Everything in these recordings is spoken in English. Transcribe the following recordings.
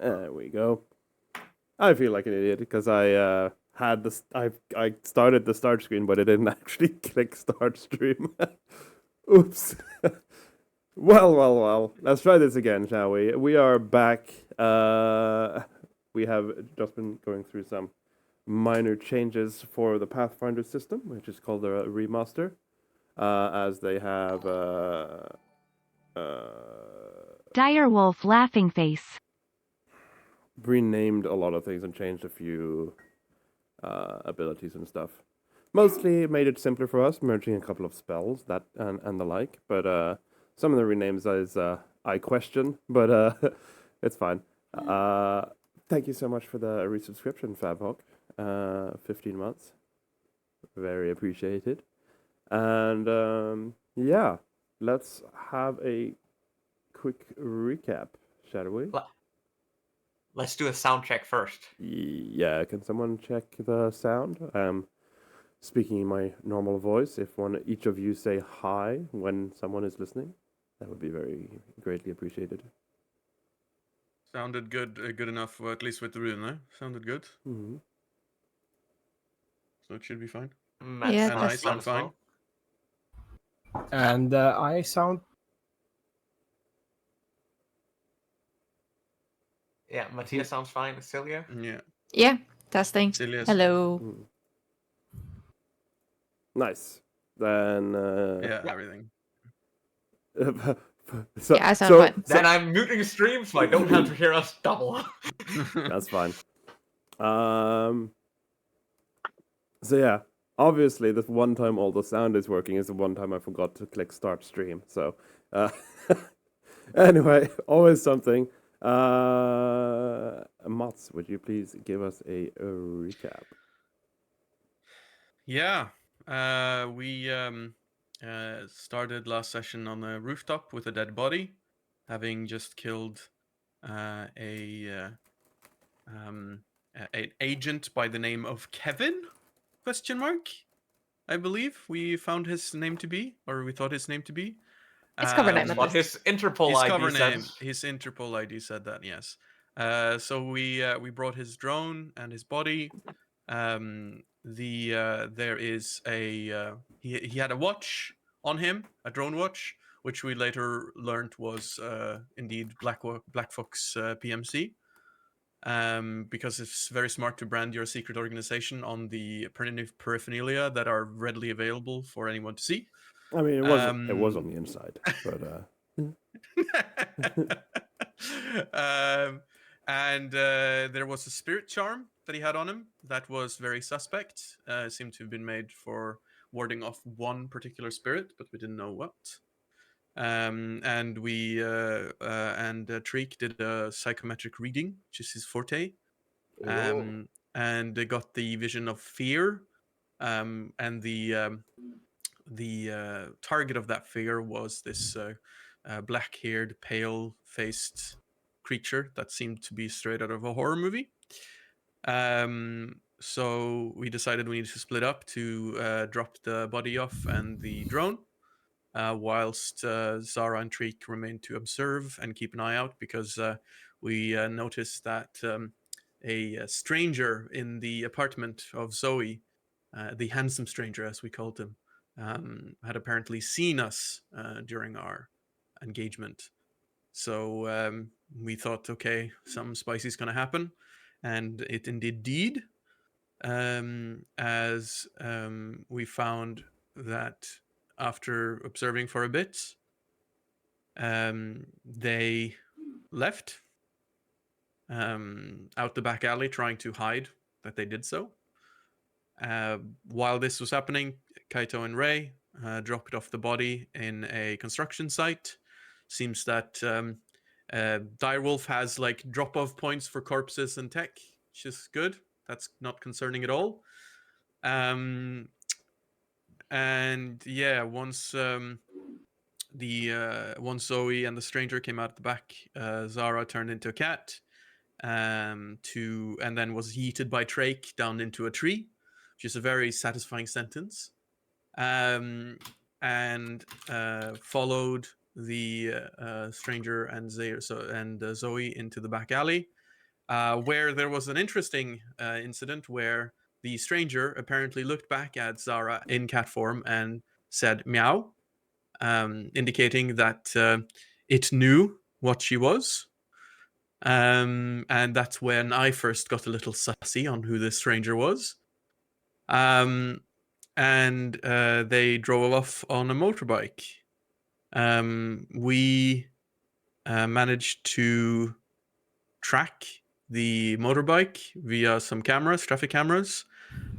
There we go. I feel like an idiot because I had this. I started the start screen, but I didn't actually click start stream. Oops. Well. Let's try this again, shall we? We are back. We have just been going through some minor changes for the Pathfinder system, which is called a remaster, as they have Direwolf laughing face. renamed a lot of things and changed a few abilities and stuff. Mostly made it simpler for us, merging a couple of spells that and the like. But some of the renames is I question, but it's fine. Thank you so much for the resubscription, Fabhawk. 15 months, very appreciated. And yeah, let's have a quick recap, shall we? Let's do a sound check first. Yeah, can someone check the sound? Speaking in my normal voice, if each of you say hi when someone is listening, that would be very greatly appreciated. Sounded good, good enough, at least with the rune, eh? Sounded good. Mm-hmm. So it should be fine. Yeah, And I sound fine. And I sound... Yeah, Matthias sounds fine. Celia? Yeah. Yeah, testing. Celia's... Hello. Mm. Nice. Then yeah, everything. Yeah, I sound fine. Then I'm muting the stream so I don't have to hear us double. That's fine. So yeah, obviously the one time all the sound is working is the one time I forgot to click start stream. So anyway, always something. Mats, would you please give us a recap? Yeah, we started last session on a rooftop with a dead body, having just killed an agent by the name of Kevin? ? I believe we found his name to be, or we thought his name to be. It's cover name. But his Interpol his ID cover said... name, his Interpol ID said that, yes. So we brought his drone and his body. There is a he had a watch on him, a drone watch, which we later learned was indeed Black Fox PMC. Because it's very smart to brand your secret organization on the paraphernalia that are readily available for anyone to see. I mean, it was on the inside, but and there was a spirit charm that he had on him that was very suspect. Seemed to have been made for warding off one particular spirit, but we didn't know what. And we and Treek did a psychometric reading, which is his forte, and they got the vision of fear, and the target of that fear was this black-haired, pale-faced creature that seemed to be straight out of a horror movie. So we decided we needed to split up to drop the body off and the drone. Whilst Zara and Treek remained to observe and keep an eye out, because we noticed that a stranger in the apartment of Zoe, the handsome stranger as we called him, had apparently seen us during our engagement. So we thought, okay, something spicy is going to happen, and it indeed did, as we found that after observing for a bit, they left out the back alley, trying to hide that they did so. While this was happening, Kaito and Ray dropped off the body in a construction site. Seems that Direwolf has like drop-off points for corpses and tech, which is good. That's not concerning at all. And yeah, once once Zoe and the stranger came out the back, Zara turned into a cat, and then was yeeted by Drake down into a tree, which is a very satisfying sentence. And followed the stranger and Zoe into the back alley, where there was an interesting incident where the stranger apparently looked back at Zara in cat form and said meow, indicating that it knew what she was. And that's when I first got a little sussy on who this stranger was. And they drove off on a motorbike. We managed to track the motorbike via some cameras, traffic cameras.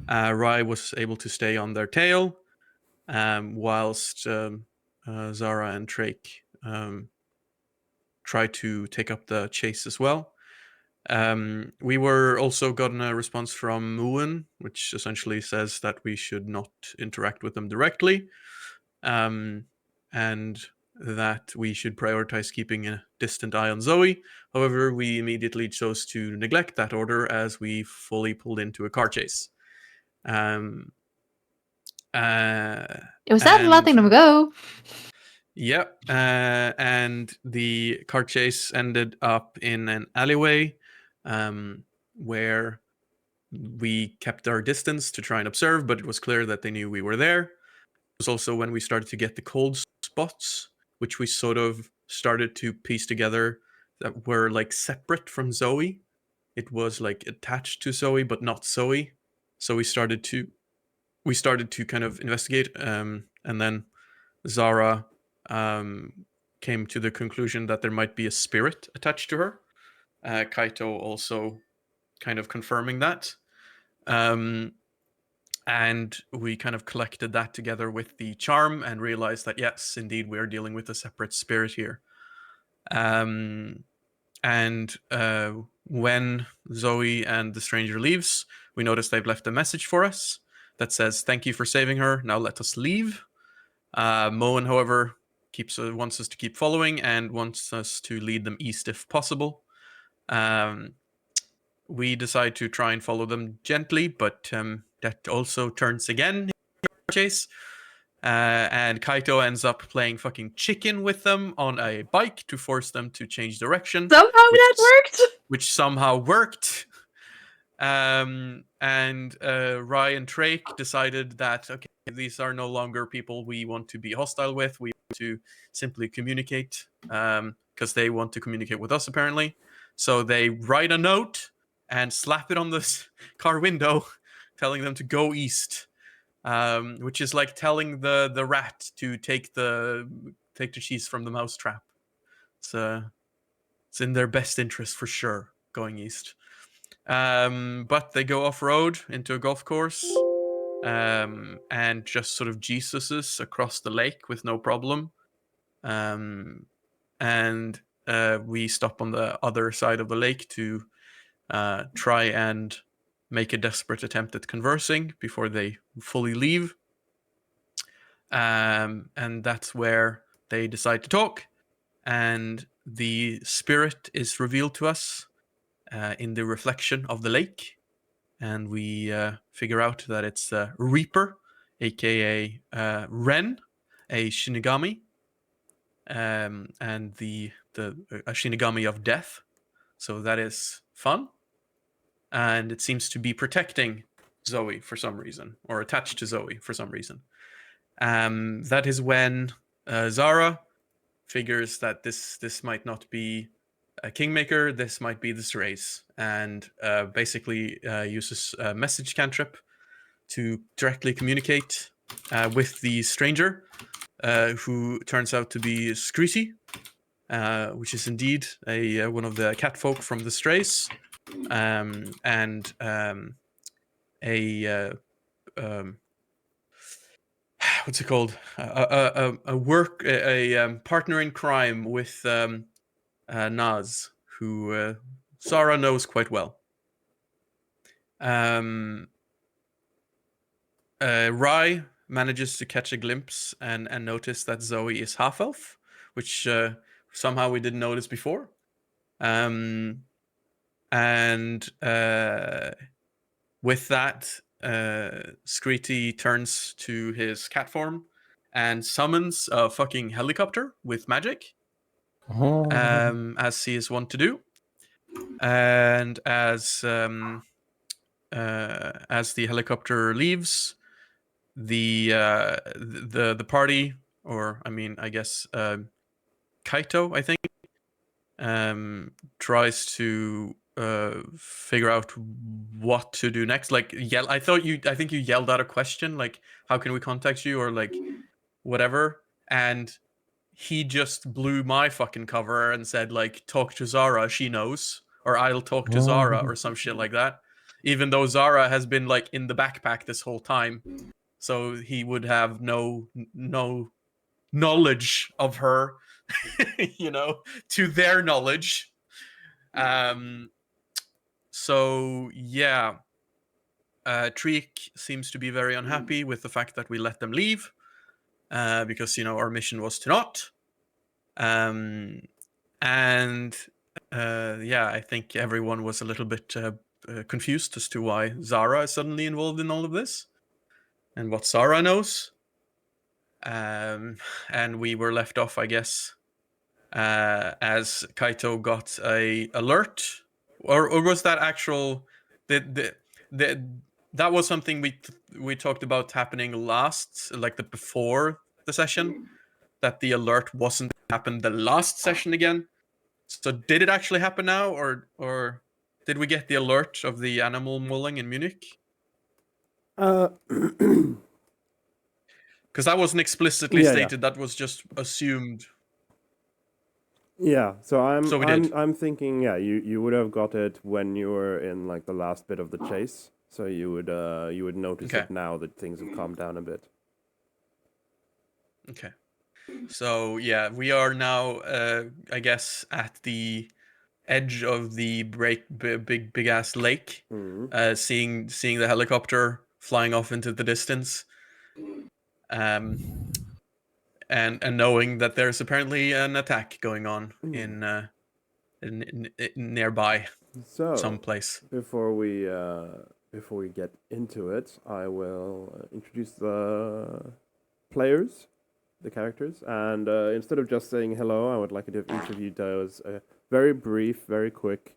Rai was able to stay on their tail, whilst Zara and Drake tried to take up the chase as well. We were also gotten a response from Muin, which essentially says that we should not interact with them directly, and that we should prioritize keeping a distant eye on Zoe. However, we immediately chose to neglect that order as we fully pulled into a car chase. It was that letting them go. Yep, and the car chase ended up in an alleyway where we kept our distance to try and observe, but it was clear that they knew we were there. It was also when we started to get the cold spots, which we sort of started to piece together that were like separate from Zoe. It was like attached to Zoe, but not Zoe. So we started to kind of investigate, and then Zara came to the conclusion that there might be a spirit attached to her. Kaito also kind of confirming that. And we kind of collected that together with the charm and realized that, yes, indeed, we are dealing with a separate spirit here. And when Zoe and the stranger leaves, we notice they've left a message for us that says, "Thank you for saving her. Now let us leave." Moen, however, wants us to keep following and wants us to lead them east if possible. We decide to try and follow them gently, but that also turns again in the chase. And Kaito ends up playing fucking chicken with them on a bike to force them to change direction. Somehow that worked. Which somehow worked. And Rai and Drake decided that, okay, these are no longer people we want to be hostile with. We want to simply communicate, because they want to communicate with us, apparently. So they write a note and slap it on the car window, telling them to go east, which is like telling the rat to take the cheese from the mousetrap. It's in their best interest for sure, going east. But they go off-road into a golf course, and just sort of Jesuses across the lake with no problem. And we stop on the other side of the lake to try and make a desperate attempt at conversing before they fully leave. And that's where they decide to talk, and the spirit is revealed to us in the reflection of the lake, and we figure out that it's Reaper, aka Ren, a Shinigami, and a Shinigami of death. So that is fun, and it seems to be protecting Zoe for some reason, or attached to Zoe for some reason. That is when Zara figures that this might not be a Kingmaker, this might be the Strays, and basically uses a message cantrip to directly communicate with the stranger, who turns out to be Screety, which is indeed one of the catfolk from the Strays, and what's it called? A partner in crime with Naz, who Zara knows quite well. Rai manages to catch a glimpse and notice that Zoe is half-elf, which somehow we didn't notice before. And with that, Screety turns to his cat form and summons a fucking helicopter with magic, as he is wont to do. And as the helicopter leaves, the party, or I mean, I guess Kaito, I think, tries to figure out what to do next. Like yell. I think you yelled out a question like, "How can we contact you?" or like whatever, and he just blew my fucking cover and said like, "Talk to Zara, she knows," or "I'll talk to Zara," or some shit like that. Even though Zara has been like in the backpack this whole time, so he would have no knowledge of her, to their knowledge. So yeah, Treek seems to be very unhappy with the fact that we let them leave, because our mission was to not. And yeah, I think everyone was a little bit confused as to why Zara is suddenly involved in all of this and what Zara knows. And we were left off, I guess, as Kaito got a alert, or was that actual that was something we talked about happening last, like before the session, that the alert wasn't happened the last session again. So did it actually happen now, or did we get the alert of the animal mulling in Munich? Because that wasn't explicitly Yeah. stated. That was just assumed. Yeah, so So we did. I'm thinking, yeah, you would have got it when you were in like the last bit of the chase. So you would notice Okay. it now that things have calmed down a bit. Okay. So yeah, we are now, I guess, at the edge of the big ass lake, Mhm. seeing the helicopter flying off into the distance, and knowing that there's apparently an attack going on in nearby So someplace. before we get into it, I will introduce the players, the characters, and instead of just saying hello, I would like it if each of you does a very brief, very quick.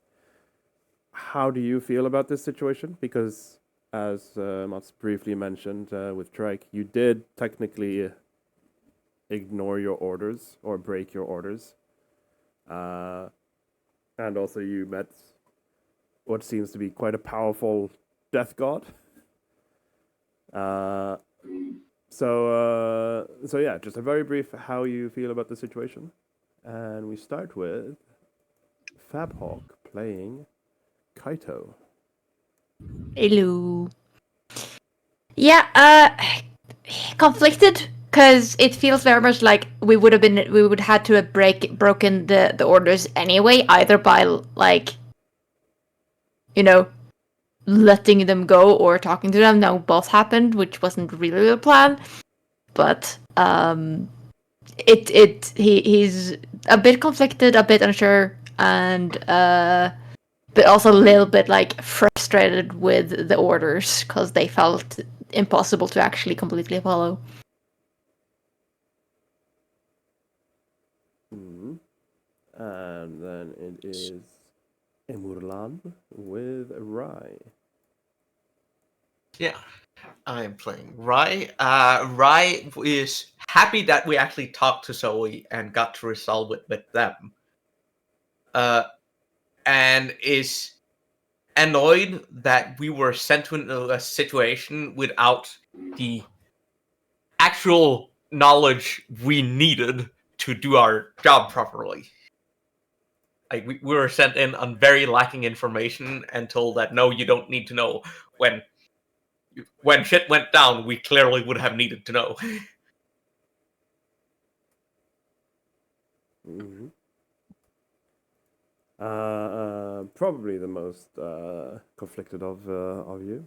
How do you feel about this situation? Because as Mats briefly mentioned with Trike, you did technically ignore your orders or break your orders, and also you met what seems to be quite a powerful death god. So yeah, just a very brief how you feel about the situation, and we start with Fabhawk playing Kaito. Hello. Yeah, conflicted because it feels very much like we would had to have broken the orders anyway, either by like, letting them go or talking to them. No, both happened, which wasn't really the plan. But he's a bit conflicted, a bit unsure, and but also a little bit like frustrated with the orders because they felt impossible to actually completely follow. And then it is Emurlan with Rai. Yeah, I'm playing Rai. Rai is happy that we actually talked to Zoe and got to resolve it with them. And is annoyed that we were sent to a situation without the actual knowledge we needed to do our job properly. Like we were sent in on very lacking information and told that no, you don't need to know. When shit went down, we clearly would have needed to know. Mm-hmm. Probably the most conflicted of you.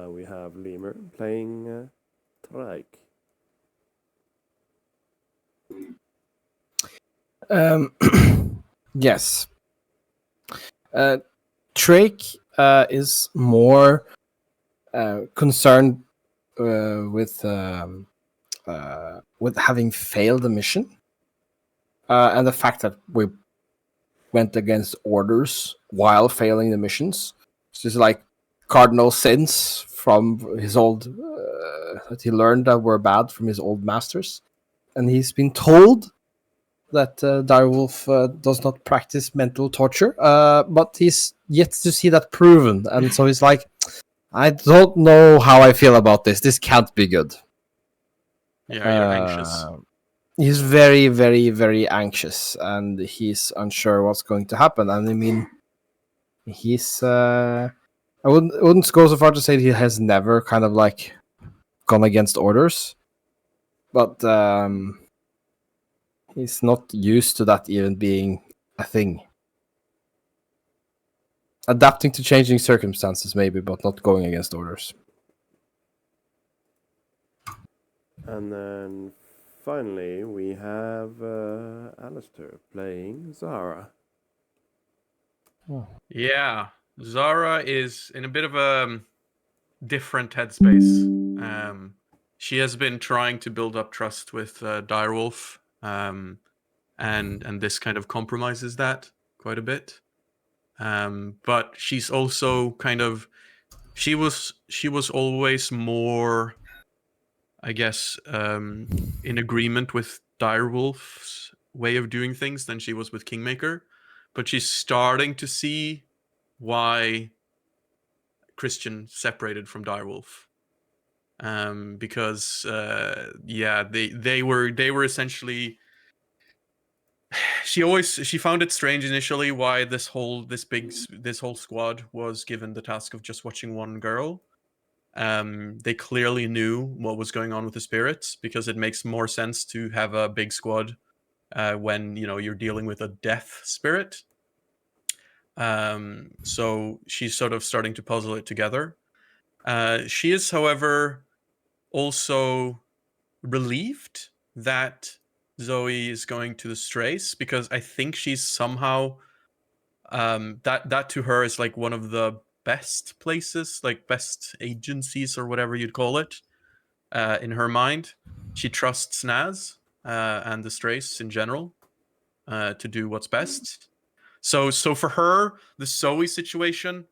We have Lemur playing Trike. Yes. Drake is more concerned with having failed the mission, and the fact that we went against orders while failing the missions. It's just like cardinal sins from his old that he learned that were bad from his old masters, and he's been told that Direwolf does not practice mental torture, but he's yet to see that proven, and so he's like, I don't know how I feel about this. This can't be good. Yeah, you're anxious. He's very, very, very anxious, and he's unsure what's going to happen. And I mean, he's I wouldn't go so far to say he has never kind of like gone against orders, but he's not used to that even being a thing. Adapting to changing circumstances, maybe, but not going against orders. And then finally, we have Alistair playing Zara. Yeah, Zara is in a bit of a different headspace. She has been trying to build up trust with Direwolf, and this kind of compromises that quite a bit. But she's also kind of she was always more, I guess, in agreement with Direwolf's way of doing things than she was with Kingmaker. But she's starting to see why Christian separated from Direwolf. Because they were essentially. She found it strange initially why this whole squad was given the task of just watching one girl. They clearly knew what was going on with the spirits, because it makes more sense to have a big squad when you're dealing with a death spirit. So she's sort of starting to puzzle it together. She is, however, also relieved that Zoe is going to the Strays, because I think she's somehow that to her is like one of the best places, like best agencies or whatever you'd call it. In her mind, she trusts Naz and the Strays in general to do what's best. So for her, the Zoe situation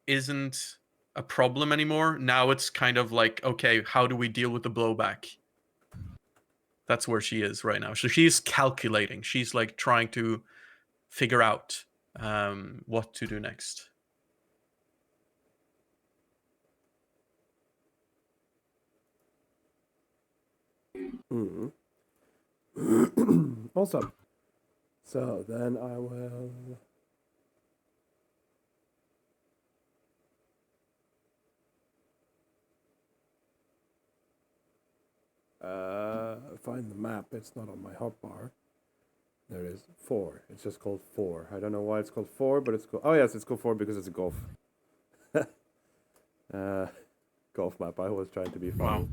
isn't a problem anymore. Now it's kind of like, okay, how do we deal with the blowback? That's where she is right now. So she's calculating. She's like trying to figure out what to do next. Mm. Awesome. So then I will. Find the map. It's not on my hotbar. There it is. 4. It's just called 4. I don't know why it's called 4, but it's called. Oh yes, it's called 4 because it's a golf. Golf map. I was trying to be funny.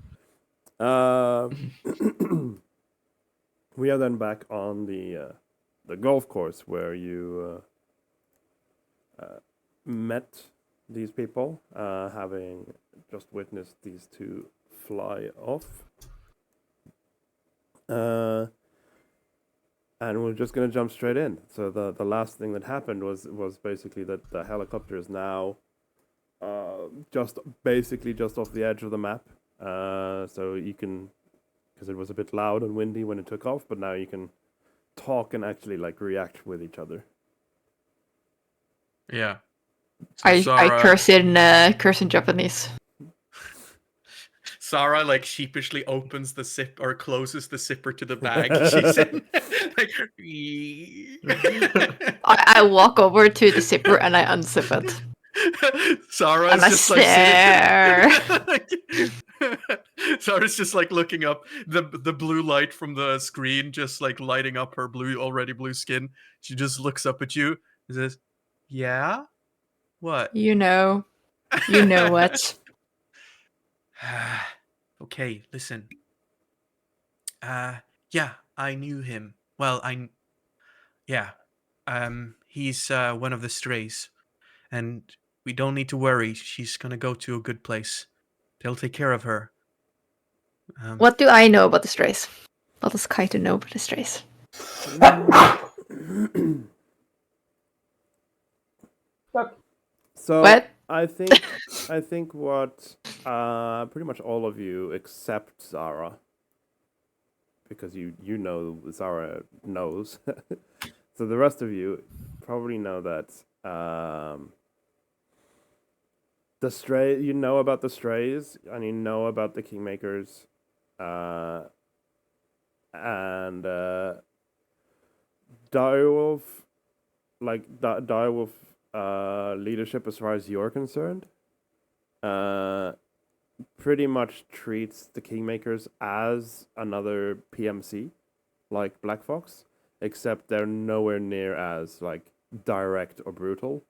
Wow. We are then back on the golf course where you met these people, having just witnessed these two fly off. And we're just gonna jump straight in. So the last thing that happened was basically that the helicopter is now just off the edge of the map. So you can, because it was a bit loud and windy when it took off, but now you can talk and actually like react with each other. Yeah. So I curse in Japanese. Sarah like sheepishly opens the zip or closes the zipper to the bag. She's in, like, I walk over to the zipper and I unzip it. Sarah's And I just stare. like Sarah's just like looking up, the blue light from the screen just like lighting up her already blue skin. She just looks up at you and says, "Yeah? What?" You know what? Okay, listen. Yeah, I knew him. Well, he's one of the strays, and we don't need to worry. She's gonna go to a good place. They'll take care of her. What do I know about the strays? What does Kaito know about the strays? So What? I think what pretty much all of you except Zara, because you know Zara knows. So the rest of you probably know that the stray. You know about the strays, and you know about the kingmakers, and Direwolf, like Direwolf leadership, as far as you're concerned, pretty much treats the Kingmakers as another PMC, like Black Fox, except they're nowhere near as like direct or brutal.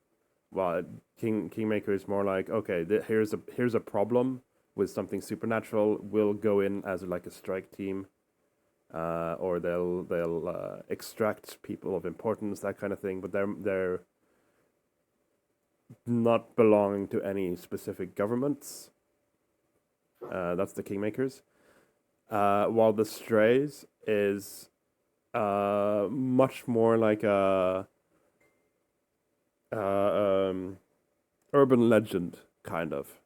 While Kingmaker is more like, okay, here's a problem with something supernatural. We'll go in as like a strike team, or they'll extract people of importance, that kind of thing. But they're not belonging to any specific governments. That's the Kingmakers. While the Strays is much more like a urban legend kind of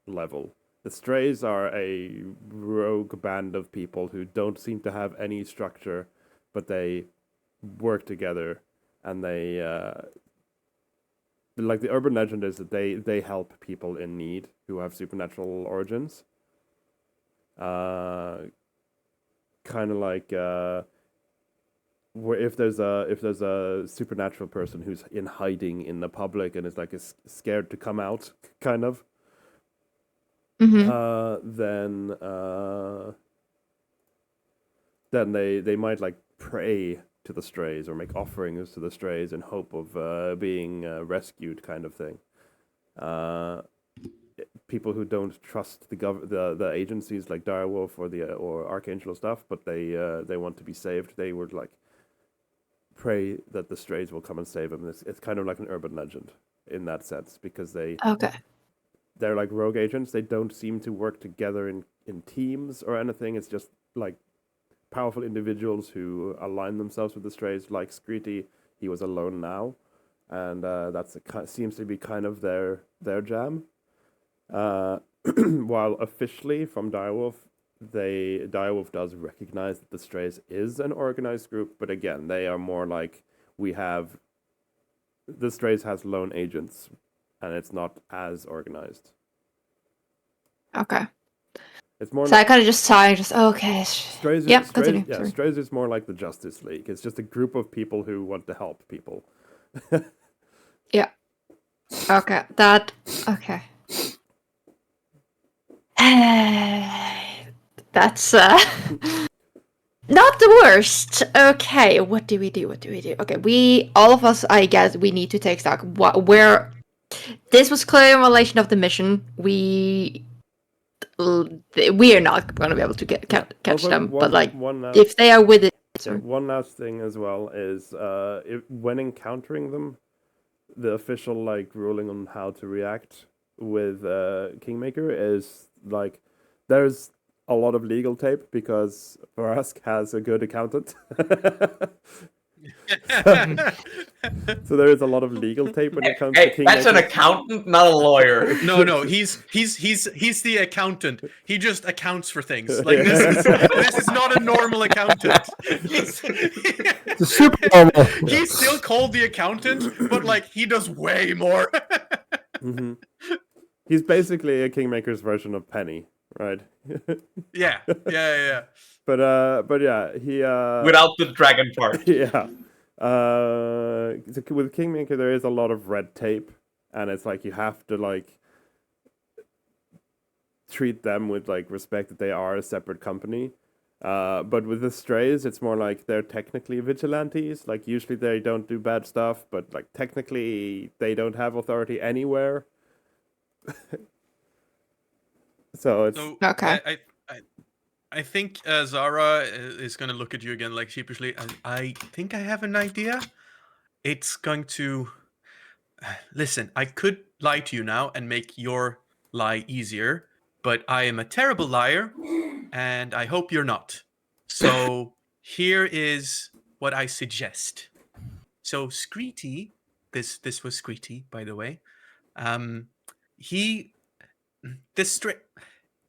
level. The Strays are a rogue band of people who don't seem to have any structure, but they work together, and they like the urban legend is that they help people in need who have supernatural origins. Kind of like where if there's a supernatural person who's in hiding in the public and is like scared to come out, kind of. Then they might like pray to the strays or make offerings to the strays in hope of being rescued, kind of thing. People who don't trust the agencies like Direwolf or Archangel stuff, but they want to be saved. They would like pray that the strays will come and save them. It's kind of like an urban legend in that sense, because they're like rogue agents. They don't seem to work together in teams or anything. It's just like powerful individuals who align themselves with the strays. Like Screety, he was alone now, and seems to be kind of their jam. While officially from Direwolf, Direwolf does recognize that the Strays is an organized group, but again, they are more like the Strays has lone agents, and it's not as organized. Okay. It's more. So I kind of just saw, okay. Strays. Continue. Yeah, Strays is more like the Justice League. It's just a group of people who want to help people. Yeah. Okay. Okay. That's not the worst. Okay, what do we do? Okay, all of us, I guess, we need to take stock. Where this was clear in relation of the mission. We are not going to be able to catch them, but like if they are with it. One last thing as well is when encountering them, the official like ruling on how to react with Kingmaker is like there's a lot of legal tape because Barask has a good accountant. So there is a lot of legal tape when it comes to Kingmaker. That's an accountant, not a lawyer. No, he's the accountant. He just accounts for things. Like this is not a normal accountant. It's super normal. He's still called the accountant, but like he does way more. Mm-hmm. He's basically a Kingmaker's version of Penny, right? Yeah. But yeah, he Without the dragon part. Yeah. With Kingmaker, there is a lot of red tape, and it's like you have to like treat them with like respect that they are a separate company. But with the Strays, it's more like they're technically vigilantes. Like usually they don't do bad stuff, but like technically they don't have authority anywhere. So it's okay. I think Zara is going to look at you again like sheepishly. I think I have an idea. It's going to... Listen, I could lie to you now and make your lie easier, but I am a terrible liar, and I hope you're not. So here is what I suggest. So Screety this was Squeety, by the way.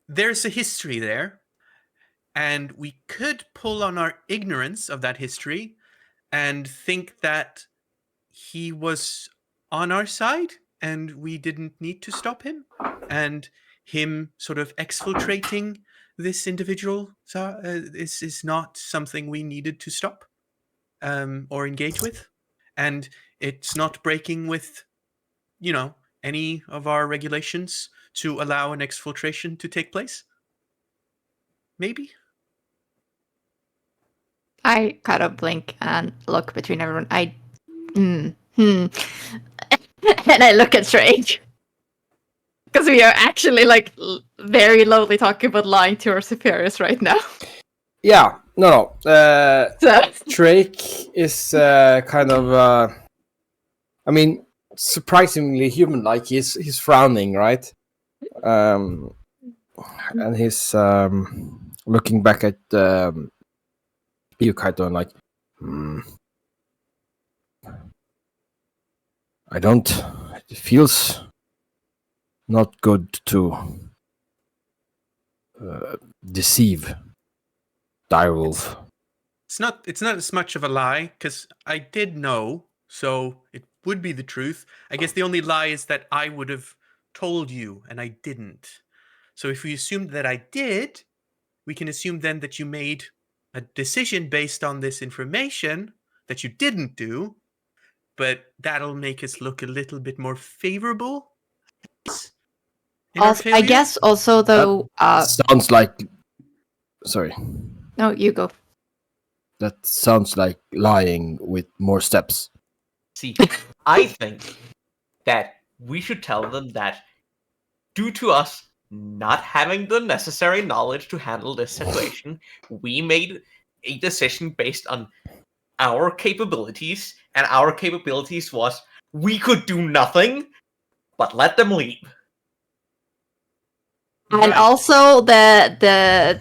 There's a history there, and we could pull on our ignorance of that history and think that he was on our side and we didn't need to stop him, and him sort of exfiltrating this individual is not something we needed to stop or engage with, and it's not breaking with any of our regulations to allow an exfiltration to take place. Maybe. I kind of blink and look between everyone. And I look at Strange. Because we are actually like very lowly talking about lying to our superiors right now. Yeah, no. So Drake is kind of, I mean, surprisingly human-like. He's frowning, right? And he's looking back at you, Kaito, and like, I don't. It feels not good to deceive Direwolf. It's not as much of a lie, because I did know, so it would be the truth. I guess the only lie is that I would have told you, and I didn't. So if we assumed that I did, we can assume then that you made a decision based on this information that you didn't do, but that'll make us look a little bit more favorable. also, I guess also though sounds like. Sorry. No, you go. That sounds like lying with more steps. See, I think that we should tell them that due to us not having the necessary knowledge to handle this situation, we made a decision based on our capabilities, and our capabilities was we could do nothing but let them leave. And also the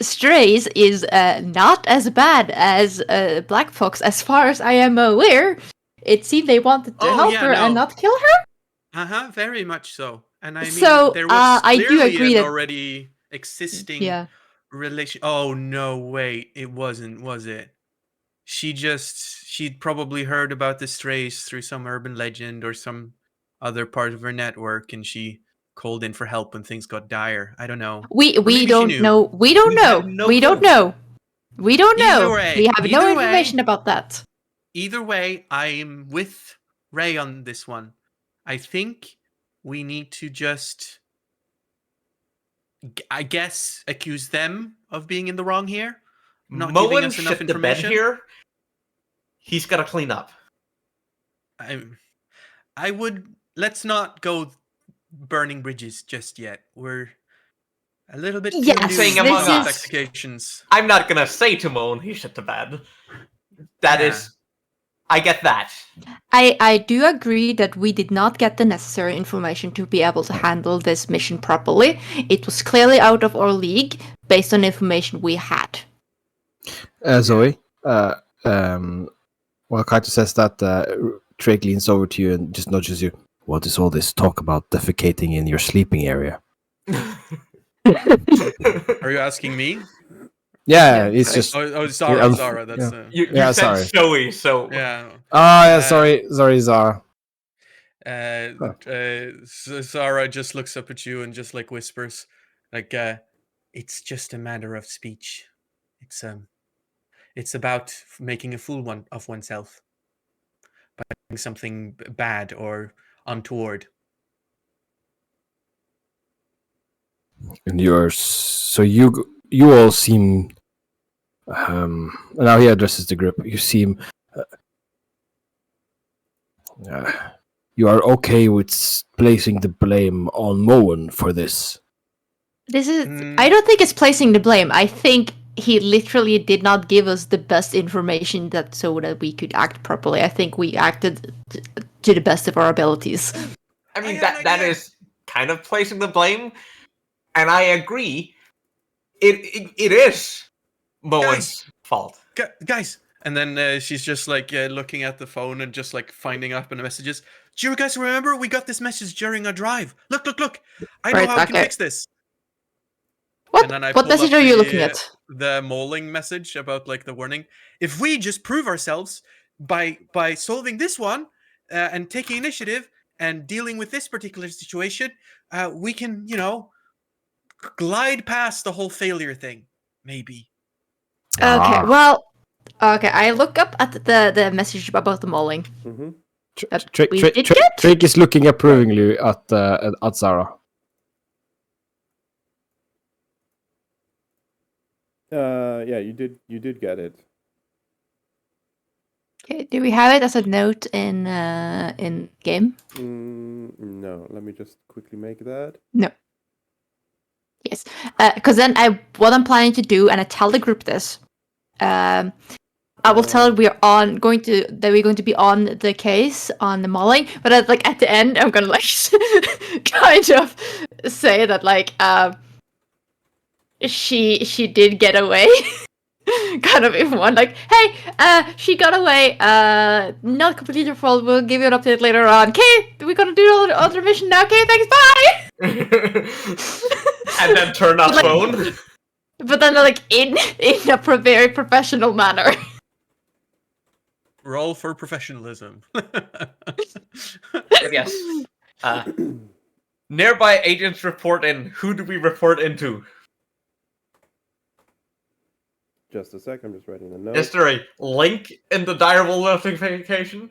Strays is not as bad as Black Fox, as far as I am aware. It seemed they wanted to help her and not kill her. Very much so. And I mean, So, there was I do clearly agree an that- already existing relation. Oh no, wait, it wasn't, was it? She'd probably heard about the Strays through some urban legend or some other part of her network, and she called in for help when things got dire. I don't know. We maybe don't she knew. know. We don't know. have no We don't clue. know. We don't know. We have no Either way- information about that. Either way, I'm with Ray on this one. I think we need to just, I guess, accuse them of being in the wrong here. Not giving Moen us enough shit the bed information. here. He's got to clean up. I would, let's not go burning bridges just yet. We're a little bit too Yes, new Saying to among us. expectations. I'm not gonna say to Moen he shit the bed. That Yeah. is, I get that. I do agree that we did not get the necessary information to be able to handle this mission properly. It was clearly out of our league based on information we had. Zoe, well, Kaito says that, Drake leans over to you and just nudges you. What is all this talk about defecating in your sleeping area? Are you asking me? Yeah, it's just. Zara, Zara. That's You Yeah, said sorry. Zoe, so yeah. Oh, yeah, sorry, Zara. Zara just looks up at you and just like whispers, like, "It's just a matter of speech. It's about making a fool of oneself by doing something bad or untoward." And you all seem. Now he addresses the group. You seem. You are okay with placing the blame on Moen for this. This is. I don't think it's placing the blame. I think he literally did not give us the best information so that we could act properly. I think we acted to the best of our abilities. I mean that is kind of placing the blame, and I agree. It is Moen's fault. Guys, And then she's just like looking at the phone and just like finding up in the messages. Do you guys remember we got this message during our drive? Look, look, look! I know Right, how we can okay. fix this. What? And then I What pull message up are you looking at? the mauling message about like the warning. If we just prove ourselves by solving this one and taking initiative and dealing with this particular situation, we can, you know, glide past the whole failure thing. Maybe. Okay, Ah. well, okay. I look up at the message about the mauling. Mm-hmm. That we did get? Trick is looking approvingly at Zara. Yeah, you did get it. Okay, do we have it as a note in game? No, let me just quickly make that. No. Yes, because then what I'm planning to do, and I tell the group this. I will tell we're going to be on the case on the mauling, but at the end I'm gonna like kind of say that like she did get away. Kind of in one, like, hey, she got away. Not completely your fault. We'll give you an update later on. Okay, we're gonna do the other mission now. Okay, thanks, bye. And then turn off Like- phone. But then, like, in a very professional manner. Roll for professionalism. But yes. Nearby agents report in. Who do we report into? Just a sec, I'm just writing the note. Is there a link in the direwolf notification?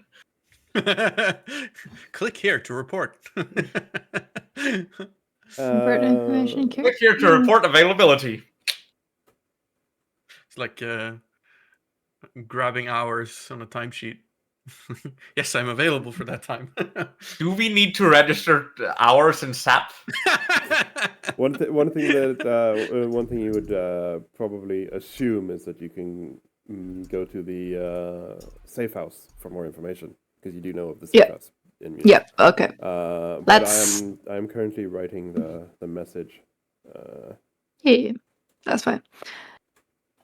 Click here to report. Bird information. Click here to report availability. It's like grabbing hours on a timesheet. Yes, I'm available for that time. Do we need to register hours in SAP? One thing you would probably assume is that you can go to the safe house for more information, because you do know of the safe house in Munich. Yep. Okay. But I'm currently writing the message. Yeah, that's fine.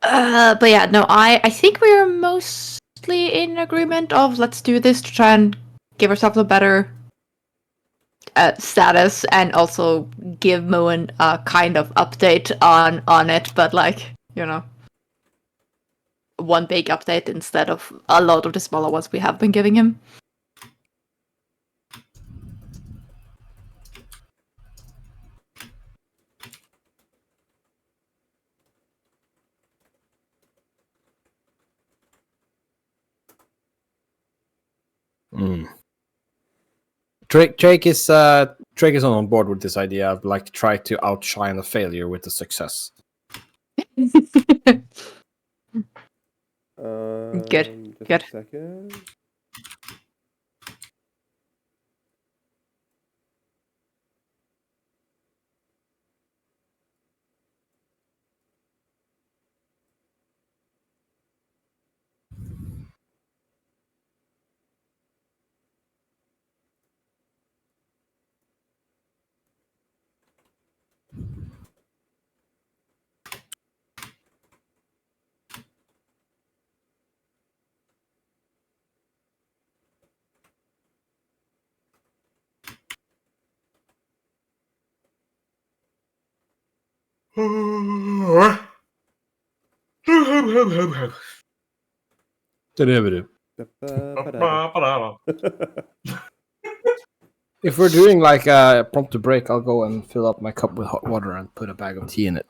But yeah, no, I think we are mostly in agreement of let's do this to try and give ourselves a better status, and also give Moen a kind of update on it, but like, you know, one big update instead of a lot of the smaller ones we have been giving him. Drake is on board with this idea of like try to outshine a failure with a success. Good. Just Good. a second. If we're doing like a prompt to break, I'll go and fill up my cup with hot water and put a bag of tea in it.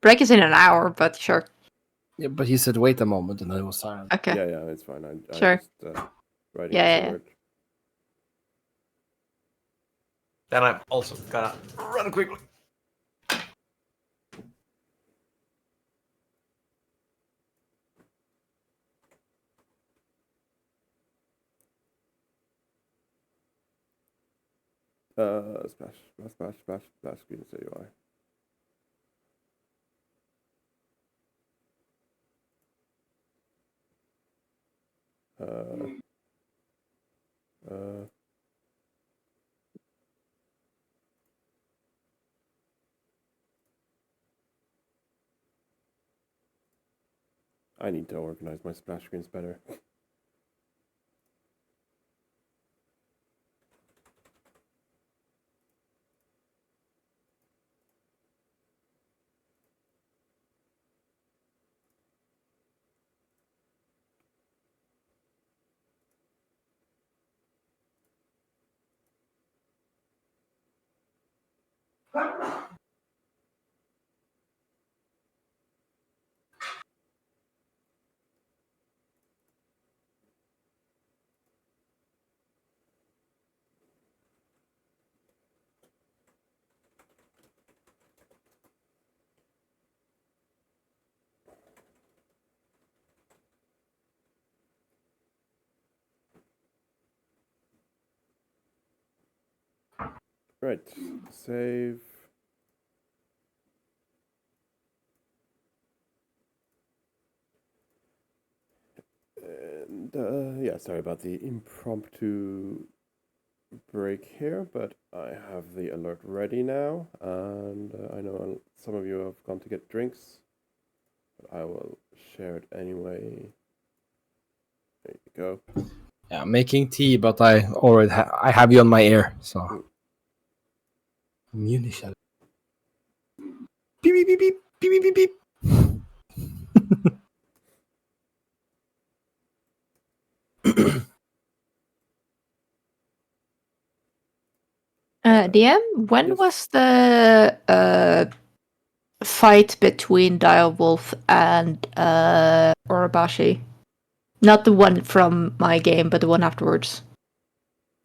Break is in an hour, but sure. Yeah, but he said wait a moment, and then it was silent. Okay. Yeah, it's fine. I Sure. just writing Yeah, the yeah. word. Then I'm also gonna run quickly. Splash screen UI. I need to organize my splash screens better. Right, save. And yeah, sorry about the impromptu break here, but I have the alert ready now, and I know some of you have gone to get drinks, but I will share it anyway. There you go. Yeah, I'm making tea, but I already I have you on my ear, so. Munich. Beep beep beep beep beep beep beep. DM, when Yes. was the fight between Direwolf and Orobashi? Not the one from my game, but the one afterwards.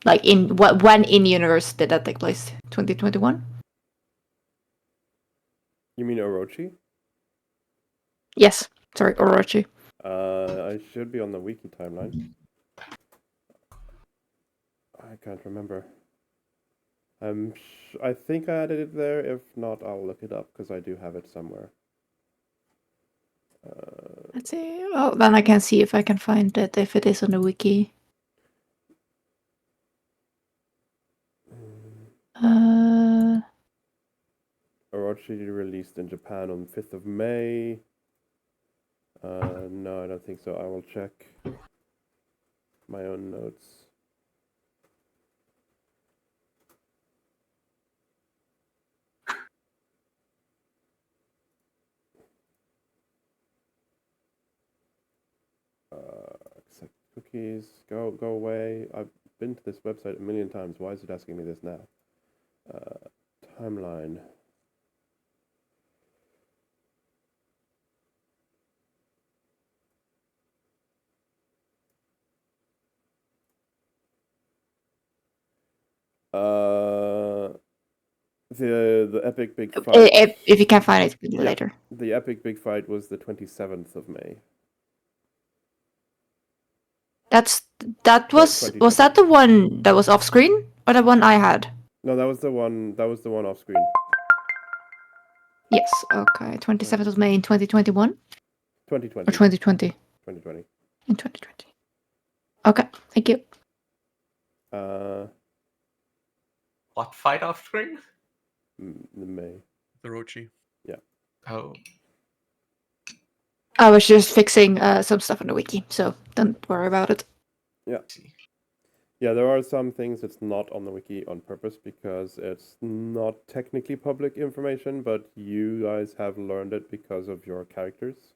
Like when in universe did that take place? 2021? You mean Orochi? Yes. Sorry, Orochi. I should be on the wiki timeline. I can't remember. I think I added it there. If not, I'll look it up because I do have it somewhere. Let's see. Oh, then I can see if I can find it if it is on the wiki. Orochi released in Japan on 5th of May. No, I don't think so. I will check my own notes. Accept cookies. Go away. I've been to this website a million times. Why is it asking me this now? Timeline. The epic big fight. If you can find it, we can do Yeah. later. The epic big fight was the 27th of May. That was that the one that was off screen or the one I had? No, that was the one. That was the one off screen. Yes. Okay. 27th of May in 2021 2020. or 2020. 2020. In 2020. Okay. Thank you. What fight off screen? May. The Rochi. Oh. I was just fixing some stuff on the wiki, so don't worry about it. Yeah, there are some things that's not on the wiki on purpose because it's not technically public information, but you guys have learned it because of your characters.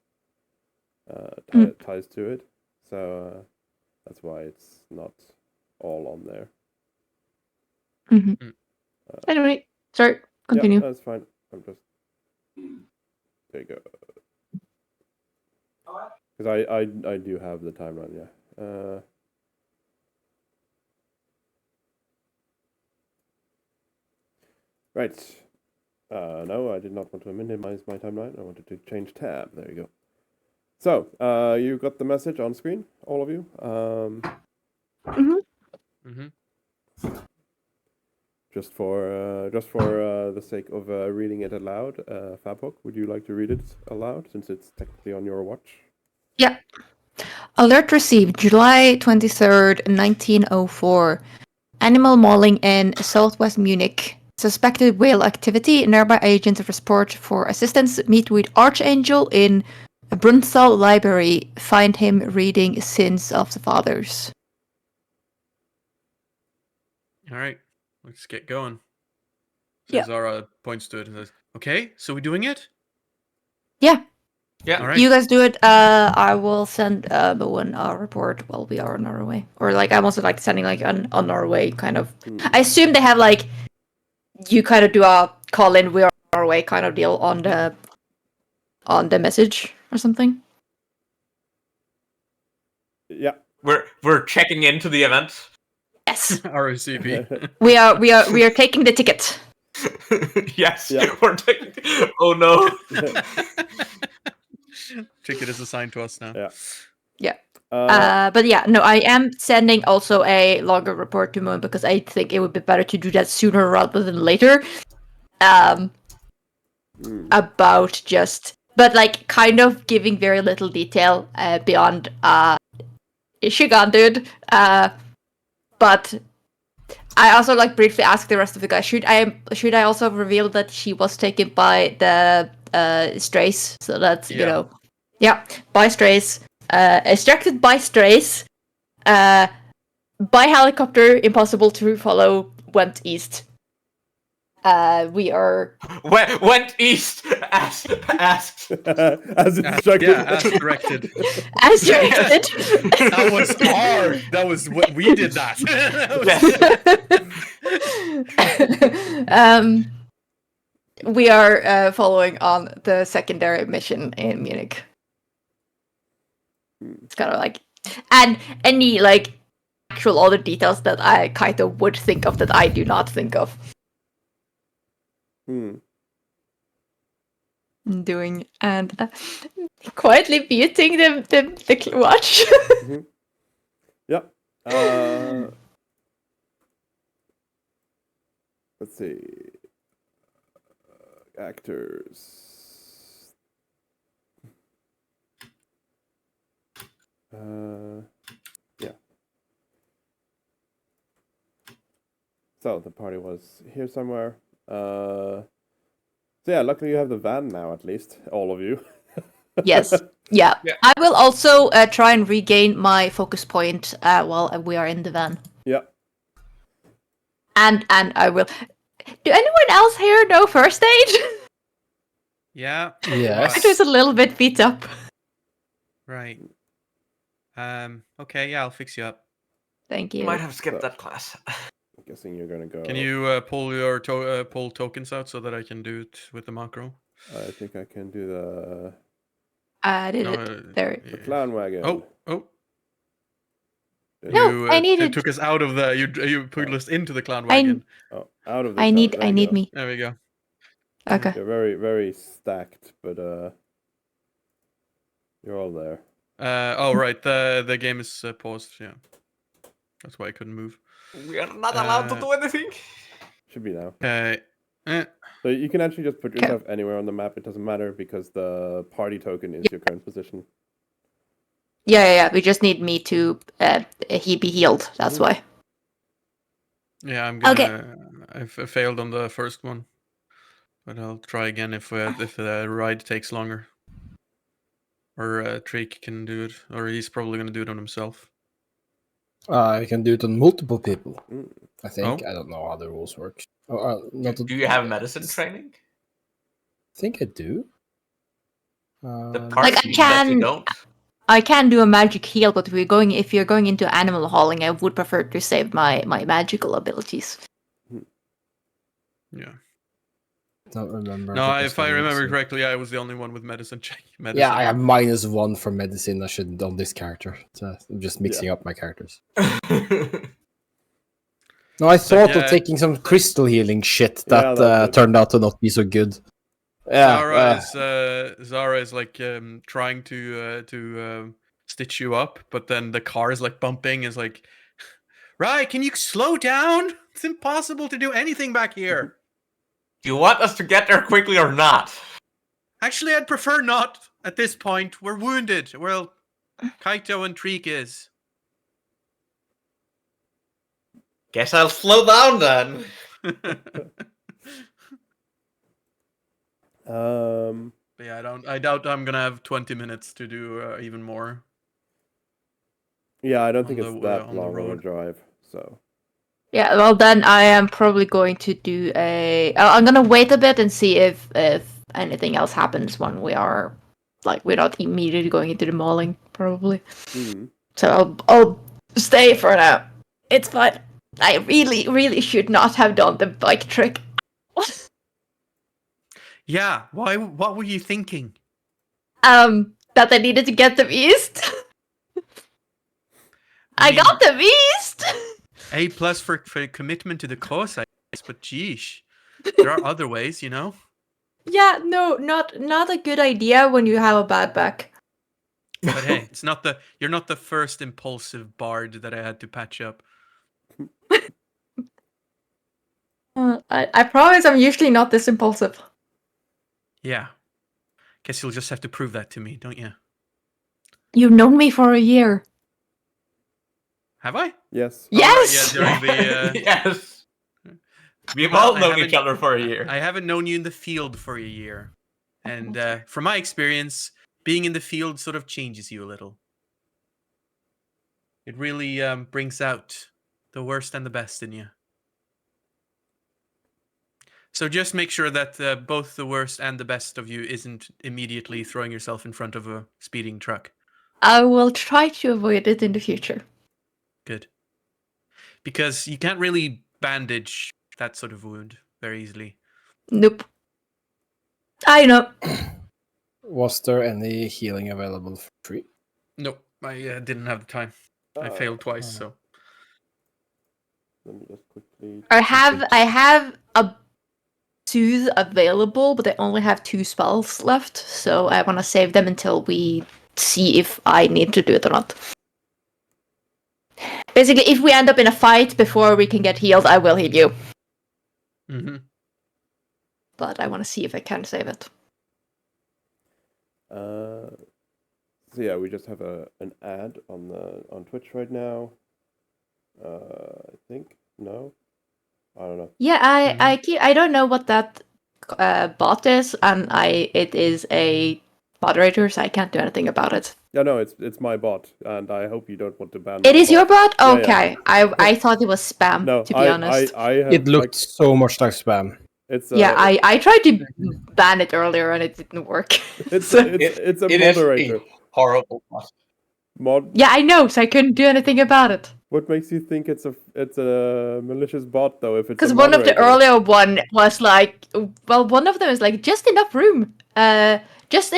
Ties to it, so that's why it's not all on there. Mm-hmm. Anyway, sorry. Continue. Yeah, that's fine. I'm just there. You go. Because I do have the timeline. Yeah. Right. No, I did not want to minimize my timeline. I wanted to change tab. There you go. So, you got the message on screen, all of you. Just for the sake of reading it aloud, Fabhook, would you like to read it aloud since it's technically on your watch? Yeah. Alert received July 23rd, 1904. Animal mauling in southwest Munich. Suspected whale activity. Nearby agents of transport for assistance meet with Archangel in Brunsal Library. Find him reading Sins of the Fathers. All right, let's get going. Yeah. Zara points to it and says, "Okay, so we're doing it." Yeah. Yeah. All right. You guys do it. I will send Bowen a report while we are on our way. Or like I'm also like sending like on our way kind of. I assume they have like you kind of do a call in we are on our way kind of deal on the message or something. Yeah. We're checking into the event. Yes. RSVP. we are taking the ticket. Yes, Yeah. we're taking. Oh no! Ticket is assigned to us now. Yeah. Yeah. But yeah, no, I am sending also a longer report to Moon because I think it would be better to do that sooner rather than later. About just, but like kind of giving very little detail beyond Shigan dude. But I also like briefly asked the rest of the guys, should I also reveal that she was taken by the strays so that you know, by strays, extracted by strays, by helicopter, impossible to follow, went east. We are Went east as asked. As instructed. Yeah, as directed. as directed. That was hard. That was what we did. That. We are following on the secondary mission in Munich. It's kind of like, and any like actual other details that I kind of would think of that I do not think of. Doing and quietly muting the watch. Yeah. Let's see. Actors. Yeah. So the party was here somewhere. So yeah, luckily you have the van now, at least all of you. Yes. Yeah. Yeah. I will also try and regain my focus point while we are in the van. Yeah. And I will. Do anyone else here know first aid? Yeah. Yes. I was a little bit beat up. Right. Okay. Yeah, I'll fix you up. Thank you. Might have skipped that class. I'm guessing you're gonna go. Can you pull your pull tokens out so that I can do it with the macro? I think I can do the I did No, it. There. the clown wagon. Oh. No, You, I needed. took us out of the. You put us into the clown I- wagon. Oh, out of the. I clown. need. There I you need go. me. There we go. Okay. You're very, very stacked, but you're all there. Oh right, the game is paused. Yeah, that's why I couldn't move. We are not allowed to do anything. Should be now. Okay. So you can actually just put Okay. yourself anywhere on the map. It doesn't matter because the party token is your current position. Yeah. We just need me to he be healed. That's why. Yeah, I'm gonna. Okay. I've failed on the first one, but I'll try again if the ride takes longer. Or Treek can do it, or he's probably gonna do it on himself. You can do it on multiple people. Mm. I think. Oh. I don't know how the rules work. Do you have medicine training? I think I do. The Um, part Like, I that you can- don't. I can do a magic heal, but if you're going into animal hauling, I would prefer to save my magical abilities. Yeah. don't remember. No, think if I remember medicine. correctly, I was the only one with medicine check. Medicine. Yeah, I have -1 for medicine. I shouldn't on this character. So I'm just mixing up my characters. No, I thought yeah. of taking some crystal healing shit Yeah, that that's good. turned out to not be so good. Yeah, Zara is like trying to stitch you up, but then the car is like bumping. Is like, right? Can you slow down? It's impossible to do anything back here. Do you want us to get there quickly or not? Actually, I'd prefer not at this point. We're wounded. Well, Kaito and Treek is. Guess I'll slow down then. But yeah, I doubt I'm gonna have 20 minutes to do even more. Yeah, I don't On think the it's that on the long of a road. drive. So Yeah, well then I am probably going to do I'm gonna wait a bit and see if anything else happens when we are like we're not immediately going into the mauling probably. So I'll stay for now. It's fine. I really should not have done the bike trick. Yeah, why? What were you thinking? That I needed to get them east. I mean, got them east. A+ for commitment to the cause, I guess. But geesh, there are other ways, you know. Yeah, no, not a good idea when you have a bad back. But hey, you're not the first impulsive bard that I had to patch up. I promise I'm usually not this impulsive. Yeah, guess you'll just have to prove that to me, don't you? You've known me for a year. Have I? yes. Yes! Oh, right, yeah, during the. Yes. We've Well, all known each other for a year. I haven't known you in the field for a year, and from my experience, being in the field sort of changes you a little. It really brings out the worst and the best in you. So just make sure that both the worst and the best of you isn't immediately throwing yourself in front of a speeding truck. I will try to avoid it in the future. Good. Because you can't really bandage that sort of wound very easily. Nope. I know. Was there any healing available for free? Nope, I didn't have the time. I failed twice, so. Let me just quickly. I have a soothe available, but I only have 2 spells left, so I want to save them until we see if I need to do it or not. Basically, if we end up in a fight before we can get healed, I will heal you. Mm-hmm. But I want to see if I can save it. So yeah, we just have an ad on Twitch right now. I think no, I don't know. Yeah, I don't know what that bot is, and it is a moderator, so I can't do anything about it. Yeah, no, it's my bot, and I hope you don't want to ban. It is bot. your bot? Yeah, Okay, yeah. I thought it was spam. No, to be honest. I have, It looked so much like spam. It's yeah, I tried to ban it earlier and it didn't work. It's So- it's a It is moderator. a horrible bot. Yeah, I know, so I couldn't do anything about it. What makes you think it's a malicious bot though? If it's Because a one of the moderator? earlier one was like, well, one of them is like just enough room, just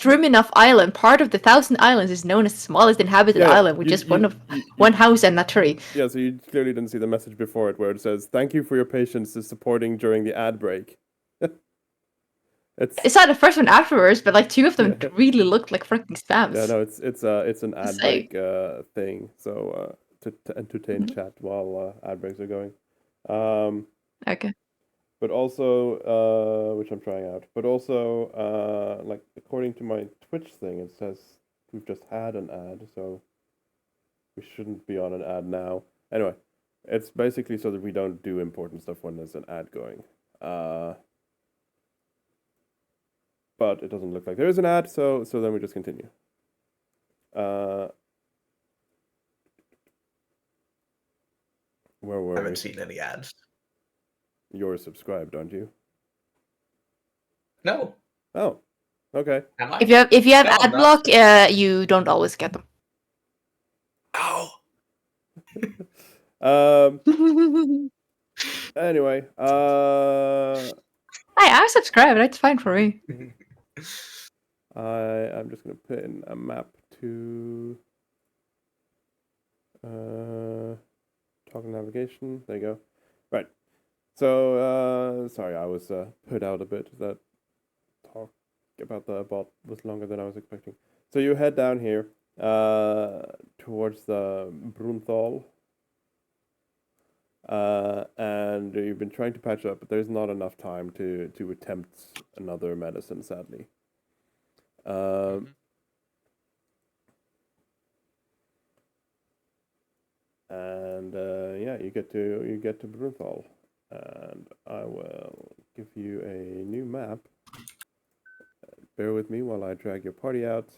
room enough island. Part of the 1,000 islands is known as the smallest inhabited Yeah, island, with just one house and a tree. Yeah, so you clearly didn't see the message before it, where it says, "Thank you for your patience in supporting during the ad break." It's not the first one afterwards, but like 2 of them really looked like freaking spams. Yeah, no, it's an ad break thing. So to entertain chat while ad breaks are going. Okay. But also, which I'm trying out. But also, like according to my Twitch thing, it says we've just had an ad, so we shouldn't be on an ad now. Anyway, it's basically so that we don't do important stuff when there's an ad going. But it doesn't look like there is an ad, so then we just continue. Where were I we? haven't seen any ads. You're subscribed, aren't you? No. Oh, okay. Am I? If you have No, I'm ad not. block, you don't always get them. Oh. Anyway, I'm subscribed. That's fine for me. I'm just gonna put in a map to toggle navigation. There you go. Right. So sorry, I was put out a bit. That talk about the bot was longer than I was expecting. So you head down here towards the Brunthal. And you've been trying to patch up, but there's not enough time to attempt another medicine, sadly. And yeah, you get to Brunthal, and I will give you a new map. bear with me while I drag your party out.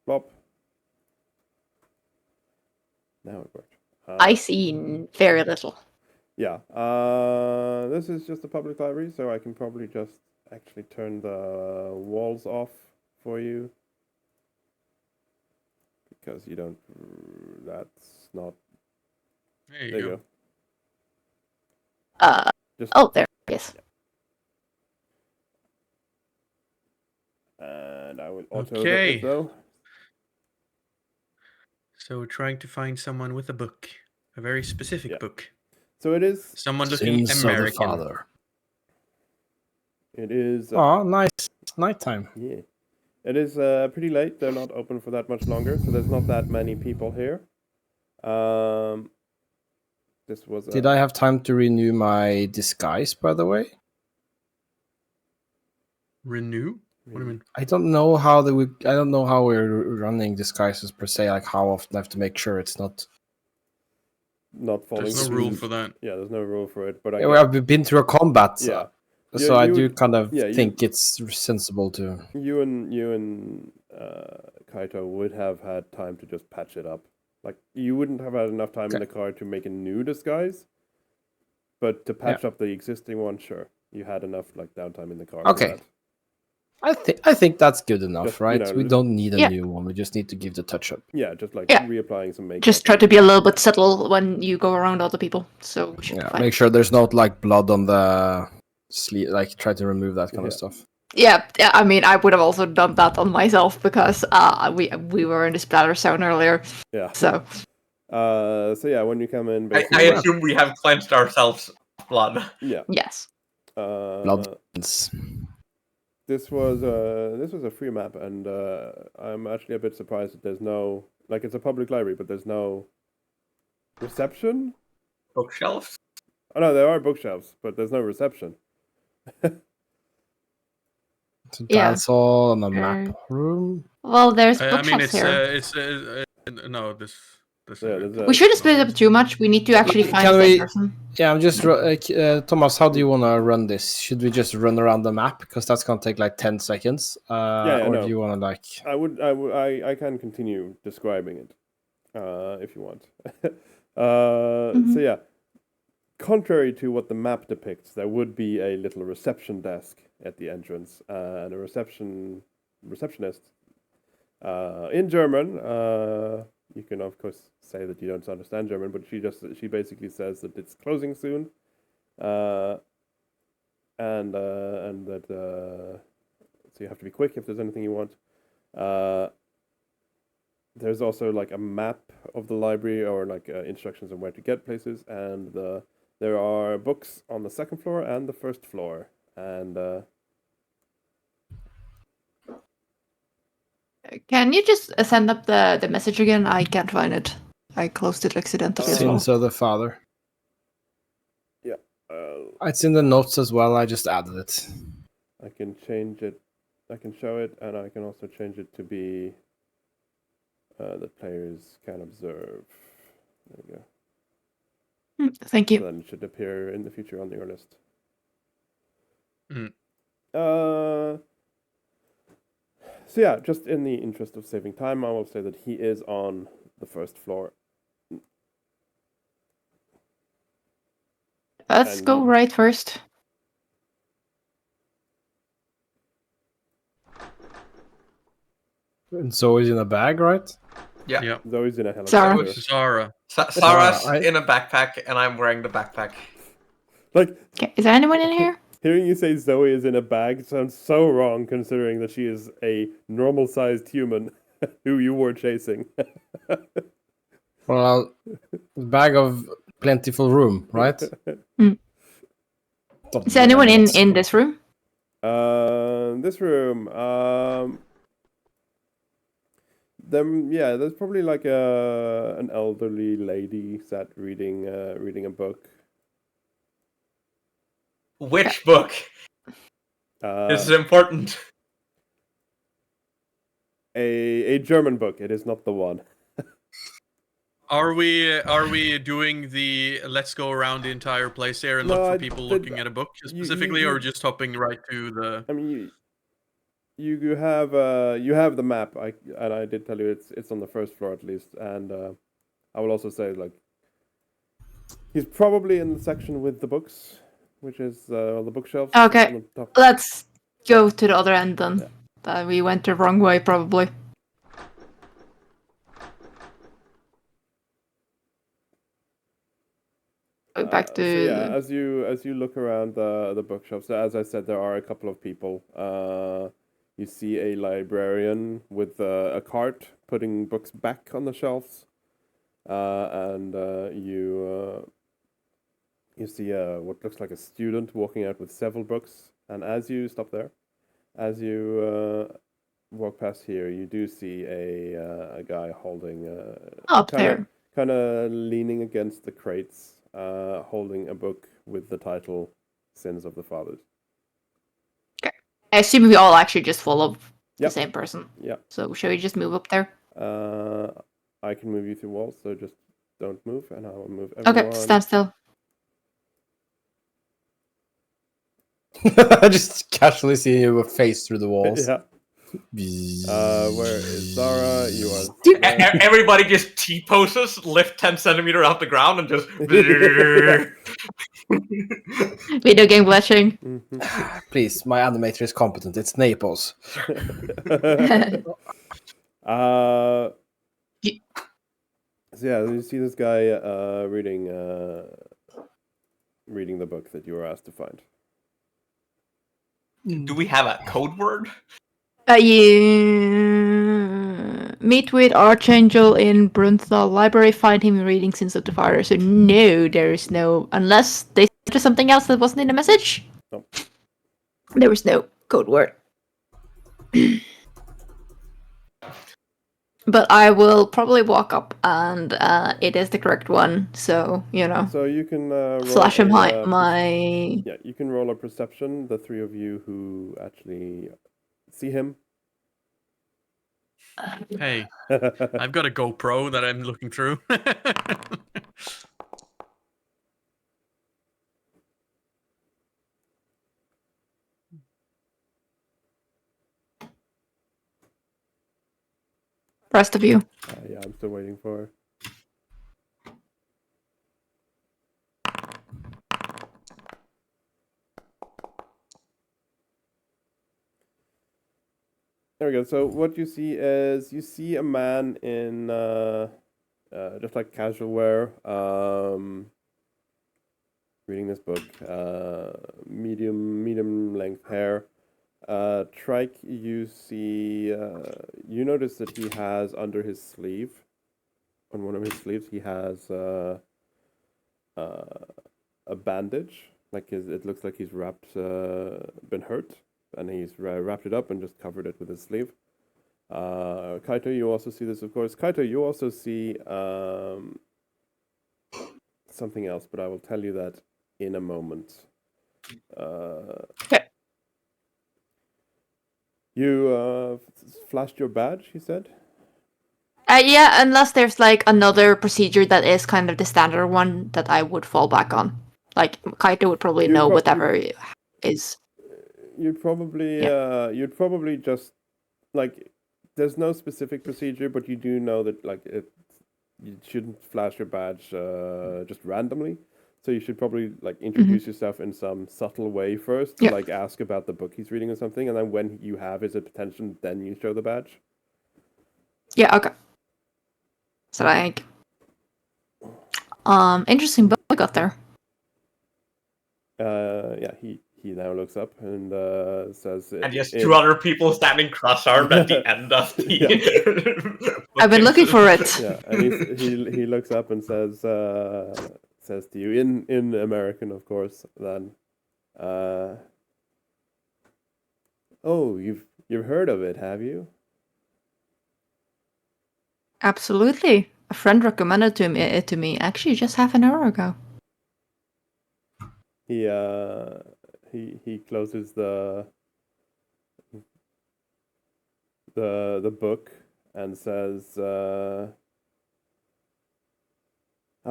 Plop. Now it worked. I see very little. Yeah. This is just a public library, so I can probably just actually turn the walls off for you. Because you don't... That's not... There you There go. you go. Just, Oh, there. Yes. And I will auto Okay. it though. So we're trying to find someone with a book, a very specific Yeah. book. So it is... Someone looking Sins of the American. father. It is... Oh, nice. Nighttime. Yeah. It is pretty late. They're not open for that much longer, so there's not that many people here. This was... Did I have time to renew my disguise, by the way? Renew? What do you mean? I don't know how I don't know how we're running disguises per se. Like how often I have to make sure it's not. not falling There's no through. rule for that. Yeah, there's no rule for it, but I Yeah, well, I've been through a combat, yeah. so Yeah, I you do would- kind of yeah, you- think it's sensible to. You and Kaito would have had time to just patch it up. Like you wouldn't have had enough time in Okay. the car to make a new disguise, but to patch up the existing one, sure, you had enough like downtime in the car. Okay. For that. I think that's good enough, Just, you right? know, we don't need a Yeah. new one. We just need to give the touch up. Yeah, just like Yeah. reapplying some makeup. Just try to be a little bit subtle when you go around other people. So we should be Yeah, fine. make sure there's not like blood on the sleeve. Like try to remove that kind of Yeah. stuff. Yeah, I mean, I would have also done that on myself because we were in the splatter zone earlier. Yeah. So So yeah, when you come in, I basically, assume we have cleansed ourselves of blood. yeah. yes, Blood. This was a free map, and I'm actually a bit surprised that there's no like it's a public library, but there's no reception. Bookshelves? Oh no, there are bookshelves, but there's no reception. It's a Yeah. dance hall and a map room. well, there's I mean, bookshelves it's here. no this. Yeah, there's We shouldn't split up too much. We need to actually find Can the we- person. Yeah, I'm just Thomas. How do you want to run this? Should we just run around the map because that's gonna take like 10 seconds? Yeah, or no. do you want to like? I can continue describing it, if you want. So yeah, contrary to what the map depicts, there would be a little reception desk at the entrance, and a receptionist, in German. You can of course say that you don't understand German, but she basically says that it's closing soon, and that so you have to be quick if there's anything you want. There's also like a map of the library or like instructions on where to get places, and there are books on the second floor and the first floor, and Can you just send up the message again? I can't find it. I closed it accidentally as well. Sins of the father. uh, It's in the notes as well. I just added it. I can change it. I can show it, and I can also change it to be that players can observe. There you go. Thank So you. then it should appear in the future on your list. Mm. So yeah, just in the interest of saving time, I will say that he is on the first floor. Let's And- go right first. And Zoe's in a bag, right? Yeah. Yeah. Zoe's in a helicopter. Sarah. Zara. Sarah's I- in a backpack, and I'm wearing the backpack. Like, Okay, is there anyone in here? hearing you say Zoe is in a bag sounds so wrong, considering that she is a normal-sized human who you were chasing. Well, bag of plentiful room, right? Is there anyone in this room? This room. There's probably like an elderly lady sat reading a book. Which book? This is important. A German book. It is not the one. Are we doing the let's go around the entire place here and No, look for I people did- looking at a book you- specifically, you- or just hopping right to the? I mean, you have the map. I did tell you it's on the first floor at least, and I will also say like he's probably in the section with the books, which is the bookshelves. Okay. On the top. Let's go to the other end then. Yeah. We went the wrong way, probably. Back to. So yeah, as you look around the bookshelves, so as I said, there are a couple of people. You see a librarian with a cart putting books back on the shelves, and you see what looks like a student walking out with several books. And as you stop there, as you walk past here, you do see a guy holding Up there. kind of leaning against the crates, holding a book with the title "Sins of the Fathers." I assume we all actually just follow the Yep. same person. Yeah. So shall we just move up there? I can move you through walls, so just don't move, and I will move Okay, everyone. stand still. I just casually see your face through the walls. Yeah. Where is Zara? You are. Everybody just T-poses, lift 10 centimeter off the ground, and just. Video game glitching. Mhm. Please, my animator is competent. It's Naples. So yeah, you see this guy reading the book that you were asked to find. Do we have a code word? You meet with Archangel in Brunthal Library, find him reading Sins of the Father. So no, there is no, unless they said something else that wasn't in the message. Nope. There was no code word. But I will probably walk up, and it is the correct one. So So you can roll flash him a, my. Yeah, you can roll a perception. The three of you who actually see him. Hey, I've got a GoPro that I'm looking through. Rest of you. Yeah, I'm still waiting for. There we go. So what you see is a man in just like casual wear, reading this book. Medium length hair. Trike, you see. You notice that he has under his sleeve, on one of his sleeves, he has a bandage. Like it looks like he's been hurt. And he's wrapped it up and just covered it with his sleeve. Kaito, you also see this, of course. Kaito, you also see something else, but I will tell you that in a moment. Okay. You flashed your badge, you said? Yeah, unless there's like another procedure that is kind of the standard one that I would fall back on. Like Kaito would probably know whatever is. You'd probably just like there's no specific procedure, but you do know that like you shouldn't flash your badge just randomly. So you should probably like introduce yourself in some subtle way first, to, like ask about the book he's reading or something, and then when you have his attention, then you show the badge. Yeah, okay. So like interesting book I got there. Yeah, he now looks up and says, And just two other people standing cross-armed at the end of the. I've been looking for it. Yeah, and he looks up and says to you in American, of course. Then, oh, you've heard of it, have you? Absolutely. A friend recommended it to me actually just half an hour ago. He closes the book and says,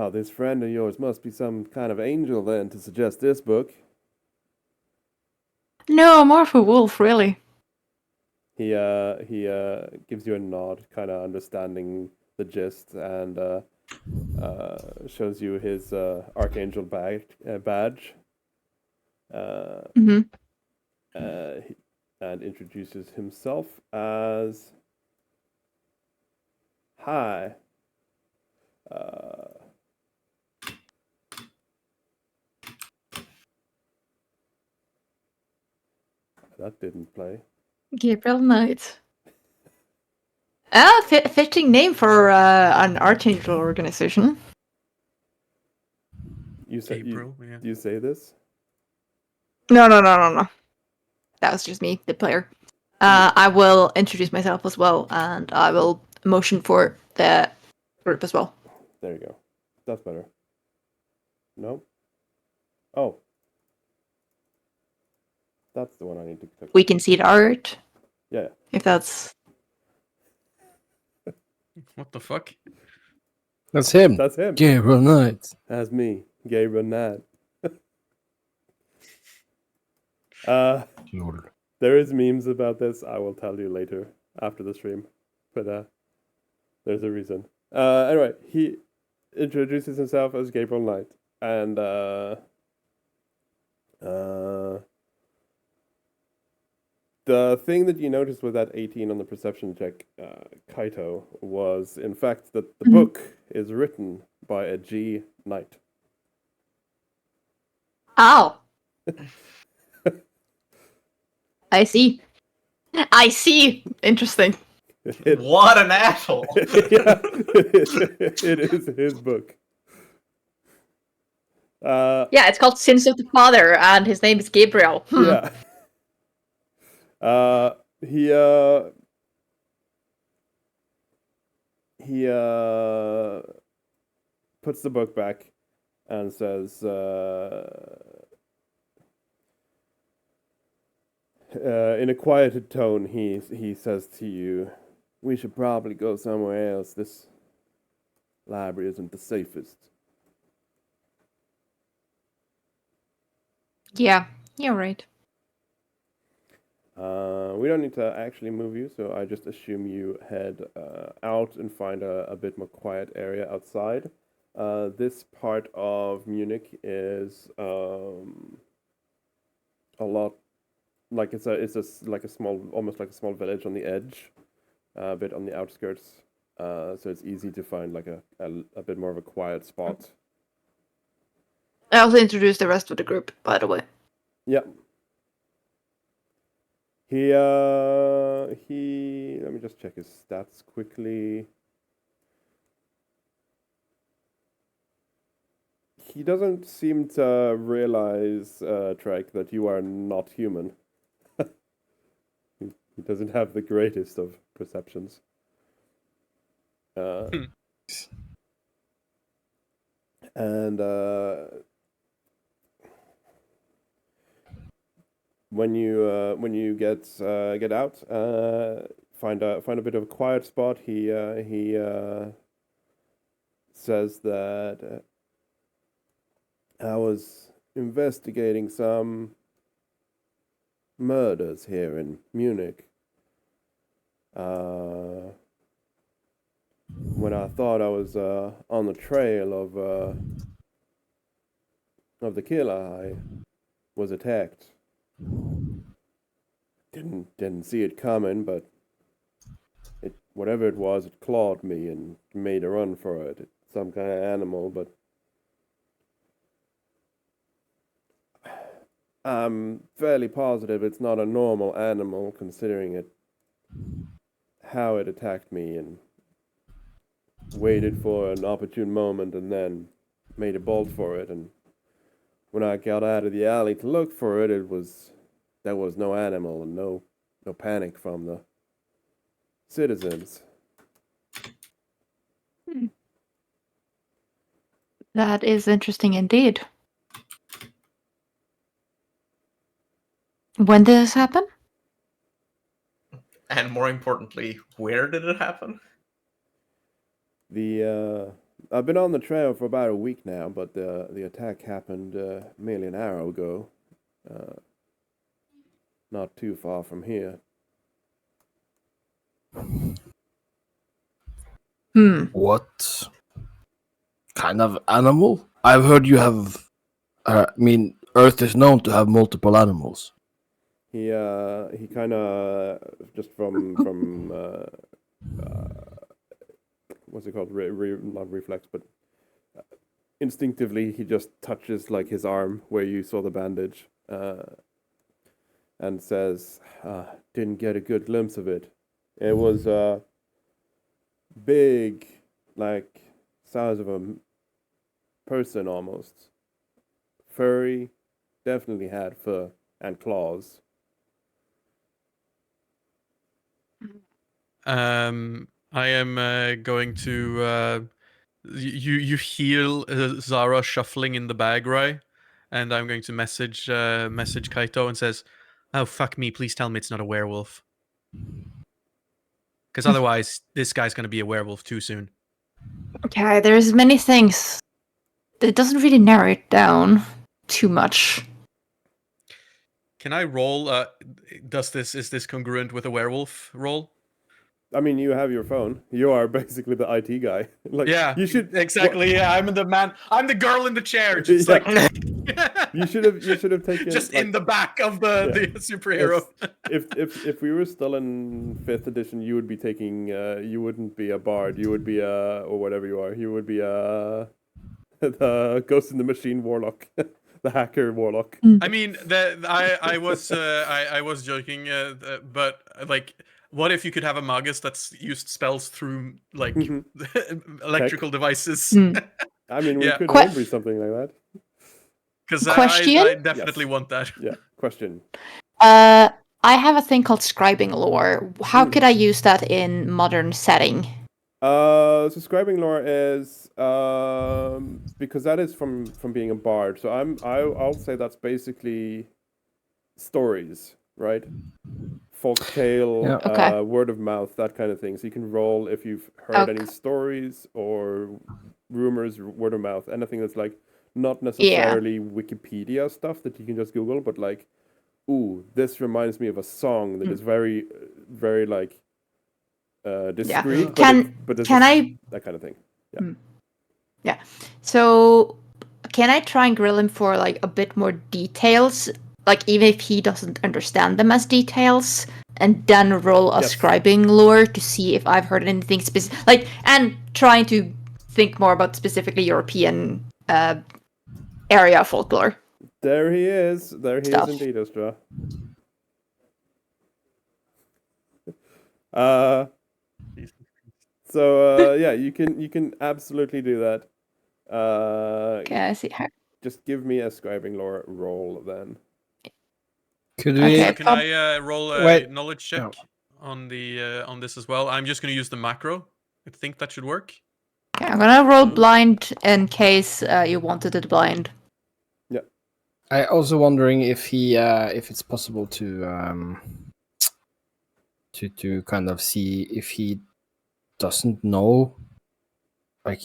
Oh, this friend of yours must be some kind of angel then to suggest this book. No, more of a wolf, really. He gives you a nod, kind of understanding the gist, and shows you his archangel badge. Mm-hmm. And introduces himself as hi. That didn't play. Gabriel Knight. Fitting name for an archangel organization. You say Gabriel, yeah. you say this? No. That was just me, the player. I will introduce myself as well, and I will motion for the group as well. There you go. That's better. No. Oh. That's the one I need to click. We can see the art. Yeah. If that's... What the fuck? That's him. That's him. Gabriel Knight. That's me, Gabriel Nad. There is memes about this. I will tell you later after the stream, but there's a reason. Anyway, he introduces himself as Gabriel Knight, and the thing that you noticed with that 18 on the perception check, Kaito, was in fact that the book is written by a G Knight. Ow! I see. Interesting. What an asshole! Yeah, it is his book. Yeah, it's called Sins of the Father, and his name is Gabriel. Yeah. He puts the book back and says, in a quieted tone, he says to you, "We should probably go somewhere else. This library isn't the safest." Yeah, you're right. We don't need to actually move you, so I just assume you head out and find a bit more quiet area outside. This part of Munich is a lot like it's like a small, almost like a small village on the edge, a bit on the outskirts. So it's easy to find like a bit more of a quiet spot. I also introduced the rest of the group, by the way. Yeah. He let me just check his stats quickly. He doesn't seem to realize, Trike, that you are not human. He doesn't have the greatest of perceptions. And when you get out, find a bit of a quiet spot. He says that I was investigating some murders here in Munich. When I thought I was on the trail of the killer, I was attacked. Didn't see it coming, but whatever it was, it clawed me and made a run for it. It's some kind of animal, but I'm fairly positive it's not a normal animal, considering how it attacked me and waited for an opportune moment and then made a bolt for it. And when I got out of the alley to look for it, there was no animal and no panic from the citizens. That is interesting indeed. When did this happen? And more importantly, where did it happen? The I've been on the trail for about a week now, but the attack happened merely an hour ago. Not too far from here. What kind of animal? I've heard you have. Earth is known to have multiple animals. He kind of just from what's it called? Not reflex, but instinctively he just touches like his arm where you saw the bandage, and says, "Didn't get a good glimpse of it. It was big, like size of a person almost. Furry, definitely had fur and claws." I am going to. You hear Zara shuffling in the bag, right? And I'm going to message Kaito and says, "Oh fuck me! Please tell me it's not a werewolf, because otherwise this guy's gonna be a werewolf too soon." Okay, there's many things. It doesn't really narrow it down too much. Can I roll? Is this congruent with a werewolf roll? I mean, you have your phone. You are basically the IT guy. Like, Yeah, you should exactly. Yeah, I'm the man. I'm the girl in the chair. Just like You should have taken just like, in the back of the superhero. If we were still in 5th edition, you would be taking. You wouldn't be a bard. You would be or whatever you are. You would be the Ghost in the Machine warlock, the hacker warlock. I mean, I was joking, but like, what if you could have a magus that's used spells through like electrical devices? I mean, we Yeah. could homebrew something like that. Because Question? I definitely Yes. want that. Yeah. Question. I have a thing called scribing lore. How could I use that in modern setting? So scribing lore is because that is from being a bard. So I'll say that's basically stories, right? Folktale, Yeah. Okay. word of mouth, that kind of thing. So you can roll if you've heard any stories or rumors, word of mouth, anything that's like not necessarily Wikipedia stuff that you can just Google, but like, ooh, this reminds me of a song that is very, very like discreet. But that kind of thing. Yeah. Yeah. So can I try and grill him for like a bit more details? Like even if he doesn't understand them as details, and then roll a scribing lore to see if I've heard anything specific. Like, and trying to think more about specifically European area folklore. There he is. There he is indeed, Ostra. So yeah, you can absolutely do that. Okay, I see. Just give me a scribing lore roll then. Could we? Okay, Can I roll a knowledge check on the on this as well? I'm just going to use the macro. I think that should work. Okay, I'm gonna roll blind in case you wanted it blind. Yeah. I also wondering if he if it's possible to kind of see if he doesn't know, like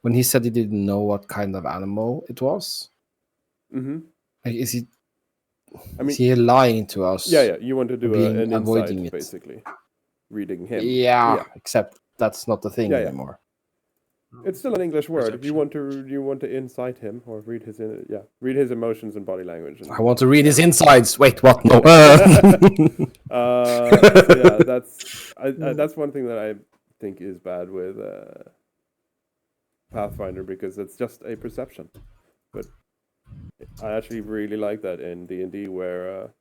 when he said he didn't know what kind of animal it was. Mm-hmm. Like, is he? I mean, is he lying to us? Yeah. You want to do an avoiding insight, it, basically, reading him. Yeah, except that's not the thing anymore. It's still an English word. If you want to incite him or read his emotions and body language. I want to read his insides. Wait, what? No. So yeah, that's one thing that I think is bad with Pathfinder, because it's just a perception. But I actually really like that in D&D, where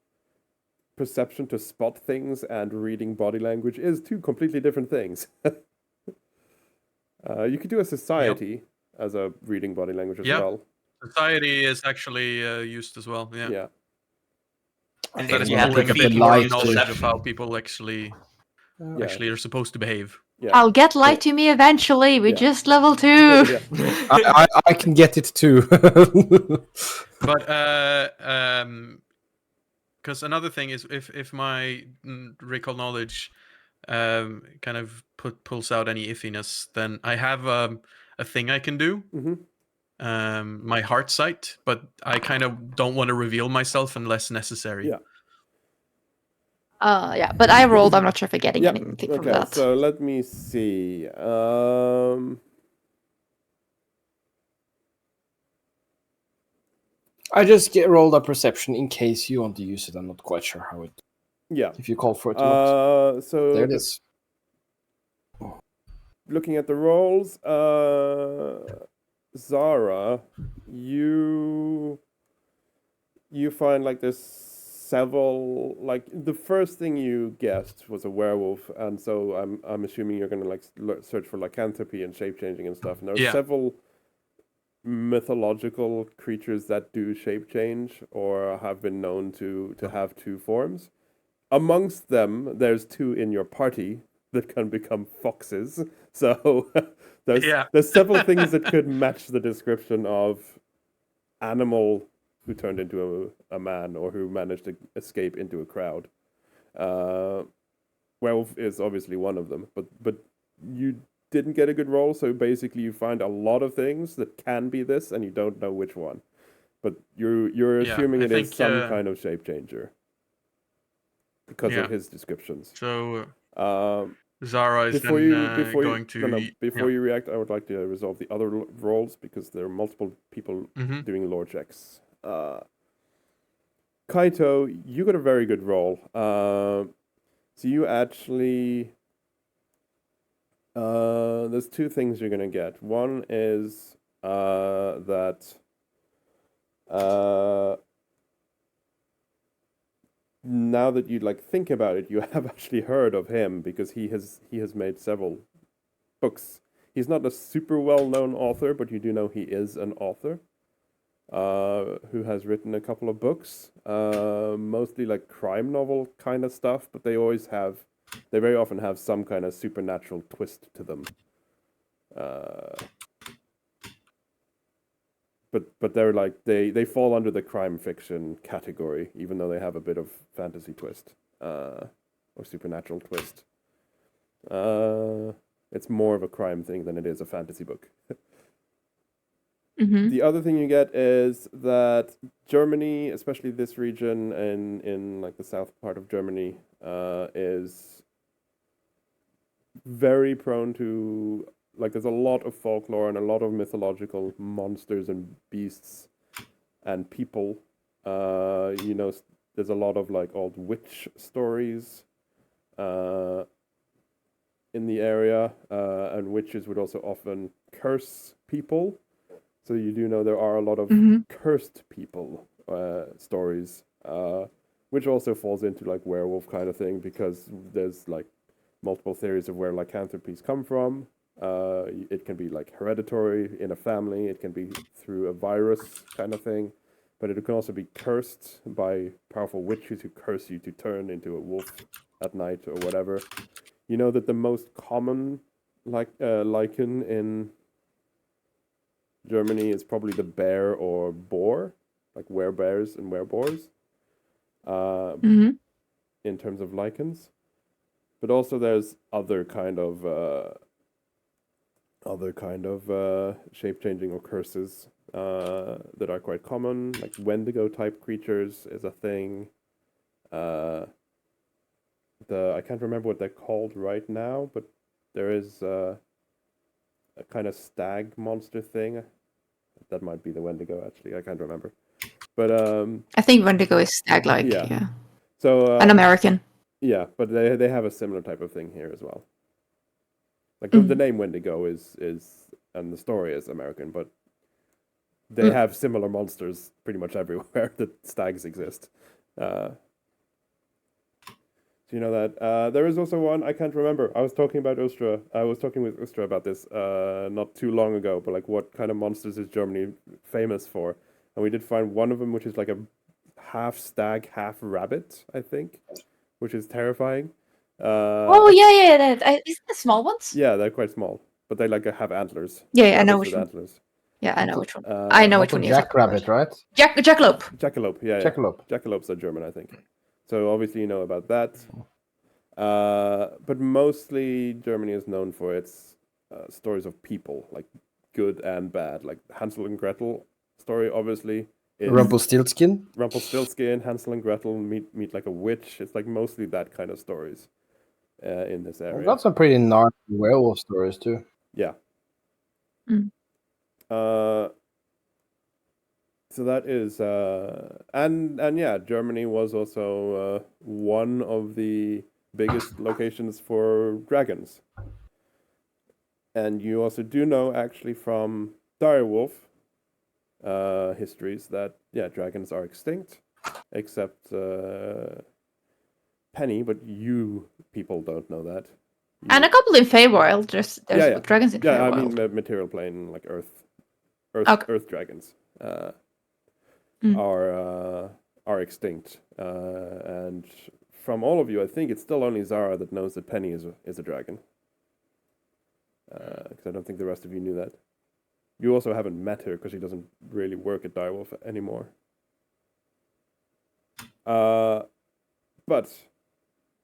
perception to spot things and reading body language is two completely different things. You could do a society as a reading body language as well. Society is actually used as well. Yeah. And that is you have like to a bit feed more your knowledge of perception. how people actually are supposed to behave. Yeah. I'll get light to me eventually. We just level 2. I can get it too. But because another thing is, if my recall knowledge kind of pulls out any iffiness, then I have a thing I can do. My heart sight, but I kind of don't want to reveal myself unless necessary. Yeah. Yeah, but I rolled. I'm not sure if I'm getting Yeah. anything from Okay, that. so let me see. I just rolled a perception in case you want to use it. I'm not quite sure how it. Yeah. If you call for it or not. So There it is. looking at the rolls, Zara, you find like there's several, like the first thing you guessed was a werewolf, and so I'm assuming you're gonna like search for lycanthropy and shape changing and stuff. And there are several mythological creatures that do shape change or have been known to have two forms. Amongst them, there's two in your party that can become foxes. So there's several things that could match the description of animal who turned into a man or who managed to escape into a crowd. Werewolf is obviously one of them, but you didn't get a good roll, so basically you find a lot of things that can be this, and you don't know which one. But you're assuming it is some kind of shape changer because of his descriptions. So Zara is before going to... Before you react, I would like to resolve the other rolls because there are multiple people doing lore checks. Kaito, you got a very good roll. So you actually... there's two things you're gonna get. One is that now that you like think about it, you have actually heard of him because he has made several books. He's not a super well-known author, but you do know he is an author who has written a couple of books, mostly like crime novel kind of stuff, but they very often have some kind of supernatural twist to them. But they're like they fall under the crime fiction category, even though they have a bit of fantasy twist or supernatural twist. It's more of a crime thing than it is a fantasy book. The other thing you get is that Germany, especially this region in like the south part of Germany, is very prone to, like, there's a lot of folklore and a lot of mythological monsters and beasts and people. There's a lot of like old witch stories in the area, and witches would also often curse people. So you do know there are a lot of cursed people stories, which also falls into like werewolf kind of thing because there's like multiple theories of where lycanthropies come from. It can be like hereditary in a family. It can be through a virus kind of thing, but it can also be cursed by powerful witches who curse you to turn into a wolf at night or whatever. You know that the most common lichen in Germany is probably the bear or boar, like werebears and wereboars, in terms of lichens. But also there's other kind of shape changing or curses that are quite common, like Wendigo type creatures is a thing. I can't remember what they're called right now, but there is a kind of stag monster thing. That might be the Wendigo, actually. I can't remember. But I think Wendigo is stag-like. Yeah. So an American. Yeah, but they have a similar type of thing here as well. Like the name Wendigo is and the story is American, but they have similar monsters pretty much everywhere that stags exist. So you know that. There is also one, I can't remember. I was talking with Ustra about this not too long ago, but like what kind of monsters is Germany famous for? And we did find one of them, which is like a half stag, half rabbit, I think, which is terrifying. Yeah. Isn't the small ones? Yeah, they're quite small, but they like have antlers. Yeah, I know which one. Antlers. Yeah, I know which one. I know which one. Jackrabbit, right? Jackalope. Jackalope, yeah. Jackalope. Jackalopes are German, I think. So obviously you know about that. But mostly Germany is known for its stories of people, like good and bad. Like Hansel and Gretel story, obviously. Is Rumpelstiltskin. Hansel and Gretel meet like a witch. It's like mostly that kind of stories in this area. We've got some pretty gnarly werewolf stories too. Yeah. Mm. So that is and yeah, Germany was also one of the biggest locations for dragons. And you also do know actually from Direwolf histories that dragons are extinct, except Penny, but you people don't know that. And a couple in Feywild. There's dragons in Feywild. Yeah, I mean material plane, like Earth dragons are extinct. And from all of you, I think it's still only Zara that knows that Penny is a dragon. Because I don't think the rest of you knew that. You also haven't met her because she doesn't really work at Direwolf anymore. But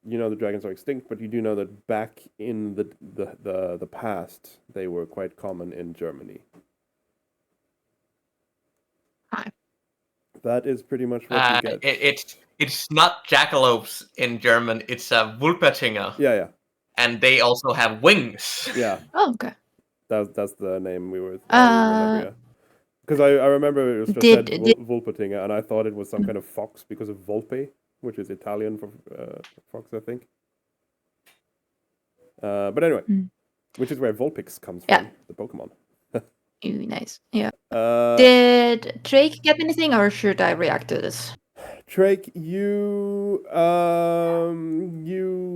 you know the dragons are extinct, but you do know that back in the past they were quite common in Germany. Hi. That is pretty much what you get. It's not jackalopes in German. It's Wulpertinger. Yeah. And they also have wings. Yeah. Oh, okay. That's the name we were. Because I remember it was just said Wulpertinger, and I thought it was some kind of fox because of Volpe, which is Italian for fox, I think. But anyway, which is where Vulpix comes from, the Pokemon. Ooh, nice. Yeah. Did Drake get anything, or should I react to this? Drake, you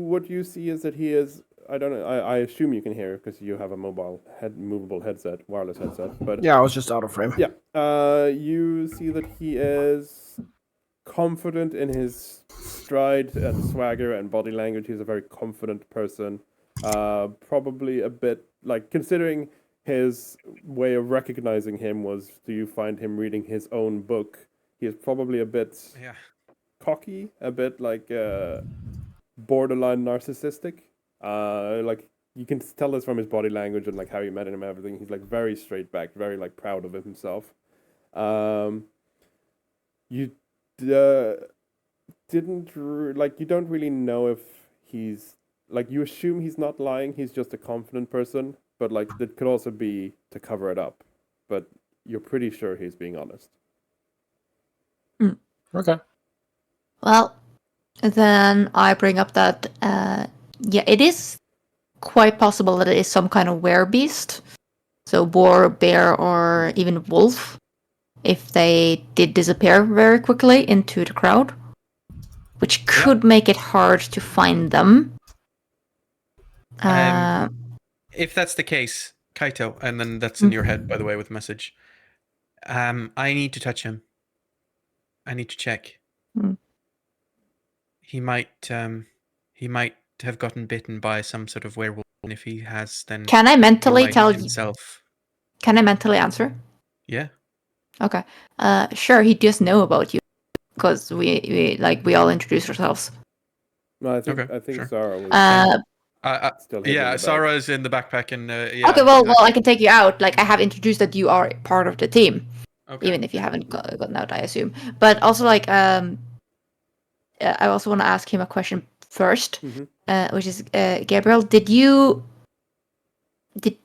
what you see is that he is. I don't know. I assume you can hear because you have a movable headset, wireless headset. But yeah, I was just out of frame. Yeah. You see that he is confident in his stride and swagger and body language. He's a very confident person. Probably a bit like, considering his way of recognizing him was, do you find him reading his own book? He is probably a bit cocky, a bit like borderline narcissistic. Like you can tell this from his body language and like how you met him and everything. He's like very straight backed, very like proud of himself. You you don't really know if he's like, you assume he's not lying. He's just a confident person, but like it could also be to cover it up. But you're pretty sure he's being honest. Okay. Well, then I bring up that it is quite possible that it is some kind of werebeast. So boar, bear, or even wolf, if they did disappear very quickly into the crowd, which could make it hard to find them. If that's the case, Kaito, and then that's in your head, by the way, with the message. I need to touch him. I need to check. He might have gotten bitten by some sort of werewolf, and if he has, then can I mentally tell you? Himself. Can I mentally answer? Yeah. Okay. Sure. He does know about you because we all introduced ourselves. No, I think sure. Sarah was. Still Sarah is in the backpack, and okay. Well, I can take you out. Like, I have introduced that you are part of the team, even if you haven't gotten out, I assume. But also, like, I also want to ask him a question first, which is, Gabriel, did you make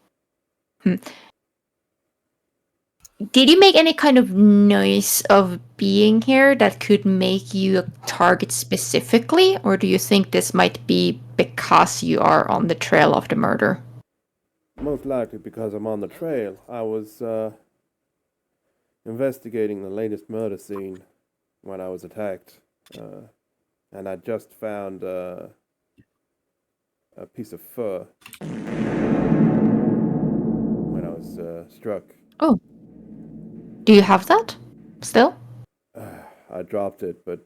any kind of noise of being here that could make you a target specifically, or do you think this might be because you are on the trail of the murder? Most likely because I'm on the trail. I was investigating the latest murder scene when I was attacked, and I just found a piece of fur when I was struck. Oh. Do you have that still? I dropped it, but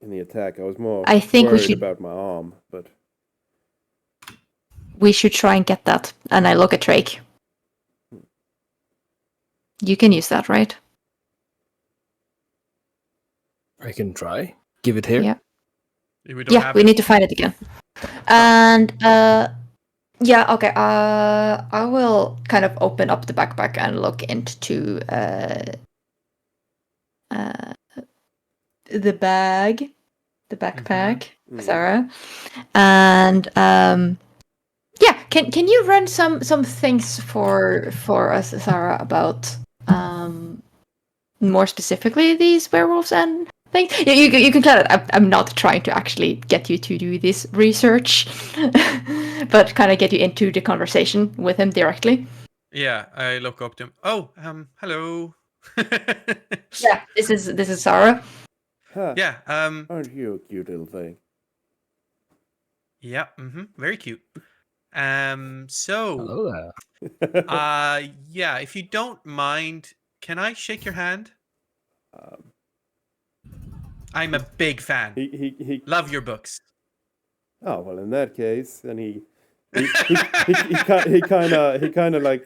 in the attack I was more worried about my arm, but we should try and get that. And I look at Drake. You can use that, right? I can try. Give it here. Yeah. We We need to find it again. And yeah, okay. I will kind of open up the backpack and look into the bag, the backpack, Sarah, and yeah. Can you run some things for us, Sarah, about more specifically these werewolves and things? You can tell it. I'm not trying to actually get you to do this research, but kind of get you into the conversation with him directly. Yeah, I look up to him. Oh, hello. Yeah, this is Sarah. Huh. Yeah, Aren't you a cute little thing? yeah, very cute. So, Hello there. yeah, if you don't mind, can I shake your hand? I'm a big fan. He Love your books. Oh well, in that case, then he kind of like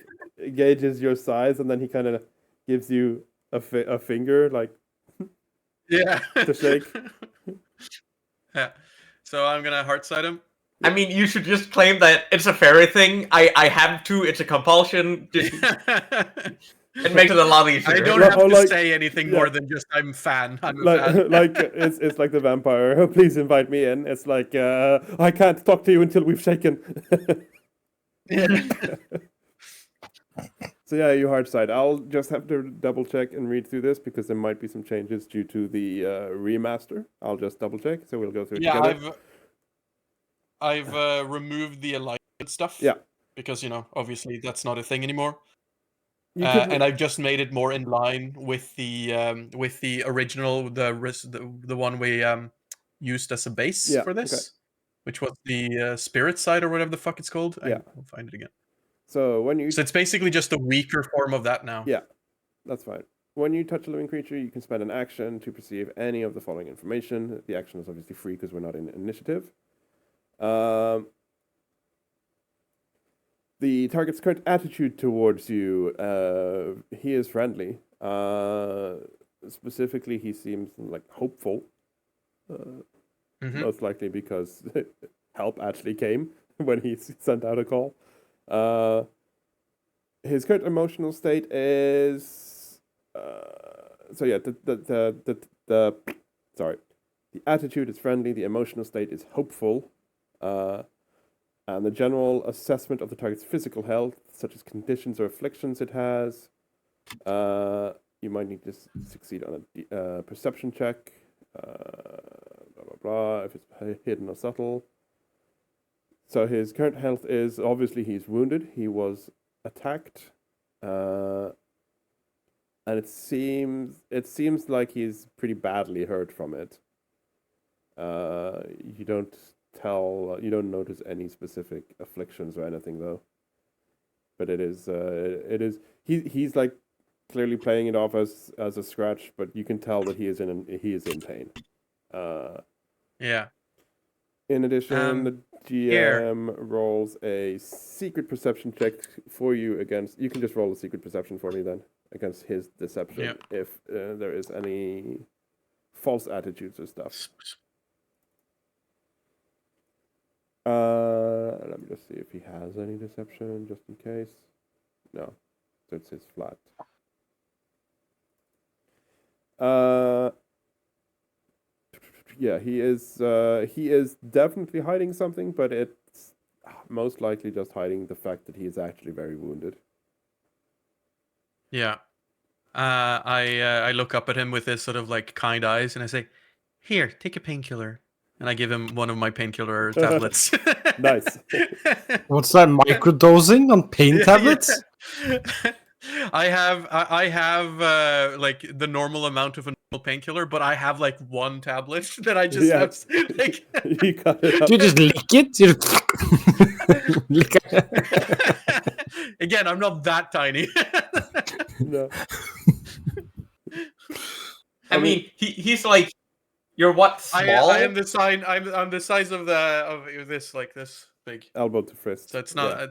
gauges your size, and then he kind of gives you a finger like Yeah. to shake. Yeah. So I'm gonna heart side him. I mean, you should just claim that it's a fairy thing. I have to. It's a compulsion. Just, it makes it a lot easier. I don't have to say anything more than just I'm fan. I'm a fan. Like it's like the vampire. Oh, please invite me in. It's like I can't talk to you until we've shaken. So yeah, you hard side. I'll just have to double check and read through this because there might be some changes due to the remaster. I'll just double check. So we'll go through it together. I've removed the alignment stuff. Yeah. Because obviously that's not a thing anymore. And I've just made it more in line with the original, the one we used as a base for this, which was the spirit side or whatever the fuck it's called. Yeah. I'll find it again. So it's basically just a weaker form of that now. Yeah, that's fine. When you touch a living creature, you can spend an action to perceive any of the following information. The action is obviously free because we're not in initiative. The target's current attitude towards you, he is friendly. Specifically, he seems like hopeful. Most likely because help actually came when he sent out a call. His current emotional state is the attitude is friendly, the emotional state is hopeful, and the general assessment of the target's physical health, such as conditions or afflictions it has. You might need to succeed on a perception check. Blah blah blah. If it's hidden or subtle. So his current health is obviously he's wounded. He was attacked, and it seems like he's pretty badly hurt from it. You don't notice any specific afflictions or anything though. But he's like clearly playing it off as a scratch, but you can tell that he is in pain. Yeah. In addition, the GM rolls a secret perception check for you against. You can just roll a secret perception for me then against his deception if there is any false attitudes or stuff. Let me just see if he has any deception, just in case. No, so it's his flat. Yeah, he is definitely hiding something, but it's most likely just hiding the fact that he is actually very wounded. Yeah. I look up at him with this sort of like kind eyes and I say, "Here, take a painkiller." And I give him one of my painkiller tablets. Nice. What's that, microdosing on pain tablets? Yeah. I have like the normal amount of a normal painkiller, but I have like one tablet that I just have like you cut it up. Do you just lick it? Lick it? Again, I'm not that tiny. No. I mean, he's like, you're what, small? I am the sign. I'm the size of this, like this big. Elbow to fist. So it's not. Yeah.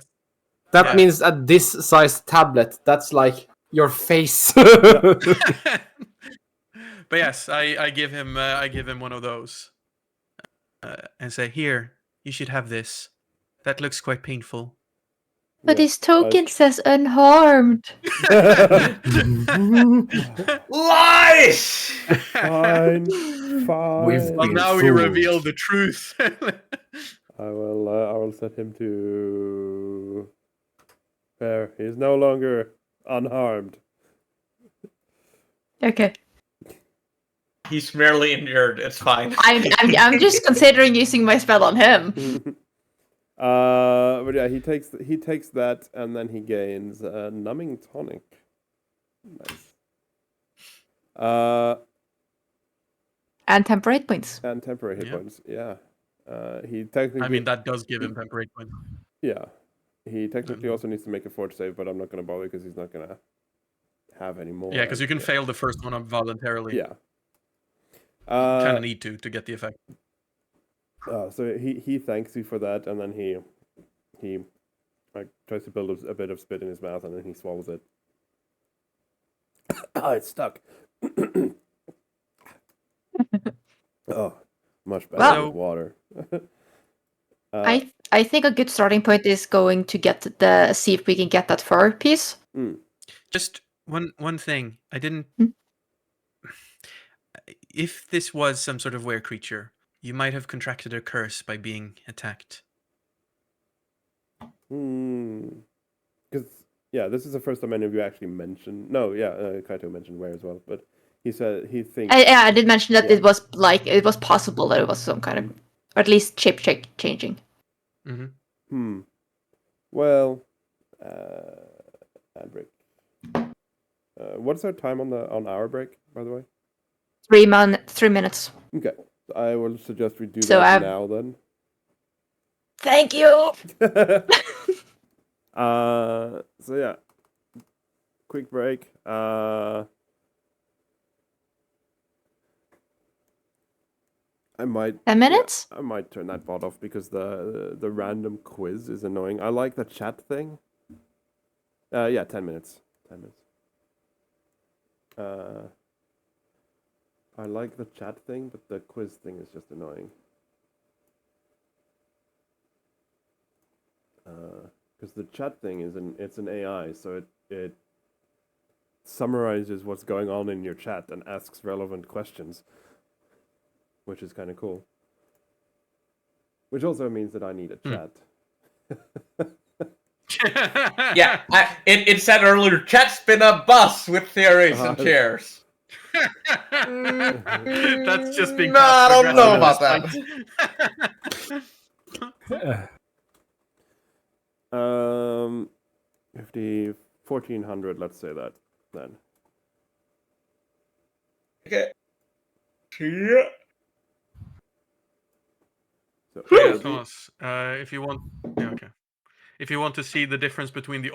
That means at this size tablet, that's like your face. But yes, I give him one of those and say, "Here, You should have this. That looks quite painful. But Yeah, his token says unharmed. Lies! Fine, fine. Well, Been now we fooled. reveal the truth. I will set him to. There, he's no longer unharmed. Okay. He's merely injured. It's fine. I'm just considering using my spell on him. But yeah, he takes that, and then he gains numbing tonic. Nice. And temporary points. And temporary hit Yeah. points. Yeah. He technically. I mean, that does give him temporary points. Yeah. He technically also needs to make a fort save, but I'm not gonna bother because he's not gonna have any more. Yeah, because you can yeah. fail the first one up voluntarily. Yeah. Kind of need to get the effect. So he thanks you for that, and then he tries to build a bit of spit in his mouth, and then he swallows it. Oh, it's stuck. Oh, much better Well- with water. I think a good starting point is going to see if we can get that fur piece. Just one thing. I didn't. Hmm? If this was some sort of were creature, you might have contracted a curse by being attacked. Because yeah, this is the first time any of you actually mentioned. No, yeah, Kaito mentioned where as well, but he said he thinks. I did mention that Yeah. it was possible that it was some kind of, or at least shape changing. Mm-hmm. Well, ad break. What's our time on our break, by the way? 3 minutes. Okay, so I will suggest we do So that I've- now then. Thank you. So yeah, quick break. I might 10 minutes? I might turn that bot off because the random quiz is annoying. I like the chat thing. Yeah, 10 minutes. 10 minutes. I like the chat thing, but the quiz thing is just annoying. Because the chat thing is it's an AI, so it summarizes what's going on in your chat and asks relevant questions, which is kind of cool. Which also means that I need a chat. Yeah, it said earlier, chat's been a bus with theories and chairs. That's just being. No, I don't know about passive-aggressive at this point. 1400, let's say that then. Okay. Yeah. So, Yeah, Thomas, if you want, yeah, okay. If you want to see the difference between the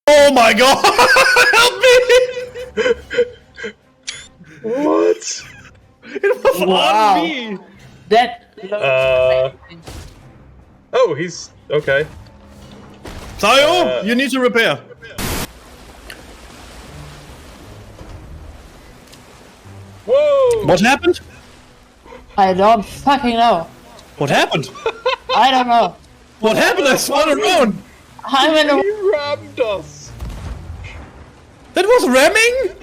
Oh my god! Help me! What? It was Wow. on me! That. Oh, he's okay. Tayo, you need to repair. Whoa! What happened? I don't fucking know. What happened? I don't know. What happened? I swung around. I'm in a... He rammed us. That was ramming?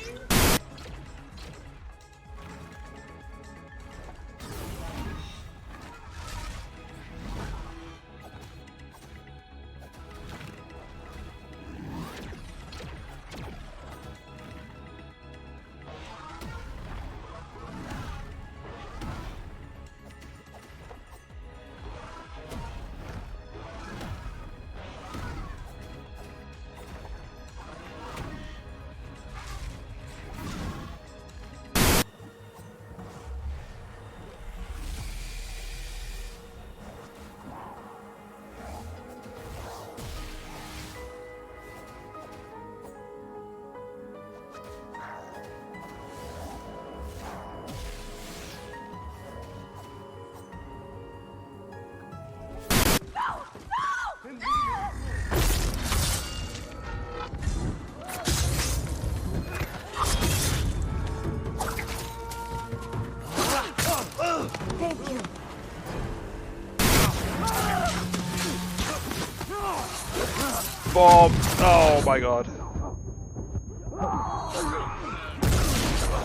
Bomb! Oh my god.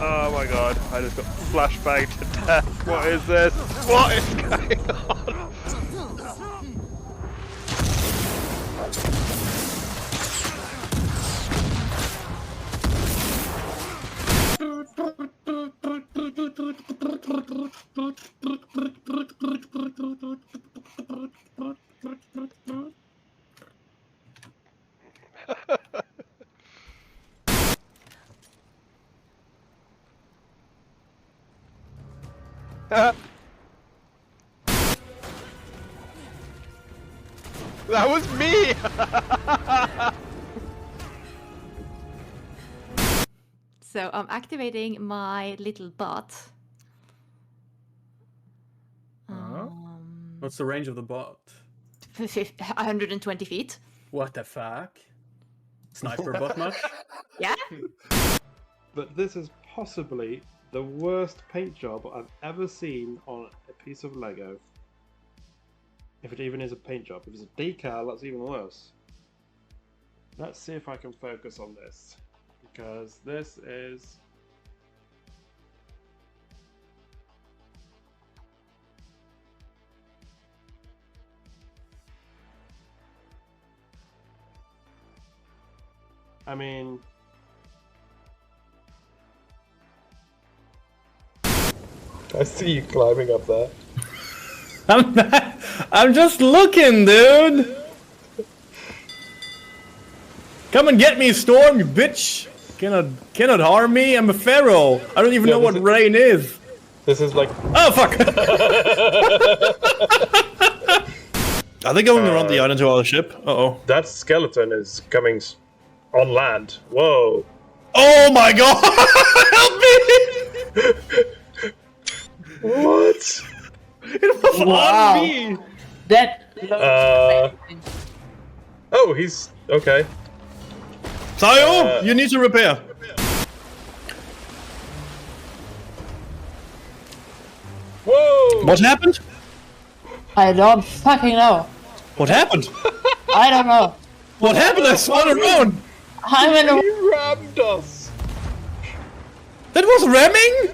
Oh my god, I just got flashbanged to death. What is this? What is going on? That was me! So I'm activating my little bot. What's the range of the bot? 120 feet. What the fuck? Sniper bot much? Yeah? But this is possibly the worst paint job I've ever seen on a piece of Lego. If it even is a paint job. If it's a decal, that's even worse. Let's see if I can focus on this. Because this is... I mean... I see you climbing up there. I'm just looking, dude. Come and get me, Storm, you bitch. Cannot harm me. I'm a pharaoh. I don't even know what rain is. This is like... Oh fuck! Are they going around the island to our ship? Uh-oh. That skeleton is coming on land. Whoa. Oh my god! Help me! What? It was on me! That... Oh, he's... okay. Sayo, you need to repair. Whoa! What happened? I don't fucking know. What happened? I don't know. What happened? I swung around! I'm in a... He rammed us! That was ramming?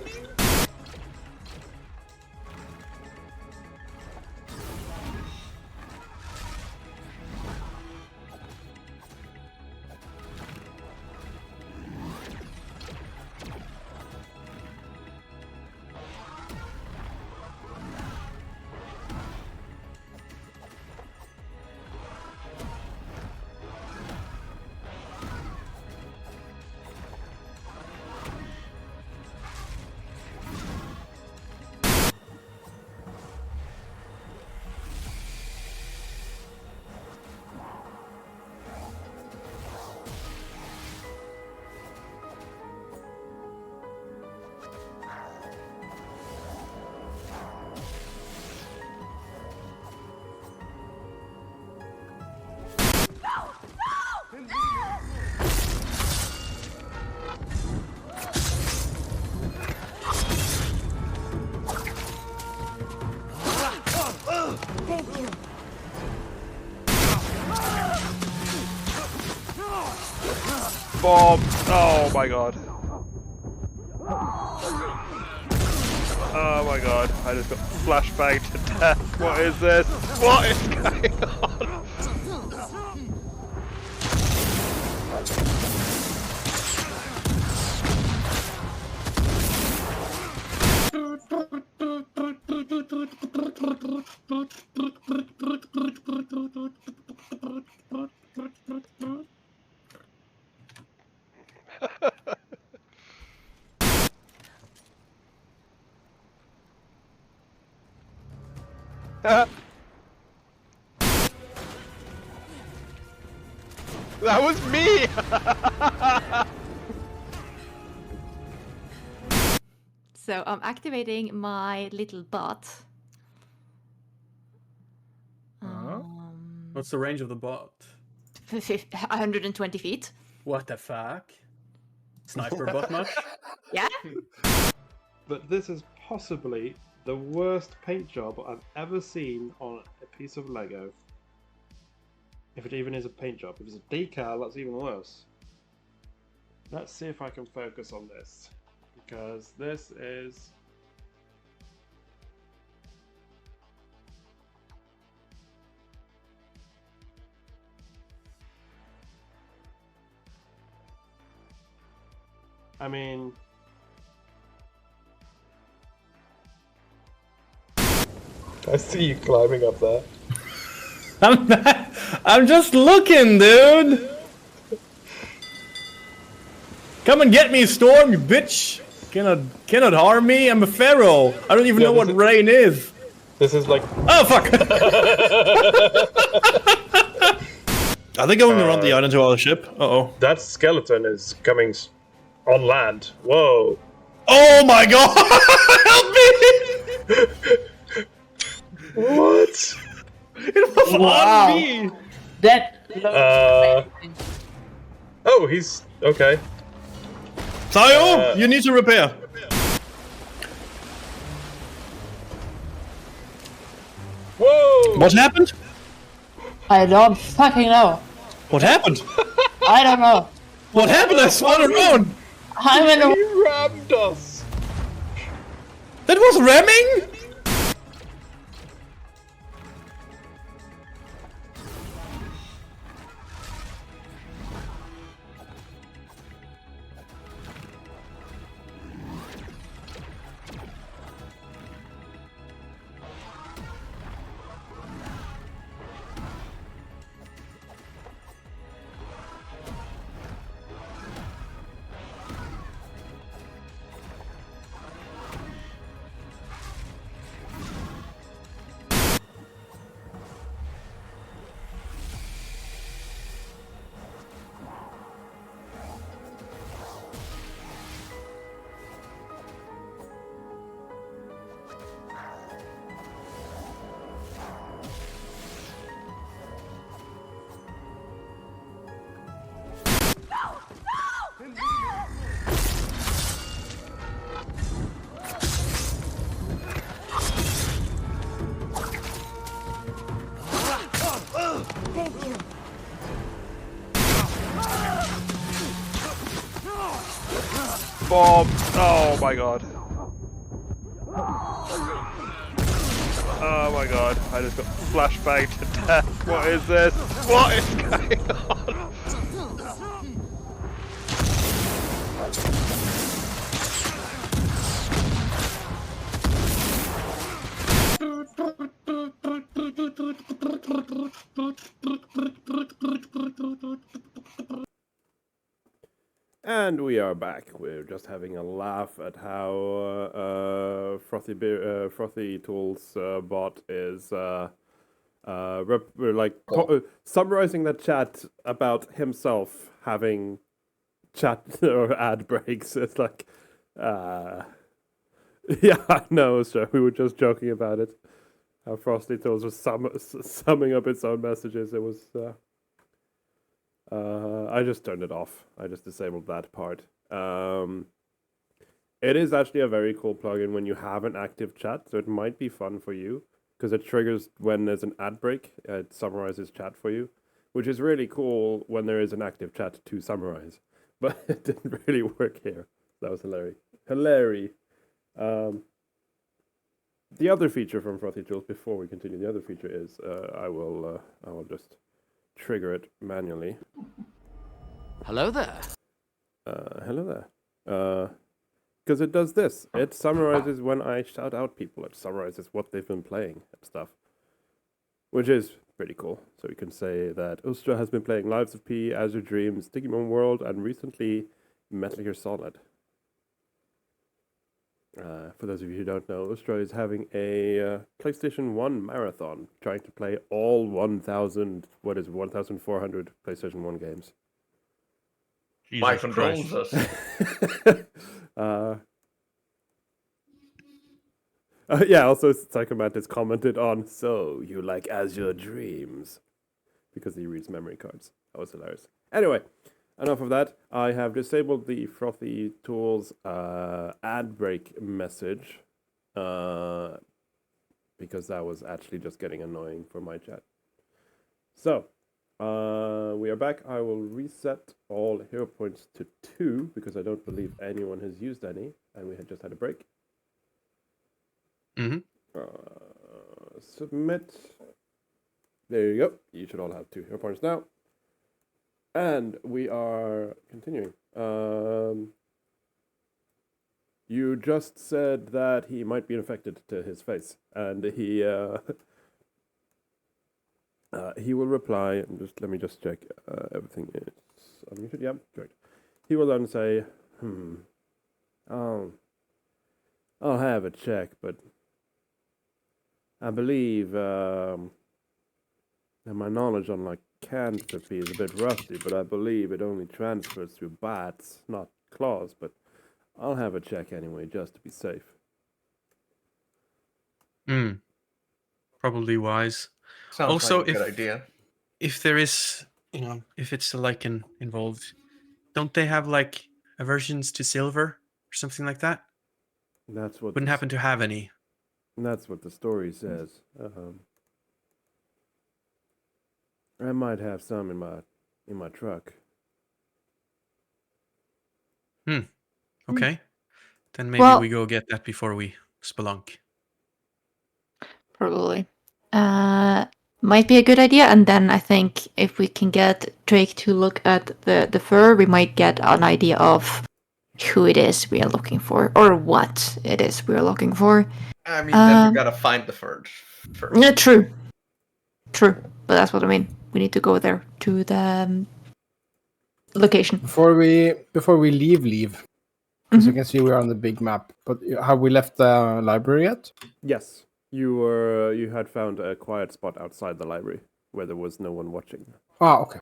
Bomb! Oh my god. Oh my god, I just got flashbanged to death. What is this? What is going on? That was me! So I'm activating my little bot. What's the range of the bot? 120 feet. What the fuck? Sniper bot much? Yeah. But this is possibly the worst paint job I've ever seen on a piece of Lego. If it even is a paint job. If it's a decal, that's even worse. Let's see if I can focus on this. Because this is... I mean... I see you climbing up there. I'm just looking, dude! Come and get me, Storm, you bitch! Cannot harm me, I'm a pharaoh! I don't even know what rain is! This is like... Oh, fuck! Are they going around the island to our ship? Uh-oh. That skeleton is coming on land. Whoa. Oh my god! Help me! What? It was on me! That. Oh, he's... okay. Sayo, you need to repair. Whoa! What happened? I don't fucking know. What happened? I don't know. What happened? I spun around! I'm in a. He rammed us! That was ramming? Bomb! Oh my god. Oh my god, I just got flashbanged to death. What is this? What is going on? And we are back. We're just having a laugh at how Frothy Tools bot is summarizing the chat about himself having chat or ad breaks. It's like, yeah, no, sure. We were just joking about it. How Frosty Tools was summing up its own messages. It was. I just turned it off. I just disabled that part. It is actually a very cool plugin when you have an active chat, so it might be fun for you because it triggers when there's an ad break. It summarizes chat for you, which is really cool when there is an active chat to summarize. but it didn't really work here. That was hilarious. The other feature from Frothy Tools, before we continue, the other feature is I will just trigger it manually. Hello there. Hello there. Because it does this. It summarizes when I shout out people. It summarizes what they've been playing and stuff, which is pretty cool. So you can say that Ustra has been playing Lives of P, Azure Dreams, Digimon World, and recently Metal Gear Solid. For those of you who don't know, Ustra is having a PlayStation 1 marathon, trying to play all 1,400 PlayStation 1 games. My condolences. Yeah, also Psychomantis commented on, so you like Azure Dreams, because he reads memory cards. That was hilarious. Anyway, enough of that. I have disabled the Frothy Tools ad break message, because that was actually just getting annoying for my chat. So, we are back. I will reset all hero points to 2, because I don't believe anyone has used any, and we had just had a break. Submit. There you go. You should all have 2 hero points now. And we are continuing. You just said that he might be infected to his face, and he will reply. Let me just check. Everything is unmuted. Yeah, correct. He will then say, I'll have a check, but I believe and my knowledge on lycanthropy is a bit rusty, but I believe it only transfers through bats, not claws. But I'll have a check anyway, just to be safe. Probably wise. Sounds Also, like a good idea. If there is, if it's a lichen involved, don't they have aversions to silver or something like that? That's what Wouldn't happen to have any. That's what the story says. I might have some in my truck. Okay. Then maybe we go get that before we spelunk. Probably. Might be a good idea. And then I think if we can get Drake to look at the fur, we might get an idea of who it is we are looking for, or what it is we are looking for. I mean, then we gotta find the fur first. Yeah, true. But that's what I mean. We need to go there to the location before we leave. Because you can see we're on the big map. But have we left the library yet? Yes, you had found a quiet spot outside the library where there was no one watching. Oh, okay.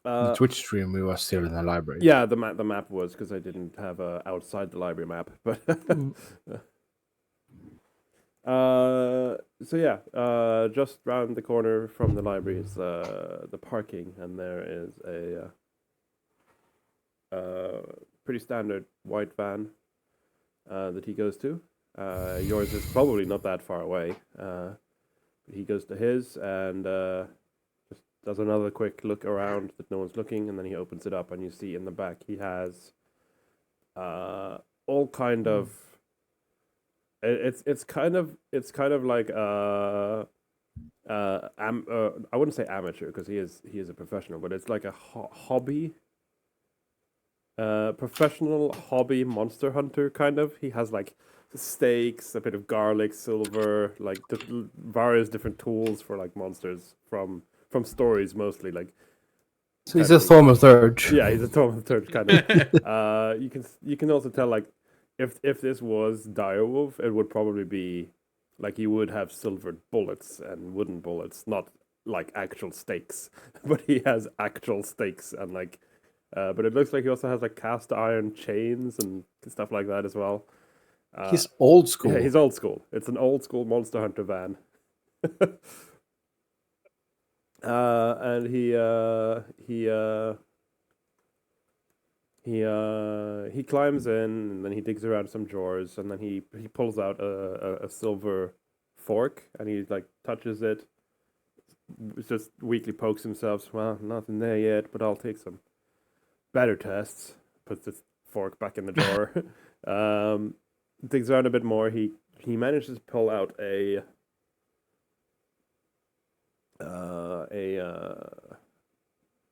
The Twitch stream, we were still in the library. Yeah, the map was, because I didn't have a outside the library map. But so yeah, just round the corner from the library is the parking, and there is a pretty standard white van that he goes to. Yours is probably not that far away. He goes to his and just does another quick look around that no one's looking, and then he opens it up, and you see in the back he has all kind of. It's kind of like I wouldn't say amateur, because he is a professional, but it's like a hobby. Professional hobby monster hunter kind of. He has steaks, a bit of garlic, silver, various different tools for monsters from stories mostly. So he's a Thorm Third. Yeah, he's a Thorm Third kind of. You can also tell if this was Direwolf, it would probably be you would have silvered bullets and wooden bullets, not actual stakes, but he has actual stakes and but it looks like he also has cast iron chains and stuff like that as well. He's old school. Yeah, he's old school. It's an old school Monster Hunter van. And he climbs in, and then he digs around some drawers, and then he pulls out a silver fork, and he touches it, just weakly pokes himself. Well, nothing there yet, but I'll take some better tests. Puts his fork back in the drawer. Digs around a bit more. He manages to pull out a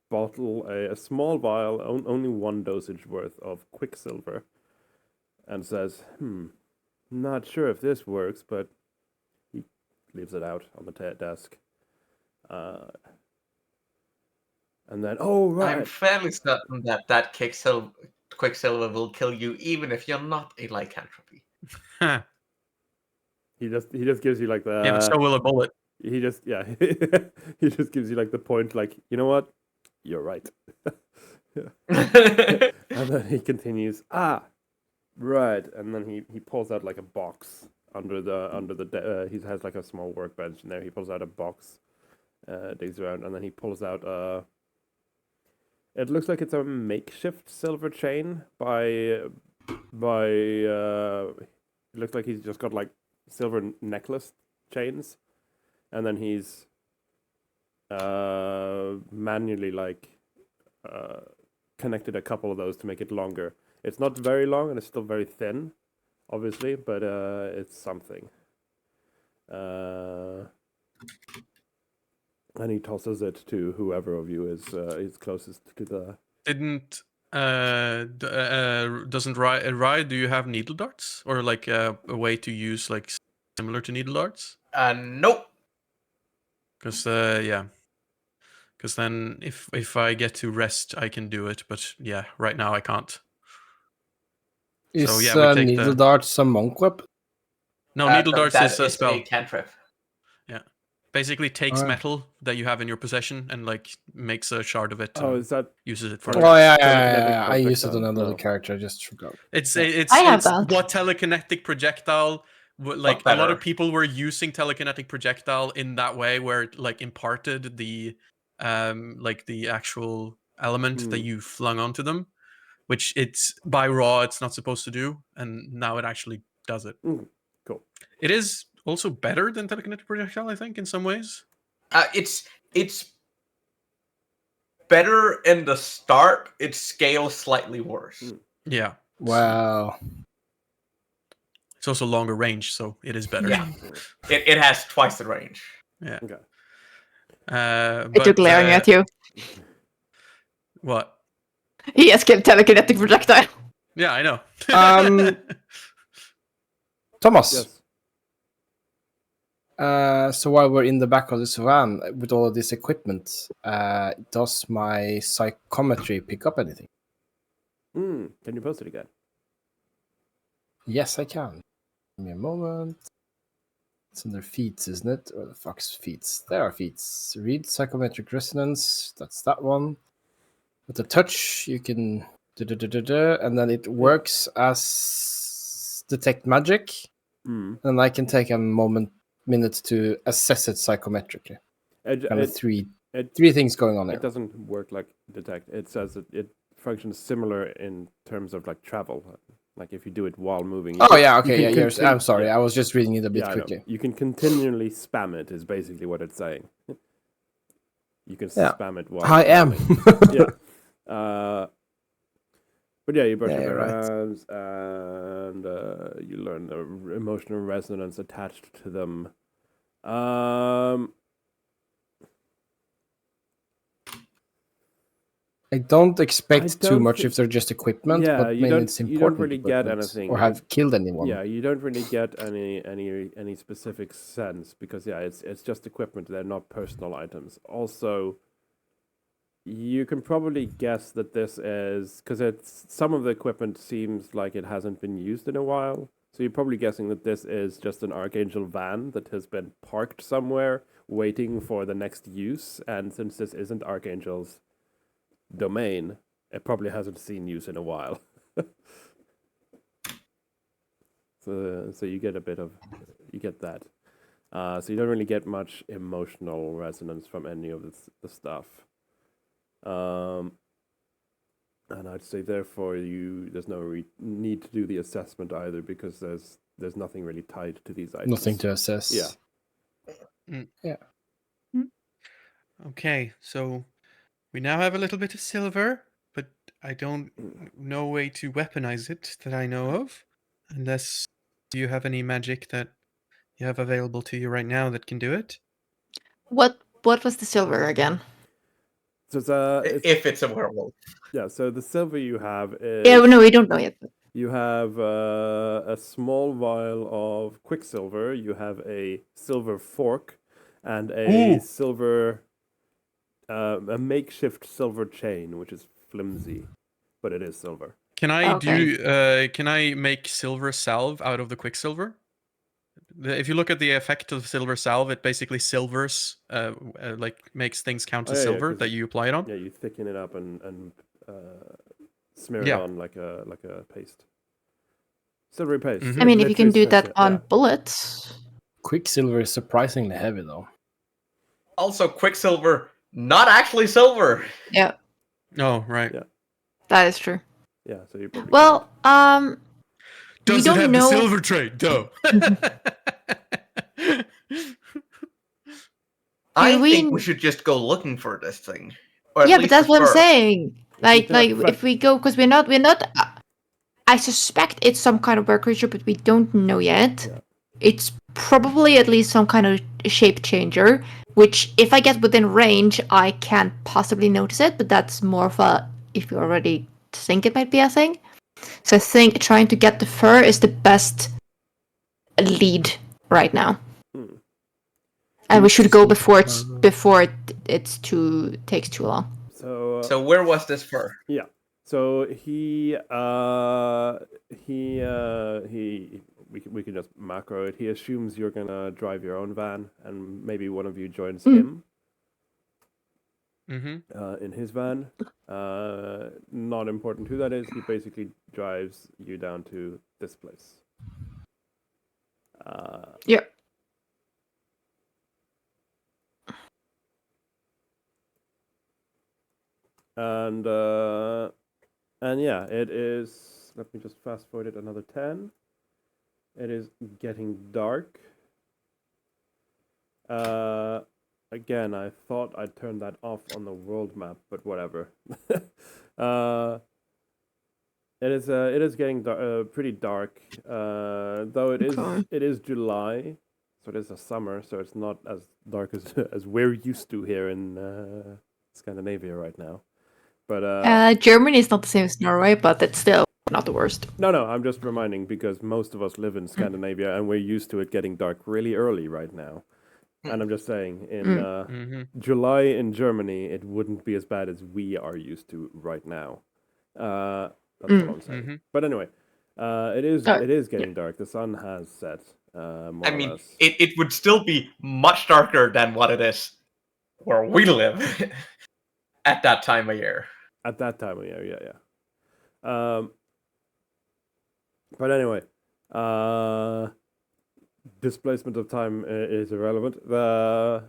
bottle, a small vial, only one dosage worth of quicksilver, and says, not sure if this works, but he leaves it out on the desk. And then, right. I'm fairly certain that quicksilver will kill you, even if you're not a lycanthropy. He just gives you like the. Yeah, but so will a bullet. He just he just gives you like the point, like, you know what, you're right. And then he continues, right, and then he pulls out like a box under the he has like a small workbench in there. He pulls out a box, digs around, and then he pulls out it looks like it's a makeshift silver chain it looks like he's just got like silver necklace chains, and then he's manually like connected a couple of those to make it longer. It's not very long and it's still very thin, obviously, but it's something. And he tosses it to whoever of you is closest to the. Doesn't Rye, do you have needle darts or like a way to use like similar to needle darts? Nope. Because because then if I get to rest, I can do it. But yeah, right now I can't. Is so yeah, we take needle darts a monk weapon? No, needle darts is a spell. A cantrip. Yeah, basically takes metal that you have in your possession and like makes a shard of it. Is that uses it for? Oh yeah. I used it on another character. I just forgot. It's that. what telekinetic projectile. Like a lot of people were using telekinetic projectile in that way, where it like imparted the like the actual element that you flung onto them, which it's by raw it's not supposed to do, and now it actually does it. Cool. It is also better than telekinetic projectile, I think, in some ways. It's better in the start. It scales slightly worse. Yeah. Wow. It's also longer range, so it is better. Yeah. It has twice the range. Yeah. Okay. It's glaring at you. What? He has killed telekinetic projectile. Yeah, I know. Thomas. Yes. So while we're in the back of this van with all of this equipment, does my psychometry pick up anything? Can you post it again? Yes, I can. Give me a moment. It's under feats, isn't it? Or the fuck's feats? There are feats. Read psychometric resonance. That's that one. With the touch, you can and then it works as detect magic. And I can take a minute to assess it psychometrically. Three things going on there. It doesn't work like detect. It says it functions similar in terms of like travel. Like if you do it while moving. I'm sorry. I was just reading it a bit quickly. You can continually spam it is basically what it's saying. You can spam it while I am. Yeah. But yeah, you brush your hands and you learn the emotional resonance attached to them. I don't expect too much if they're just equipment, but you maybe don't, it's important. you don't really get anything, or have killed anyone. Yeah, you don't really get any specific sense because it's just equipment. They're not personal items. Also, you can probably guess that this is because some of the equipment seems like it hasn't been used in a while. So you're probably guessing that this is just an Archangel van that has been parked somewhere waiting for the next use. And since this isn't Archangel's domain, it probably hasn't seen use in a while. So you get that. So you don't really get much emotional resonance from any of the stuff. And I'd say therefore there's no need to do the assessment either because there's nothing really tied to these items. Nothing to assess. Yeah. Yeah. Okay, so we now have a little bit of silver, but I don't know a way to weaponize it that I know of. Unless you have any magic that you have available to you right now that can do it. What was the silver again? So If it's a werewolf. yeah. So the silver you have is Yeah, no, we don't know yet. you have a small vial of quicksilver. You have a silver fork, and a silver a makeshift silver chain, which is flimsy, but it is silver. Can I Okay. Can I make silver salve out of the quicksilver? If you look at the effect of silver salve, it basically silvers, like makes things count as silver 'cause that you apply it on. Yeah, you thicken it up and smear it Yeah. on like a paste. Silvery paste. Mhm. I mean, if you can Literally do says that it, on yeah. bullets. Quicksilver is surprisingly heavy, though. Also, quicksilver, not actually silver. Yeah, Oh, right. Yeah. that is true. Yeah, so you probably Well, Does we it don't have know. the silver trait? Duh. I we- think we should just go looking for this thing. Or at Yeah, but least that's the what I'm fur. saying. Like Yeah, if we go, because we're not. I suspect it's some kind of bird creature, but we don't know yet. Yeah. It's probably at least some kind of shape changer, which if I get within range, I can't possibly notice it, but that's more of a if you already think it might be a thing. So I think trying to get the fur is the best lead right now. Hmm. And we should go before it's takes too long. So So where was this fur? yeah. So we can just macro it. He assumes you're gonna drive your own van, and maybe one of you joins him Mm-hmm. in his van. Not important who that is. He basically drives you down to this place. Yeah. And yeah, it is. Let me just fast forward it another 10. It is getting dark. Again, I thought I'd turn that off on the world map, but whatever. It is getting pretty dark. Though it is July, so it is a summer, so it's not as dark as we're used to here in Scandinavia right now. But Germany is not the same as Norway, but it's still not the worst. no, I'm just reminding because most of us live in Scandinavia and we're used to it getting dark really early right now. And I'm just saying, in July in Germany, it wouldn't be as bad as we are used to right now. That's what I'm saying. But anyway, it is getting dark. The sun has set. More I or mean, less. it would still be much darker than what it is where we live at that time of year. At that time of year, yeah. But anyway, displacement of time is irrelevant. The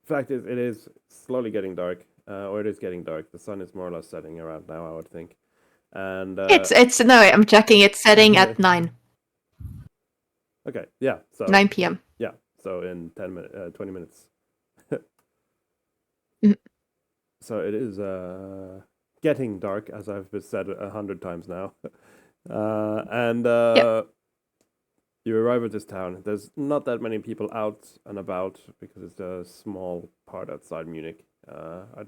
fact is, it is slowly getting dark, or it is getting dark. The sun is more or less setting around now, I would think. And It's no, I'm checking. It's setting at 9. Okay, yeah. So 9 p.m. Yeah, so in 20 minutes. So it is getting dark, as I've said 100 times now. You arrive at this town. There's not that many people out and about because it's a small part outside Munich. I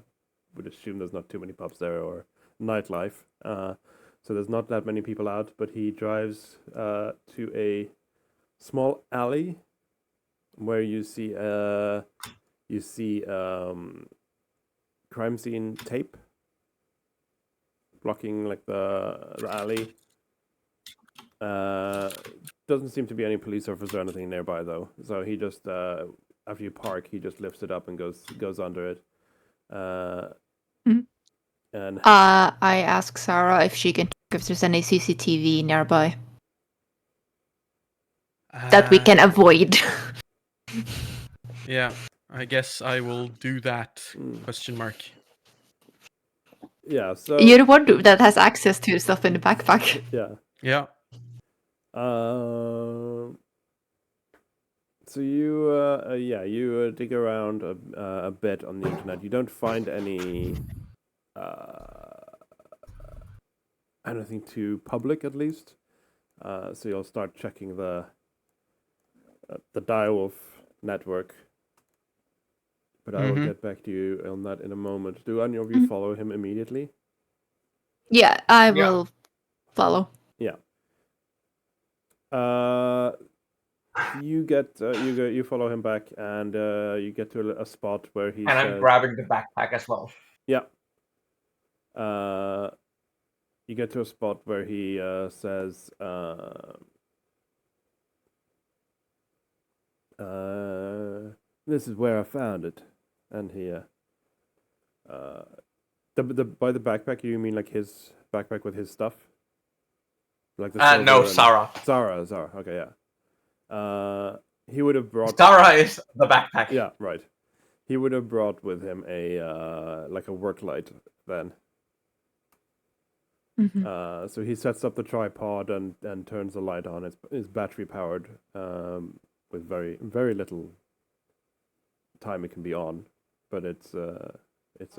would assume there's not too many pubs there or nightlife. So there's not that many people out, but he drives to a small alley where you see crime scene tape blocking like the alley. Doesn't seem to be any police officers or anything nearby though. So he just after you park, he just lifts it up and goes under it. And I ask Sarah if she can check if there's any CCTV nearby that we can avoid. Yeah, I guess I will do that. Question mark. yeah, so You're the one that has access to stuff in the backpack. yeah. Yeah. So you you dig around a bit on the internet. You don't find any anything too public, at least. So you'll start checking the Direwolf network. But I will get back to you on that in a moment. Do any of you follow him immediately? Yeah, I will follow. Yeah. You follow him back, and you get to a spot where he And says, I'm grabbing the backpack as well. Yeah. You get to a spot where he says, "This is where I found it," and he, by the backpack, you mean like his backpack with his stuff, like the No, silver and- Zara. Zara. Okay, yeah. He would have brought. Zara is the backpack. Yeah, right. He would have brought with him a like a work light then. So he sets up the tripod and turns the light on. It's battery powered, with very little time it can be on, but it's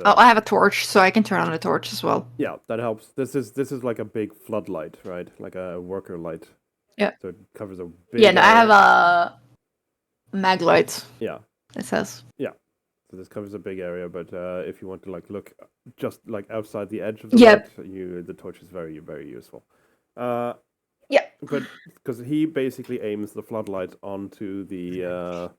I have a torch, so I can turn on the torch as well. Yeah, that helps. This is like a big floodlight, right? Like a worker light. Yeah. So it covers a big. Yeah, no, I have area. a mag light. Yeah. It says. Yeah. So this covers a big area, but if you want to like look just like outside the edge of the Yep. light, the torch is very useful. Yeah. But because he basically aims the floodlight onto the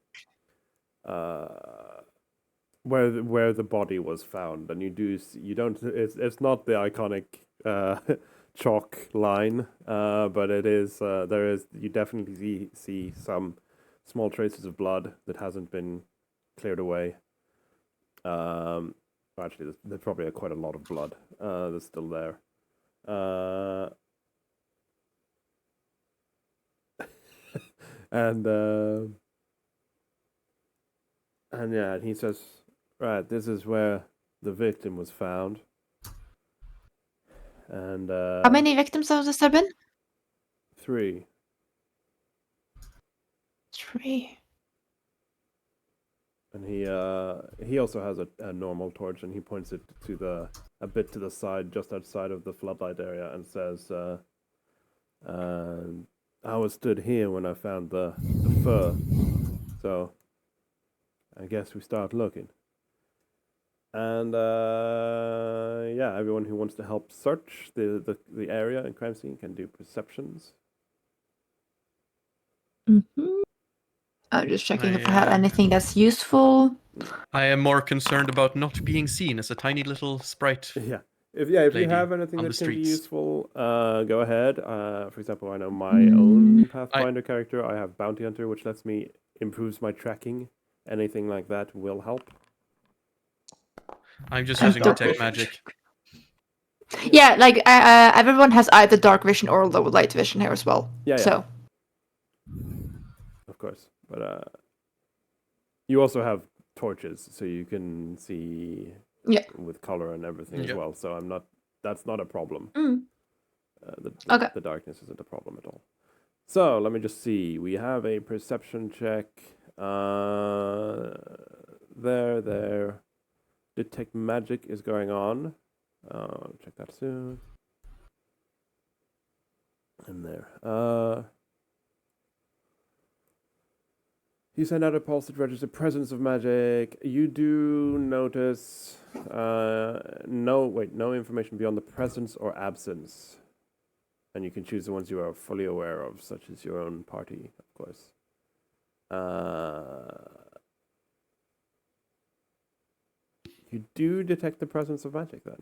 where the body was found, and it's not the iconic chalk line, but it is you definitely see some small traces of blood that hasn't been cleared away. Actually, there's probably quite a lot of blood that's still there. And yeah, he says, right, this is where the victim was found. And How many victims have there been? 3. 3. And he also has a normal torch, and he points it to a bit to the side, just outside of the floodlight area, and says, I was stood here when I found the fur, so I guess we start looking. And yeah, everyone who wants to help search the area and crime scene can do perceptions. I'm just checking if I have anything that's useful. I am more concerned about not being seen as a tiny little sprite. Yeah. If you lady have anything on that the can be streets. useful, go ahead. For example, I know my own Pathfinder character. I have Bounty Hunter, which lets me improves my tracking. Anything like that will help. I'm just using detect magic. Yeah, like everyone has either dark vision or low light vision here as well. Yeah. So. Of course, but you also have torches, so you can see with color and everything as well. So that's not a problem. The darkness isn't a problem at all. So let me just see. We have a perception check. There. Detect magic is going on. Check that soon. And there. You send out a pulse that registers the presence of magic. You do notice no information beyond the presence or absence. And you can choose the ones you are fully aware of, such as your own party, of course. You do detect the presence of magic then.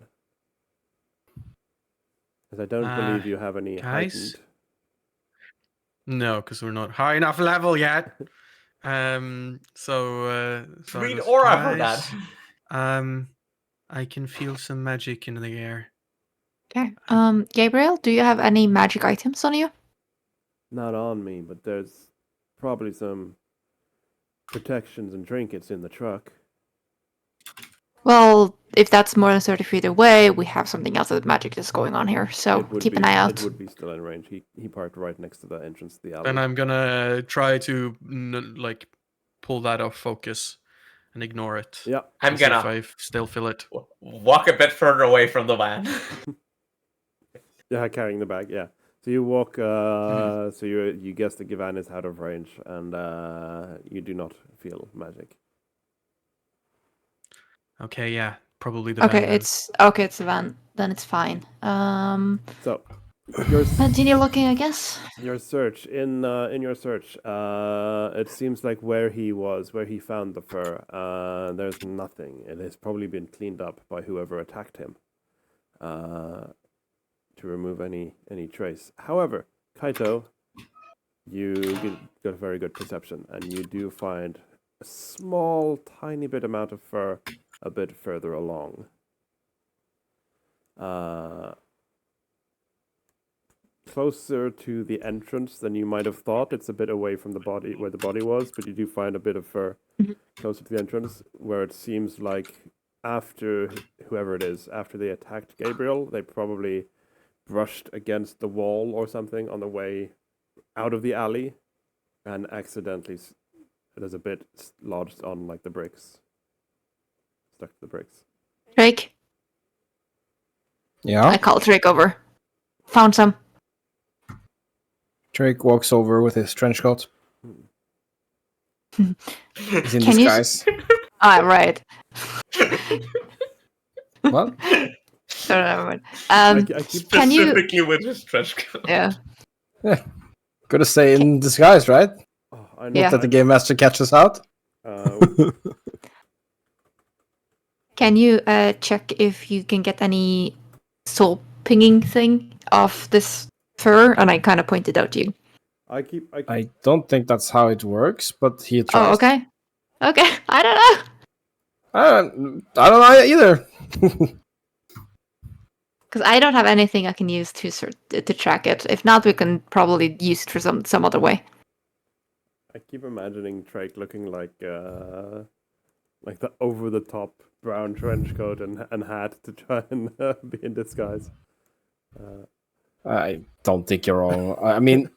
Because I don't believe you have any guys? heightened. No, because we're not high enough level yet. Read aura for that. I can feel some magic in the air. Okay. Gabriel, do you have any magic items on you? Not on me, but there's probably some protections and trinkets in the truck. Well, if that's more than 30 feet away, we have something else that magic is going on here. So It would keep be, an eye out. It would be still in range. He parked right next to the entrance to the alley. Then I'm gonna try to like pull that off focus and ignore it. Yeah. I'm to see gonna if I still feel it. walk a bit further away from the van. Yeah, carrying the bag. Yeah. So you walk. So you guess the Givan is out of range, and you do not feel magic. Okay, yeah, probably the van. Okay, then. it's the van. Then it's fine. So your Continue looking, I guess. your search in your search, it seems like where he found the fur, there's nothing. It has probably been cleaned up by whoever attacked him, to remove any trace. However, Kaito, you got a very good perception, and you do find a small, tiny bit amount of fur a bit further along. Closer to the entrance than you might have thought. It's a bit away from the body, where the body was, but you do find a bit of fur closer to the entrance, where it seems like after whoever it is, after they attacked Gabriel, they probably brushed against the wall or something on the way out of the alley, and accidentally there's a bit lodged on like the bricks, stuck to the bricks. Drake, Yeah. I call Drake over. Found some. Drake walks over with his trench coat. He's in Can you disguise. Ah, right. What? No, never mind. I keep Can you? Specifically with his trash can. Yeah. Gotta stay in disguise, right? Oh, I know. Yeah. That the game master catches out. Can you check if you can get any soul pinging thing off this fur? And I kind of pointed out to you. I don't think that's how it works, but he tries. Oh, okay. Okay. I don't know. I don't know either. Because I don't have anything I can use to track it. If not, we can probably use it for some other way. I keep imagining Drake looking like the over the top brown trench coat and hat to try and be in disguise. I don't think you're wrong. I mean,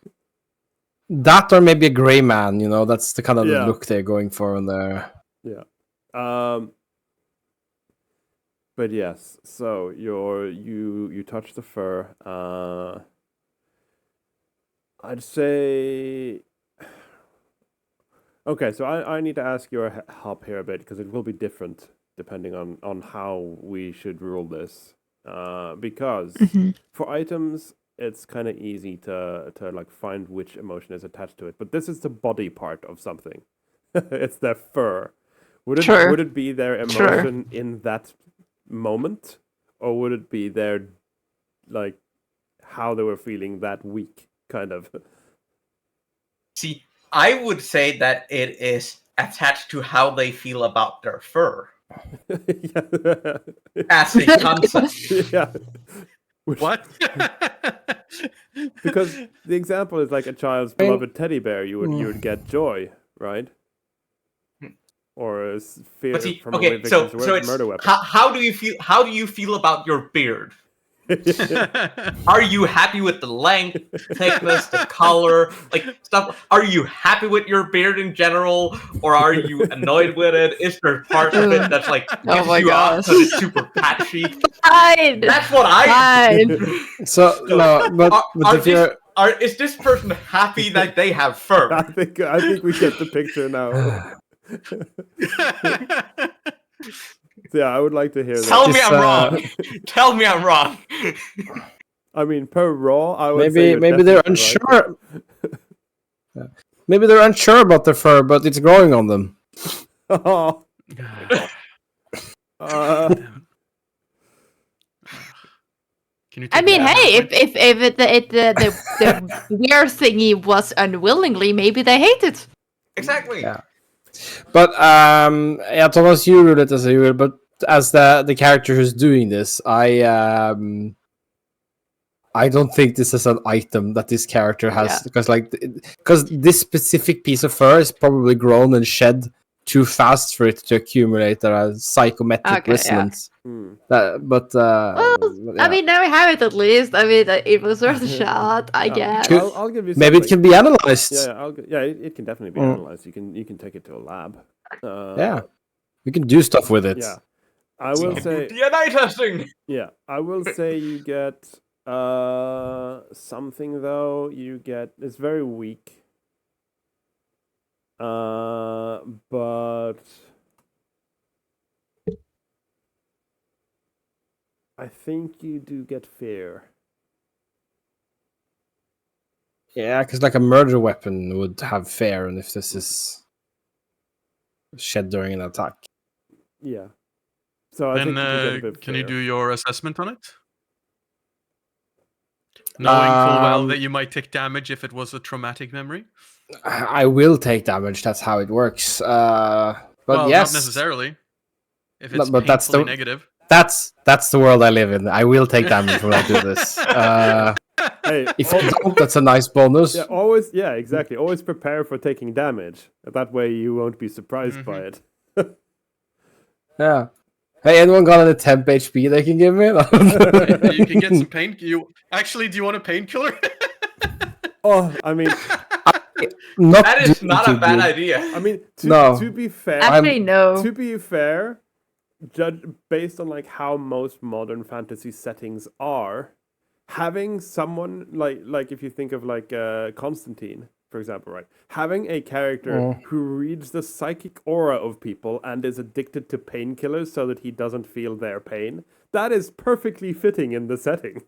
that or maybe a gray man. You know, that's the kind of the look they're going for in there. Yeah. But yes, so you touch the fur. I'd say. Okay, so I need to ask your help here a bit because it will be different depending on how we should rule this. Because for items, it's kind of easy to like find which emotion is attached to it. But this is the body part of something. It's their fur. Would it be their emotion in that moment, or would it be their like how they were feeling that week, kind of? See, I would say that it is attached to how they feel about their fur. As a concept. Yeah. What? Because the example is like a child's beloved teddy bear. You would get joy, right? Or a fear from a victim's murder weapon. How do you feel? How do you feel about your beard? Are you happy with the length, thickness, the color, like stuff? Are you happy with your beard in general, or are you annoyed with it? Is there parts of it that's like Oh my off because it's super patchy? Fine. That's what I. So no, but if you're is this person happy that they have fur? I think we get the picture now. Yeah, I would like to hear that. Tell me I'm wrong. Tell me I'm wrong. I mean, per raw, I would say maybe they're unsure. Maybe they're unsure about the fur, but it's growing on them. Oh. I mean, hey, if the weird thingy was unwillingly, maybe they hate it. Exactly. Yeah. But Thomas, you rule it as you will. But as the character who's doing this, I don't think this is an item that this character has because this specific piece of fur is probably grown and shed too fast for it to accumulate a psychometric Okay, yeah. resonance. Hmm. I mean, now we have it at least. I mean, it was worth a shot, I guess. I'll give you Maybe it something. can be analyzed. It can definitely be analyzed. You can take it to a lab. Yeah, you can do stuff with it. Yeah, I will say DNA testing. Yeah, I will say you get something though. You get it's very weak. But I think you do get fear. Yeah, because like a murder weapon would have fear, and if this is shed during an attack. Yeah. So I think you do get a bit Can you fear. do your assessment on it? Knowing full well that you might take damage if it was a traumatic memory? I will take damage. That's how it works. But well, yes, not necessarily. If No, it's but that's painfully the- negative. that's the world I live in. I will take damage when I do this. Hey, If you don't, that's a nice bonus. yeah, exactly. Always prepare for taking damage. That way you won't be surprised by it. Yeah. Hey, anyone got an temp HP they can give me? You can get some pain. Do you want a painkiller? Oh, I mean, That is not a bad idea. I mean, No. to be fair, Actually, no. To be fair, judge based on like how most modern fantasy settings are, having someone like if you think of like Constantine, for example, right? Having a character who reads the psychic aura of people and is addicted to painkillers so that he doesn't feel their pain, that is perfectly fitting in the setting.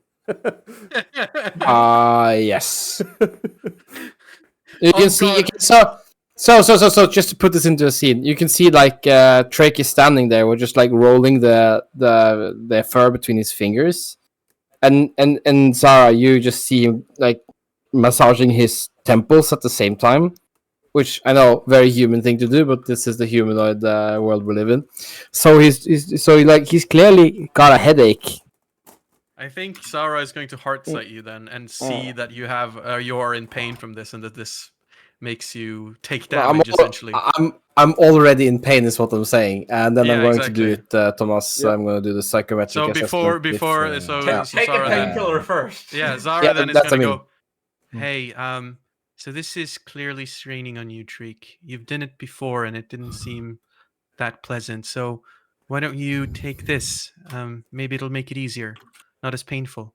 Yes. You can see. So just to put this into a scene, you can see like Drake is standing there, we're just like rolling the fur between his fingers, and Zara, you just see him like massaging his temples at the same time, which I know very human thing to do, but this is the humanoid world we live in. So he's clearly got a headache. I think Sarah is going to heart sight you then and see that you have you are in pain from this and that this makes you take damage essentially. I'm already in pain, is what I'm saying, and then I'm going exactly. to do it, Thomas. I'm going to do the psychometric. So assessment Take a painkiller first. Yeah, Zara Yeah, then is that's going to what I go. Hey, so this is clearly straining on you, Treek. You've done it before, and it didn't seem that pleasant. So why don't you take this? Maybe it'll make it easier, not as painful.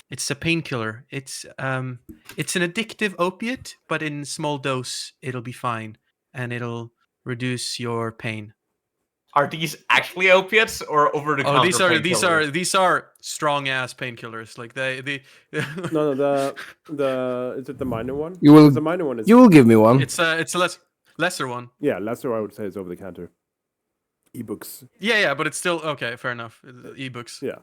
It's a painkiller. It's an addictive opiate, but in small dose, it'll be fine, and it'll reduce your pain. Are these actually opiates or over the counter? These are strong ass painkillers. Like they No, the is it the minor one? You will. The minor one is. You will give me one. It's a lesser one. Yeah, lesser I would say is over the counter. Ebooks. Yeah, but it's still okay. Fair enough. Ebooks. Yeah.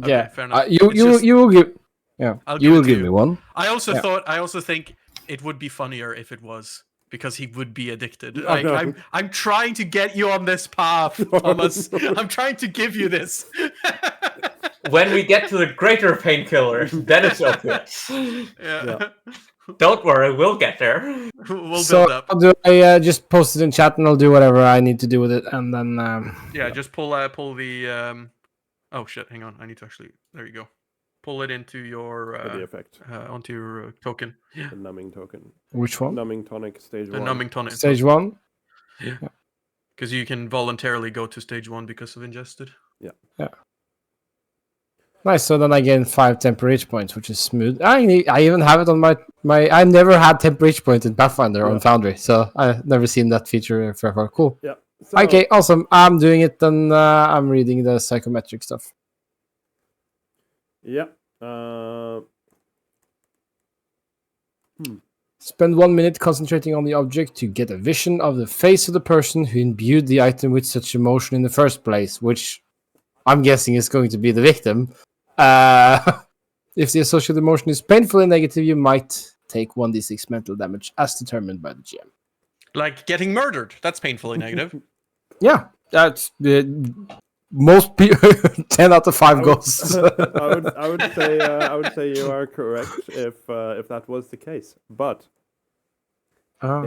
Yeah. fair enough. You will give. Yeah. I'll You give will it to give you. me one. I also Yeah. think it would be funnier if it was, because he would be addicted. Oh, Like, no. I'm trying to get you on this path, Thomas. I'm trying to give you this. When we get to the greater painkillers, then it's opiates. Yeah. Don't worry, we'll get there. We'll So build up. do I just post it in chat and I'll do whatever I need to do with it, and then Yeah, just pull the. Oh shit! Hang on. I need to actually. There you go. Pull it into your For the effect. onto your token. Yeah. The numbing token. which one? Numbing tonic stage The 1. numbing tonic. Stage 1. Because you can voluntarily go to stage 1 because of ingested. Nice. So then I gain 5 temporary hit points, which is smooth. I even have it on my. I never had temporary hit point in Pathfinder on Foundry, so I've never seen that feature before. Cool. Yeah. So, Okay, awesome. I'm doing it, and I'm reading the psychometric stuff. Yeah. Spend 1 minute concentrating on the object to get a vision of the face of the person who imbued the item with such emotion in the first place, which I'm guessing is going to be the victim. If the associated emotion is painfully negative, you might take 1d6 mental damage as determined by the GM. Like getting murdered. That's painfully negative. Yeah, that's most people. 10 out of 5 goes. I would say you are correct if that was the case. But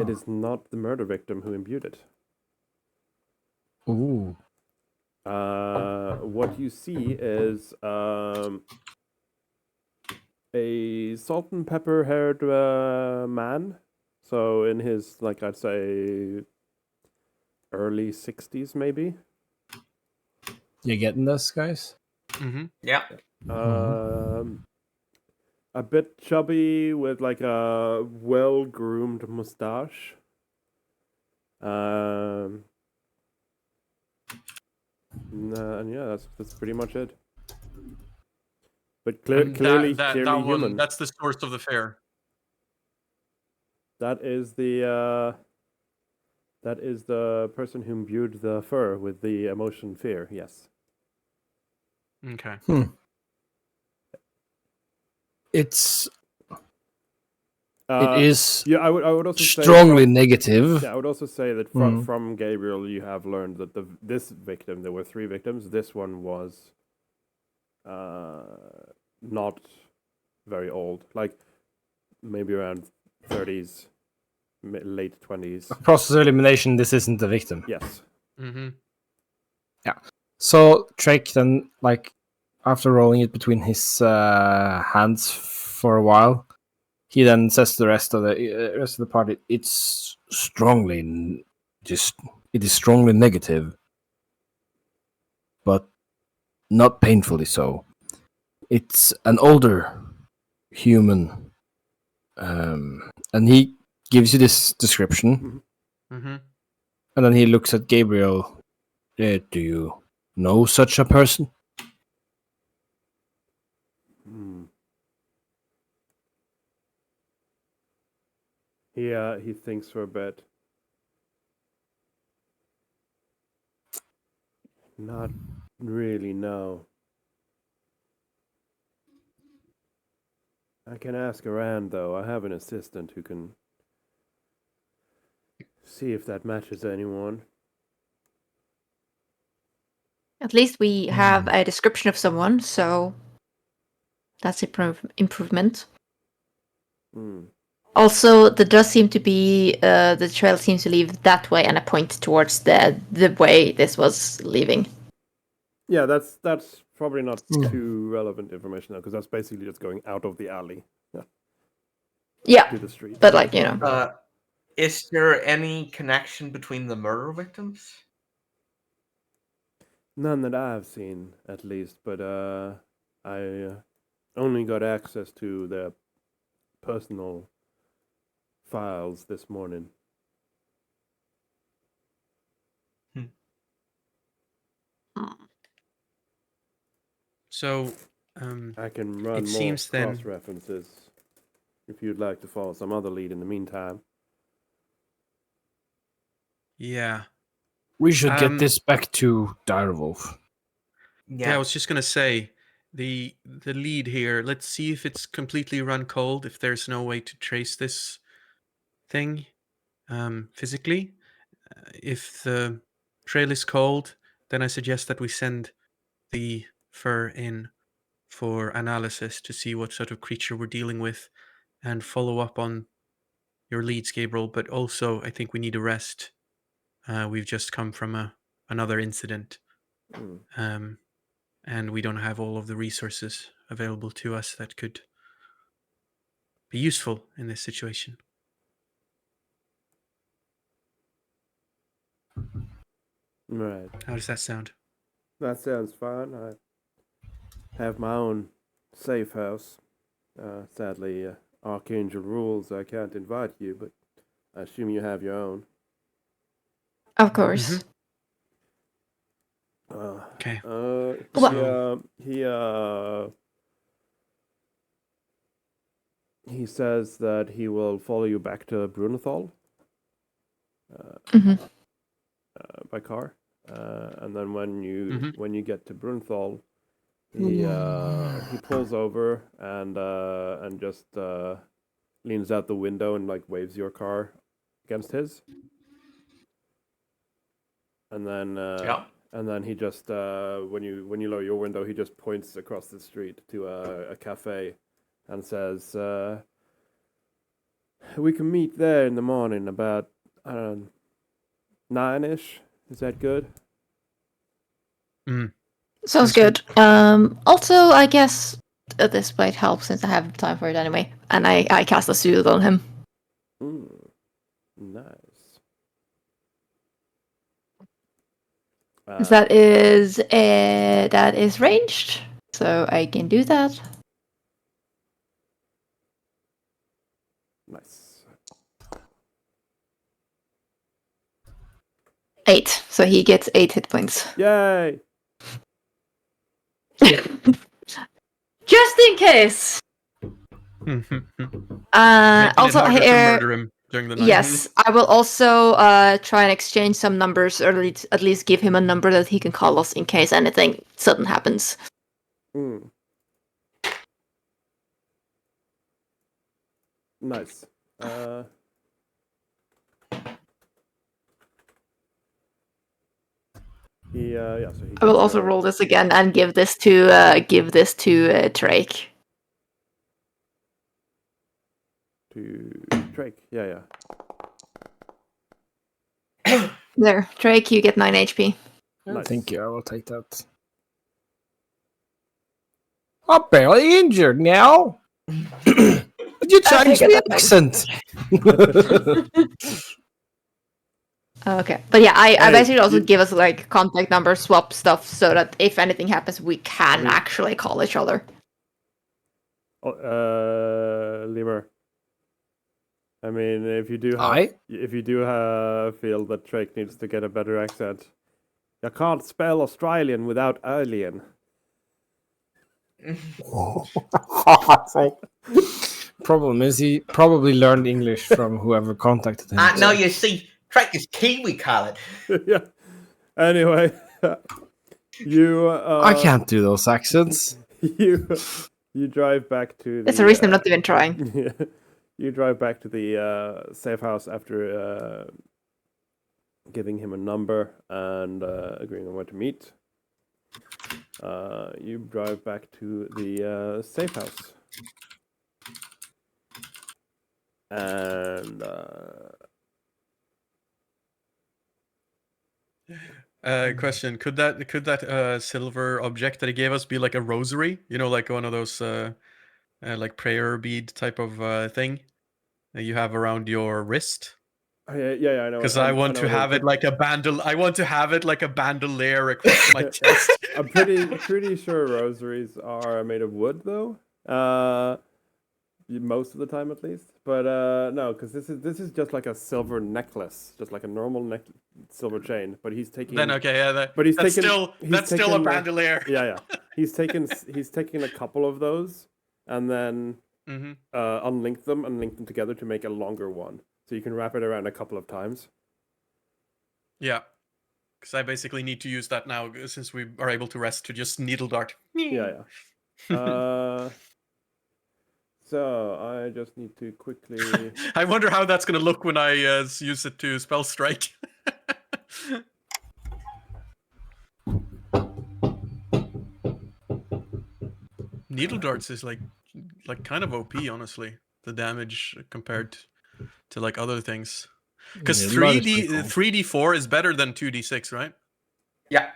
It is not the murder victim who imbued it. Ooh. What you see is a salt and pepper haired man. So in his, like, I'd say early 60s maybe. You getting this, guys? Mm-hmm. Yeah. A bit chubby with like a well-groomed mustache. And yeah, that's pretty much it. But And clearly that human. one, that's the source of the fear. That is the person who imbued the fur with the emotion fear. Yes. Okay. It is Yeah, I would also strongly say negative. Yeah, I would also say that from Gabriel, you have learned that this victim, there were 3 victims. This one was not very old, like maybe around 30s, late 20s. Process elimination, this isn't the victim. Yes. Mm-hmm. Yeah. So Drake then, like, after rolling it between his hands for a while, he then says to the rest of the party, it is strongly negative, but not painfully so. It's an older human, and he gives you this description, Mm-hmm. and then he looks at Gabriel. Do you know such a person? He thinks for a bit. Not really, no. I can ask around, though. I have an assistant who can see if that matches anyone. At least we have a description of someone, so that's improvement. Also, there does seem to be the trail seems to leave that way and a point towards the way this was leaving. Yeah, that's probably not too relevant information though, because that's basically just going out of the alley. Yeah, to the street. But like, you know, is there any connection between the murder victims? None that I've seen, at least. But I only got access to their personal files this morning. So, I can run it more seems then cross references if you'd like to follow some other lead in the meantime. Yeah. We should get this back to Direwolf. Yeah, I was just gonna say the lead here. Let's see if it's completely run cold. If there's no way to trace this thing physically, if the trail is cold, then I suggest that we send the fur in for analysis to see what sort of creature we're dealing with, and follow up on your leads, Gabriel. But also, I think we need a rest. We've just come from another incident. And we don't have all of the resources available to us that could be useful in this situation. Right. How does that sound? That sounds fine. I have my own safe house. Sadly, Archangel rules I can't invite you, but I assume you have your own. Of course. Okay. He says that he will follow you back to Brunethal by car, and then when you get to Brunethal, he pulls over and just leans out the window and like waves your car against his, and then And then he just, when you lower your window, he just points across the street to a cafe, and says, We can meet there in the morning about 9ish. Is that good? Sounds good. Also, I guess this might help since I have time for it anyway. And I cast a soothe on him. Nice. That is ranged, so I can do that. Nice. 8, so he gets 8 hit points. Yay! Just in case. Also harder to here, murder him during the night. yes, I will also try and exchange some numbers, or at least give him a number that he can call us in case anything sudden happens. Nice. So he I will gets, also roll this again and give this to Drake. to Drake. Yeah. There, Drake, you get 9 HP. Nice. Thank you. I will take that. I'm barely injured now. Did you change the accent? Okay, but yeah, I basically also give us like contact number swap stuff so that if anything happens, we can actually call each other. Lemur. I mean, if you do feel that Drake needs to get a better accent, you can't spell Australian without alien. Problem is, he probably learned English from whoever contacted him. No, you see, Drake is Kiwi coloured. Yeah. Anyway, you. I can't do those accents. You drive back to. That's the reason I'm not even trying. Yeah. You drive back to the safe house after giving him a number and agreeing on where to meet. You drive back to the safe house. And Question: Could that silver object that he gave us be like a rosary? You know, like one of those like prayer bead type of thing that you have around your wrist? Yeah, I know. Because I want to have it like a bandol. I want to have it like a bandolier across my chest. I'm pretty sure rosaries are made of wood, though. Most of the time, at least. But no, because this is just like a silver necklace, just like a normal silver chain. But he's taking. Then okay, yeah. That's still a bandolier. Yeah. He's taken a couple of those, and then unlinked them and linked them together to make a longer one. So you can wrap it around a couple of times. Yeah, because I basically need to use that now since we are able to rest to just needle dart. Yeah. So I just need to quickly. I wonder how that's going to look when I use it to spell strike. Needle darts is like kind of OP, honestly. The damage compared to like other things. Because 3d4 is better than 2d6, right? Yeah.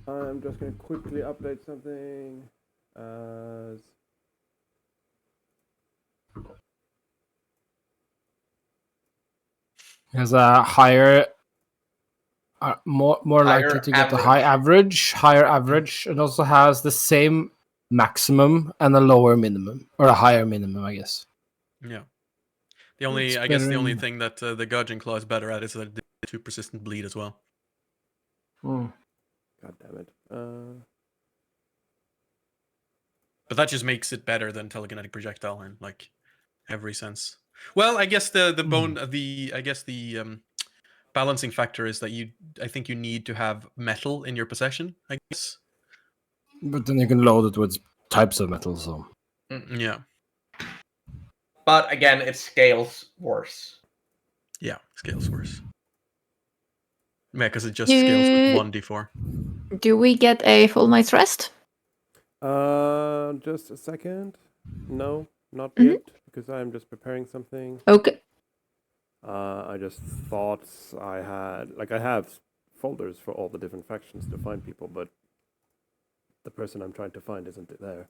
I'm just going to quickly update something. Has a higher, more likely to get a higher average, and also has the same maximum and a lower minimum, or a higher minimum, I guess. Yeah. The only thing that the Guardian Claw is better at is that it does 2 persistent bleed as well. God damn it. But that just makes it better than telekinetic projectile in like every sense. Well, I guess the balancing factor is that I think you need to have metal in your possession, I guess. But then you can load it with types of metal, so. Yeah. But again, it scales worse. Yeah, scales worse. Yeah, because it just scales with 1d4. Do we get a full night's rest? Just a second. No, not yet, because I'm just preparing something. Okay. I just thought I had, like, I have folders for all the different factions to find people, but the person I'm trying to find isn't there.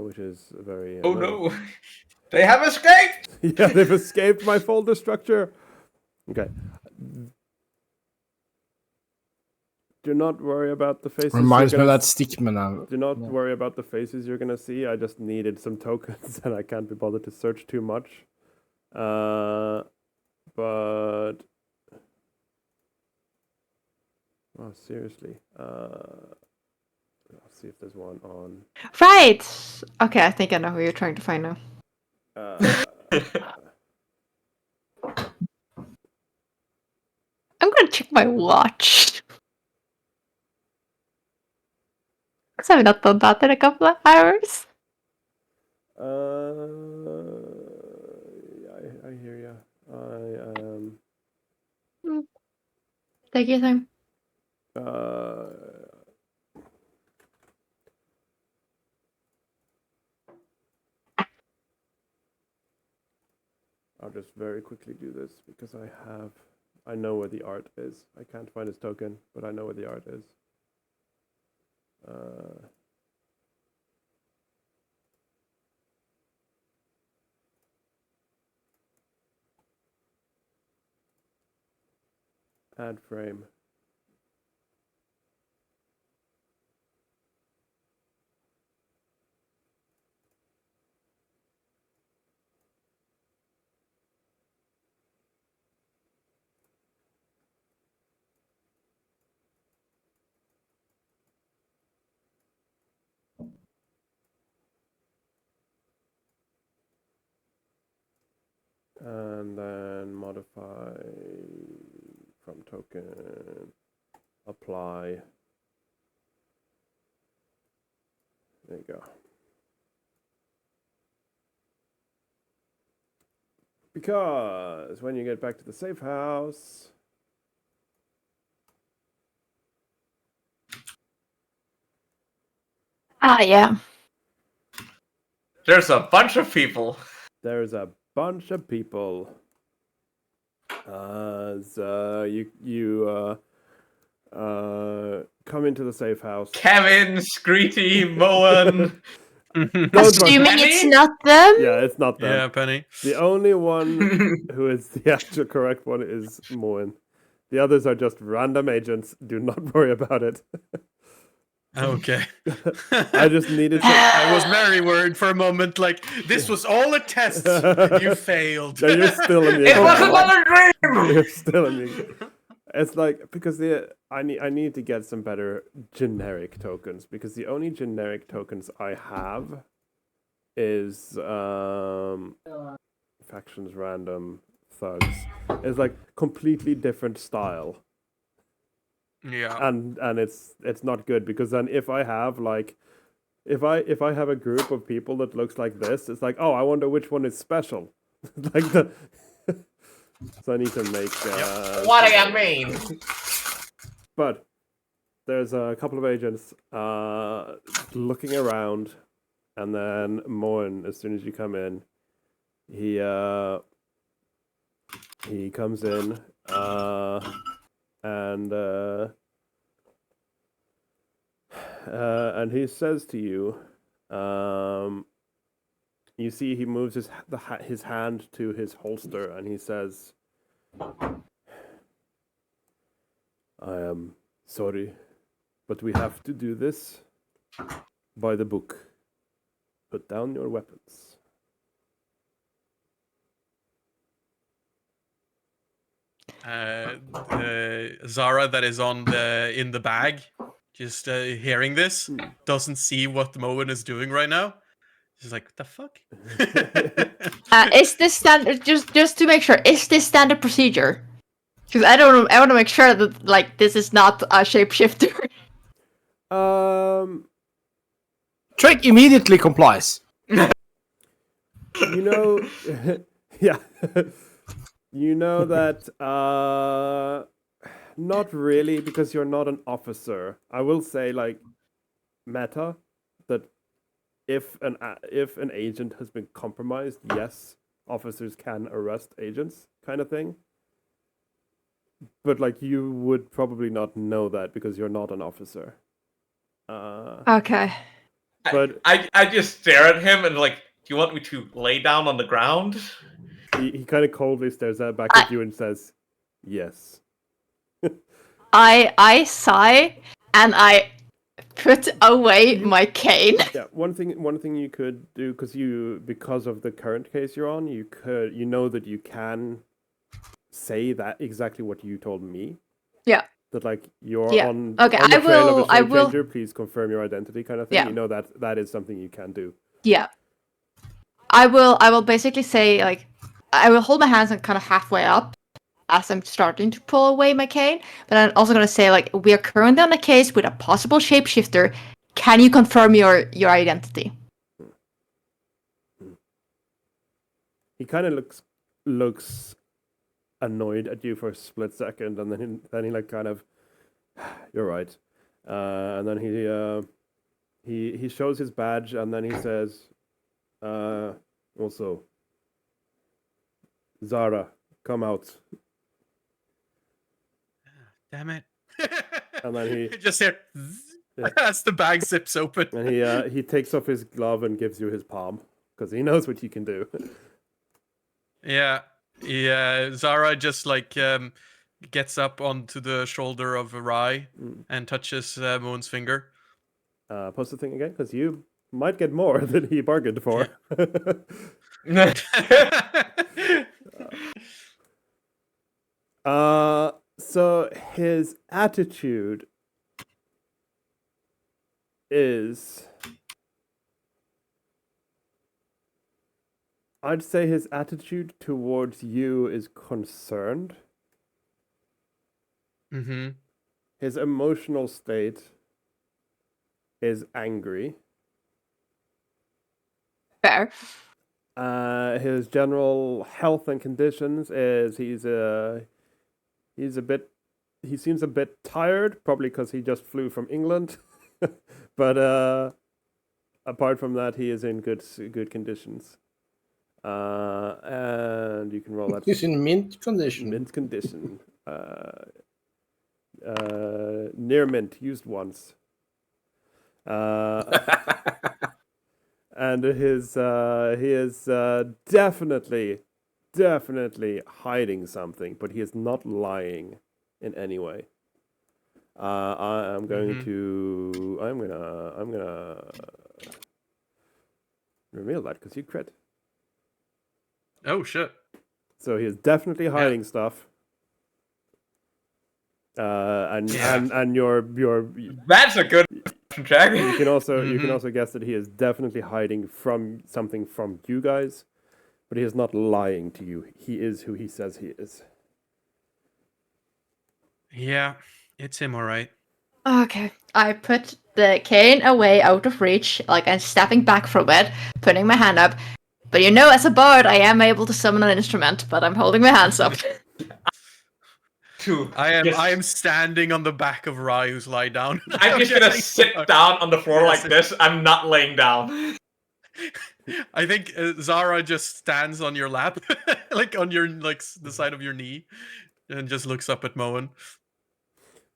Which is very. Oh no, they have escaped. Yeah, they've escaped my folder structure. Okay. Do not worry about the faces. Reminds me of that stickman now. Do not worry about the faces you're gonna see. I just needed some tokens, and I can't be bothered to search too much. But oh, seriously. I'll see if there's one on. Right. Okay, I think I know who you're trying to find now. I'm gonna check my watch. Because I've not done that in a couple of hours. I hear ya. Take your time. I'll just very quickly do this because I know where the art is. I can't find his token, but I know where the art is. Add frame. And then modify from token, apply. There you go. Because when you get back to the safe house, Yeah. There's a bunch of people. there's a bunch of people. So you come into the safe house. Kevin, Screety, Moen. Assuming it's not them? Yeah, it's not them. Yeah, Penny. The only one who is the actual correct one is Moen. The others are just random agents. Do not worry about it. Okay. I just needed to... I was very worried for a moment, like, this was all a test. You failed. No, you're still immune. It was another dream! You're still immune. It's like, because I need to get some better generic tokens, because the only generic tokens I have is factions random thugs. It's like completely different style. Yeah. And it's not good, because then if I have like if I have a group of people that looks like this, it's like, oh, I wonder which one is special. Like the so I need to make What do you mean? But there's a couple of agents looking around, and then Moen, as soon as you come in, he comes in and he says to you, you see he moves his hand to his holster, and he says, I am sorry, but we have to do this by the book. Put down your weapons. Zara, that is in the bag, just hearing this, doesn't see what Moen is doing right now. She's like, what the fuck? Is this standard? Just to make sure, is this standard procedure? Because I want to make sure that like this is not a shapeshifter. Trick immediately complies. You know, yeah. You know that, not really, because you're not an officer. I will say, like, meta that if an agent has been compromised, yes, officers can arrest agents, kind of thing. But like you would probably not know that because you're not an officer. Okay. But I just stare at him and like, do you want me to lay down on the ground? he kind of coldly stares back at you and says, "Yes." I sigh and I put away my cane. Yeah, one thing you could do because of the current case you're on, you know that you can say that exactly what you told me. Yeah. That like you're Yeah. on Okay, on the I trail will- of a I shape will- changer, please confirm your identity kind of thing. Yeah. You know that is something you can do. Yeah. I will basically say like I will hold my hands and kind of halfway up as I'm starting to pull away my cane, but I'm also gonna say like we are currently on a case with a possible shapeshifter. Can you confirm your identity? He kind of looks annoyed at you for a split second, and then he like kind of, you're right, and then he shows his badge, and then he says, also, Zara, come out. Damn it. And then he just hear Yeah. as the bag zips open. and he takes off his glove and gives you his palm because he knows what you can do. Yeah. Zara just like gets up onto the shoulder of Rai and touches Moon's finger. Post the thing again because you might get more than he bargained for. So his attitude is, I'd say his attitude towards you is concerned. Mm-hmm. His emotional state is angry. Fair. His general health and conditions is he seems a bit tired, probably because he just flew from England. But apart from that, he is in good conditions. And you can roll that. He's in mint condition. Mint condition. Near mint, used once. And he is definitely hiding something, but he is not lying in any way. I'm gonna reveal that because you crit. Oh shit. So he is definitely hiding stuff. And your That's a good check. you can also guess that he is definitely hiding from something from you guys, but he is not lying to you. He is who he says he is. Yeah, it's him, all right. Okay. I put the cane away out of reach, like I'm stepping back from it, putting my hand up. But you know, as a bard, I am able to summon an instrument, but I'm holding my hands up. I am standing on the back of Rai, who's lying down. I'm just gonna sit down on the floor like this. I'm not laying down. I think Zara just stands on your lap, like on your the side of your knee, and just looks up at Moen.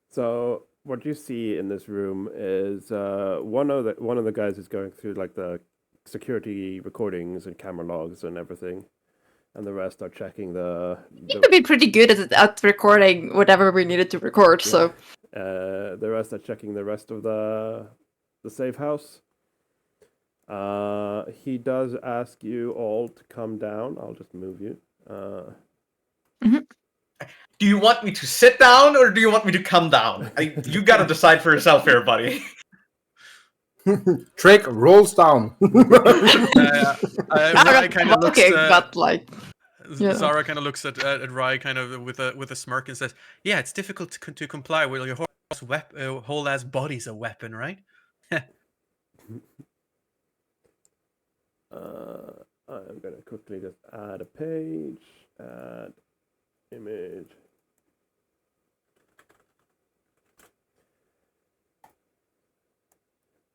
So what you see in this room is one of the guys is going through like the security recordings and camera logs and everything, and the rest are checking the. You could be pretty good at recording whatever we needed to record. Yeah. So the rest are checking the rest of the safe house. He does ask you all to come down. I'll just move you. Do you want me to sit down or do you want me to come down? You gotta decide for yourself here, buddy. Trick rolls down. Rai kind of looks. but like. Yeah. Zara kind of looks at Rai kind of with a smirk and says, "Yeah, it's difficult to comply with your whole ass body's a weapon, right?" I'm gonna quickly just add a page, add image.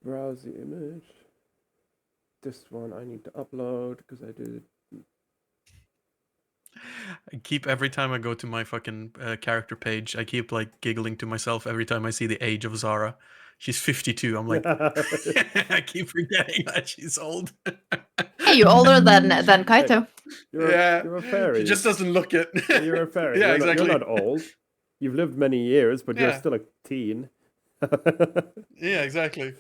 Browse the image. This one I need to upload because I did. I keep every time I go to my fucking character page, I keep like giggling to myself every time I see the age of Zara. She's 52. I'm like, I keep forgetting that she's old. Hey, you're older than Kaito. You're a fairy. She just doesn't look it. You're a fairy. Yeah, you're exactly. Not, you're not old. You've lived many years, but you're Yeah. still a teen. Yeah, exactly.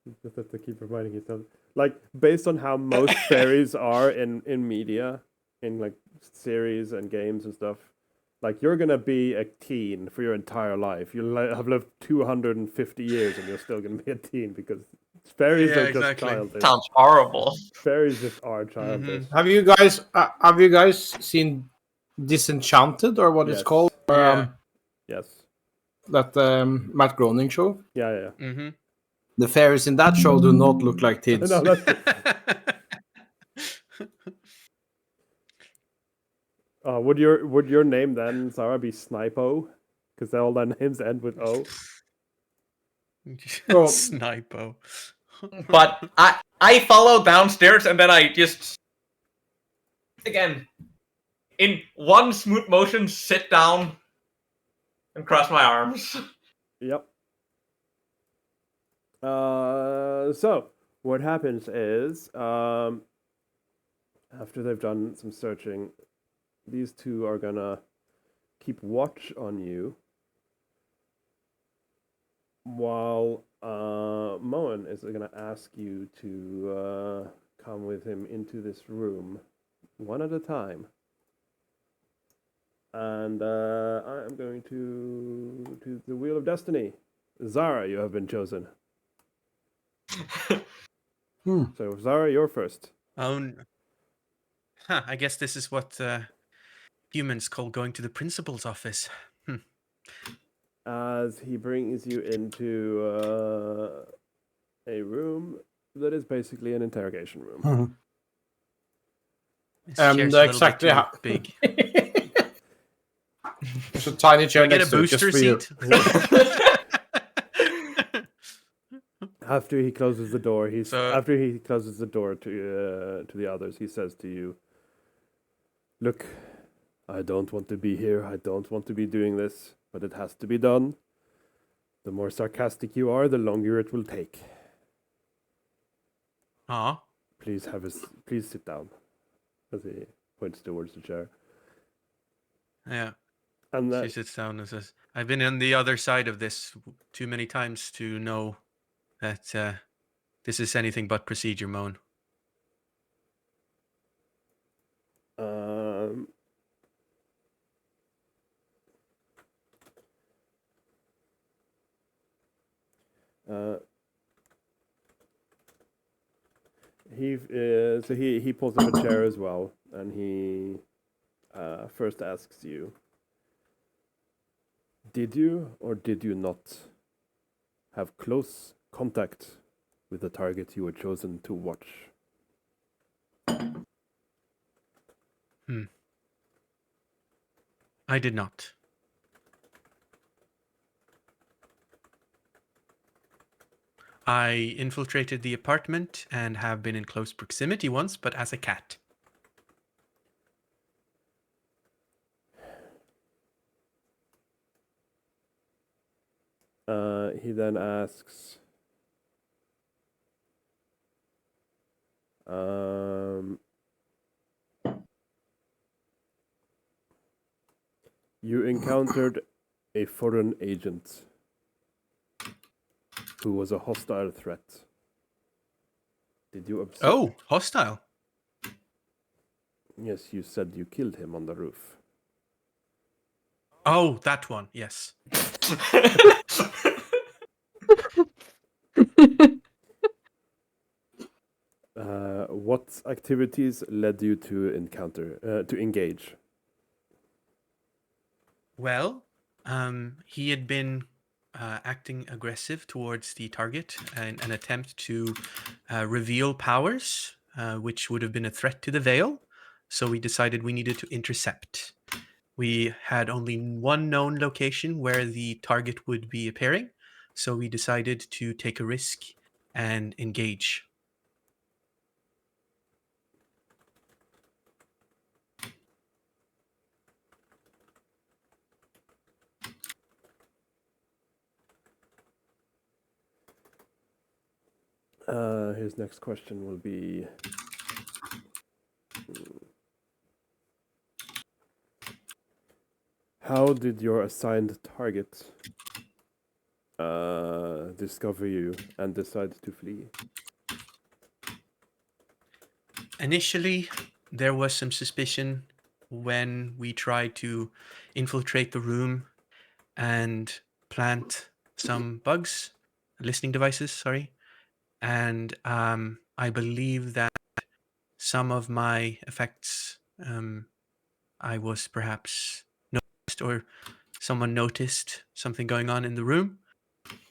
You just have to keep reminding yourself. Like, based on how most fairies are in media, in like series and games and stuff, like you're gonna be a teen for your entire life. You'll have lived 250 years and you're still gonna be a teen because fairies Yeah, are just exactly. childish. Sounds horrible. Fairies just are childish. Have you guys seen Disenchanted or what it's Yes. called? Yeah. Yes. That Matt Groening show. Yeah. Mm-hmm. The fairies in that show do not look like kids. No, that's would your name then, Sarah, be Snipo? Because all their names end with O. Oh. Snipo. But I follow downstairs and then I just again in one smooth motion sit down and cross my arms. Yep. So what happens is, after they've done some searching, these two are gonna keep watch on you, while Moen is gonna ask you to come with him into this room, one at a time. And I am going to the Wheel of Destiny. Zara, you have been chosen. So, Zara, you're first. I guess this is what humans call going to the principal's office. As he brings you into a room that is basically an interrogation room. This chair's a little bit too big. There's a tiny chair Can I get next a to it just booster for you. seat? After he closes the door, after he closes the door to the others, he says to you, "Look, I don't want to be here. I don't want to be doing this, but it has to be done. The more sarcastic you are, the longer it will take. Please sit down." As he points towards the chair. Yeah. And she sits down and says, "I've been on the other side of this too many times to know that this is anything but procedure, Moan." He pulls up a chair as well, and he first asks you, "Did you or did you not have close contact with the target you were chosen to watch?" I did not. I infiltrated the apartment and have been in close proximity once, but as a cat. He then asks, "You encountered a foreign agent who was a hostile threat. Did you observe?" Oh, hostile. Yes, you said you killed him on the roof. Oh, that one. Yes. What activities led you to engage? Well, he had been acting aggressive towards the target in an attempt to reveal powers, which would have been a threat to the Veil. So we decided we needed to intercept. We had only one known location where the target would be appearing, so we decided to take a risk and engage. His next question will be, how did your assigned target discover you and decide to flee? Initially, there was some suspicion when we tried to infiltrate the room and plant some listening devices, sorry. And I believe that some of my effects, I was perhaps noticed, or someone noticed something going on in the room.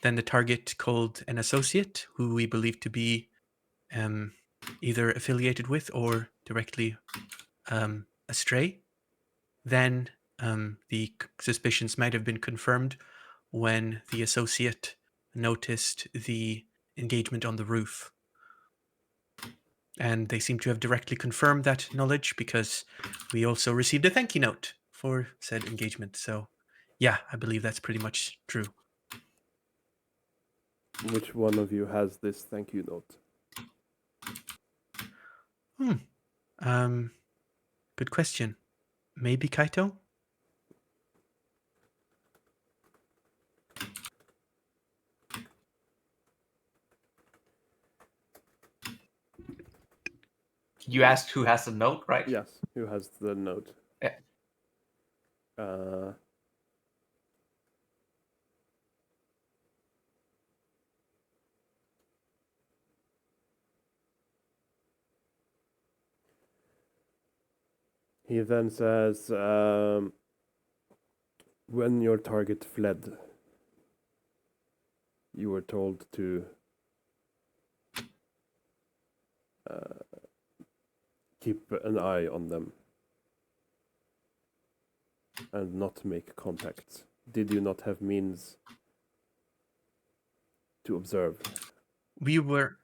Then the target called an associate, who we believe to be either affiliated with or directly astray. Then the suspicions might have been confirmed when the associate noticed the engagement on the roof. And they seem to have directly confirmed that knowledge because we also received a thank you note for said engagement. So yeah, I believe that's pretty much true. Which one of you has this thank you note? Good question. Maybe Kaito? You asked who has the note, right? Yes, who has the note? Yeah. He then says, when your target fled, you were told to keep an eye on them and not make contact. Did you not have means to observe? We were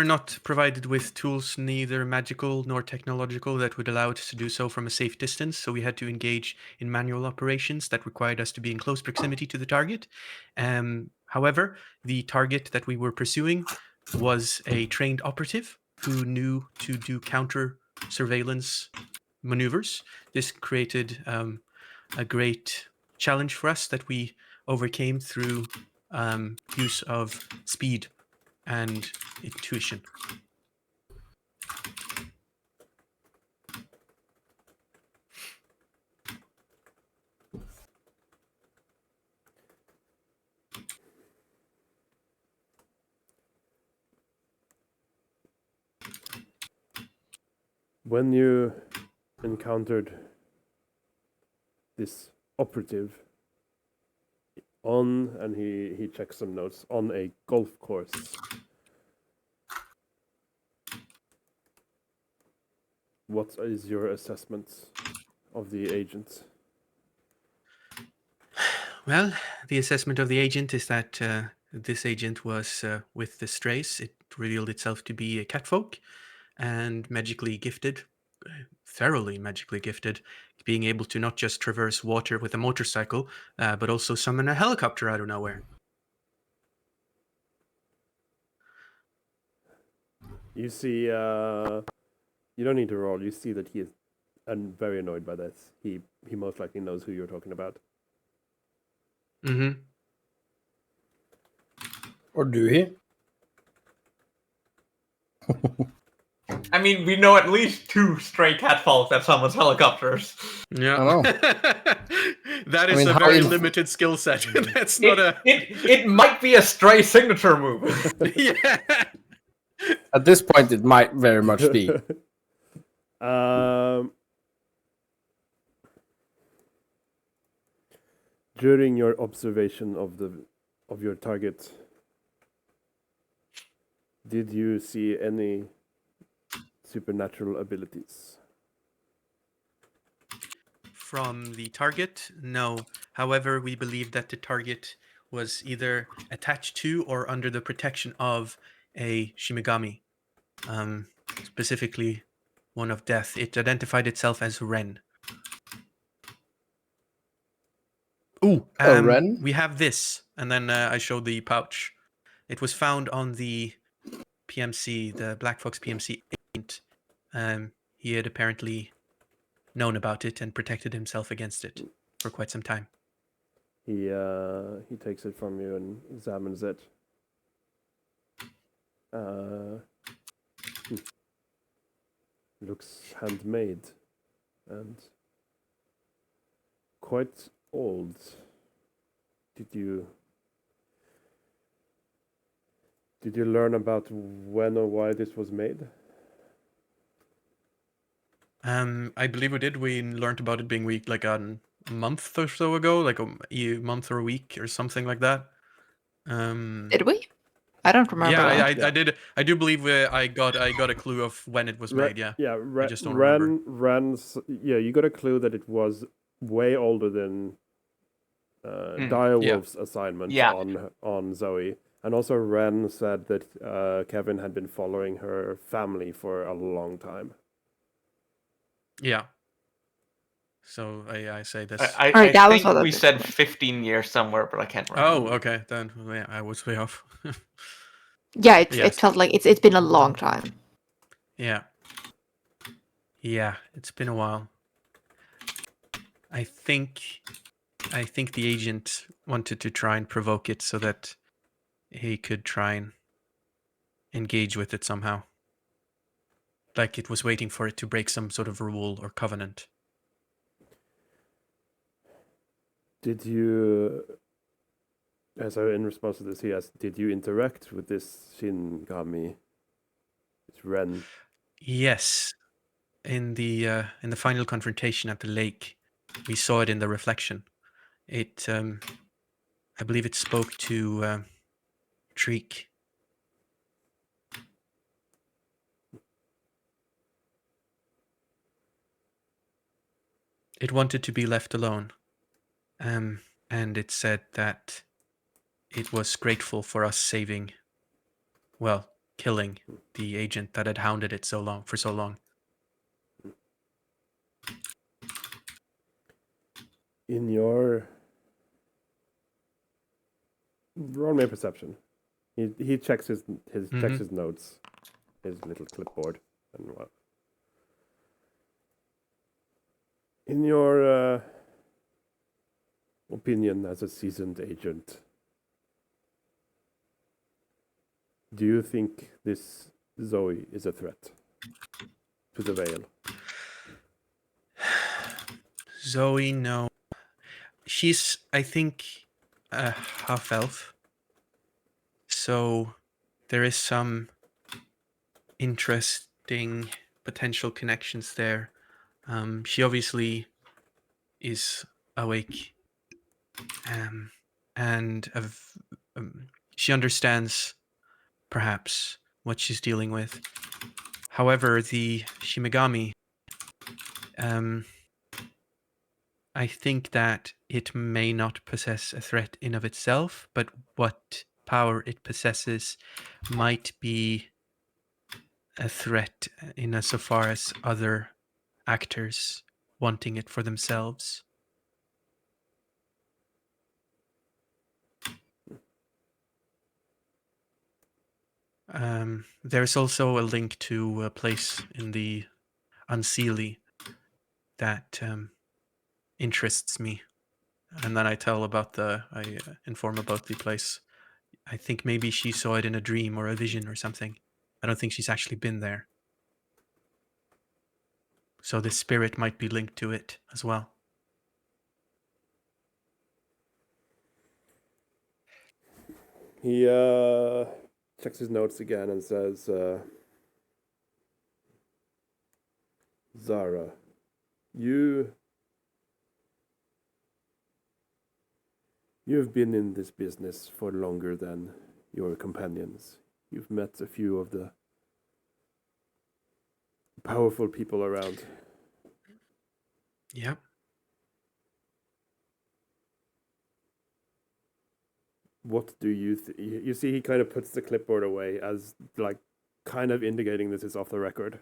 not provided with tools, neither magical nor technological, that would allow us to do so from a safe distance. So we had to engage in manual operations that required us to be in close proximity to the target. However, the target that we were pursuing was a trained operative who knew to do counter surveillance maneuvers. This created a great challenge for us that we overcame through use of speed and intuition. When you encountered this operative on, and he checks some notes, on a golf course, what is your assessment of the agent? Well, the assessment of the agent is that this agent was with the strays. It revealed itself to be a catfolk and magically gifted, thoroughly magically gifted, being able to not just traverse water with a motorcycle, but also summon a helicopter out of nowhere. You see, you don't need to roll. You see that he is very annoyed by this. He most likely knows who you're talking about. Mm-hmm. Or do he? I mean, we know at least 2 stray catfalls that summons helicopters. Yeah. I know. That is I mean, a how very in- limited skill set. That's not It might be a stray signature move. Yeah. At this point, it might very much be. During your observation of your target, did you see any supernatural abilities? From the target, no. However, we believe that the target was either attached to or under the protection of a Shimigami, specifically one of death. It identified itself as Ren. Ooh, Ren? we have this, and then I showed the pouch. It was found on the PMC, the Black Fox PMC agent. He had apparently known about it and protected himself against it for quite some time. He takes it from you and examines it. Looks handmade and quite old. Did you learn about when or why this was made? I believe we did. We learned about it being weak like a month or so ago, like a month or a week or something like that. Did we? I don't remember. Yeah, that. I did. I do believe I got a clue of when it was made. Yeah. Yeah. I just don't remember. Ren's. Yeah, you got a clue that it was way older than Direwolf's assignment on Zoe. And also Ren said that Kevin had been following her family for a long time. Yeah. So I say this. I that was think what we I said was. 15 years somewhere, but I can't remember. Oh, okay. Then yeah, I was way off. Yeah, it Yes. felt like it's been a long time. Yeah. Yeah, it's been a while. I think the agent wanted to try and provoke it so that he could try and engage with it somehow. Like it was waiting for it to break some sort of rule or covenant. Did you, in response to this, he asked, did you interact with this Shingami, this Ren? Yes. In the final confrontation at the lake, we saw it in the reflection. It, I believe it spoke to Treek. It wanted to be left alone. And it said that it was grateful for us killing the agent that had hounded it for so long. In your roll me a perception. He checks his checks his notes, his little clipboard, and what. In your opinion as a seasoned agent, do you think this Zoe is a threat to the Veil? Zoe, no. She's, I think, a half-elf. So there is some interesting potential connections there. She obviously is awake, and she understands perhaps what she's dealing with. However, the Shimigami, I think that it may not possess a threat in of itself, but what power it possesses might be a threat in so far as other actors wanting it for themselves. There's also a link to a place in the Unseelie that interests me, and then I inform about the place. I think maybe she saw it in a dream or a vision or something. I don't think she's actually been there. So the spirit might be linked to it as well. He checks his notes again and says, Zara, you've been in this business for longer than your companions. You've met a few of the powerful people around. Yep. what do you you see? He kind of puts the clipboard away as like, kind of indicating this is off the record,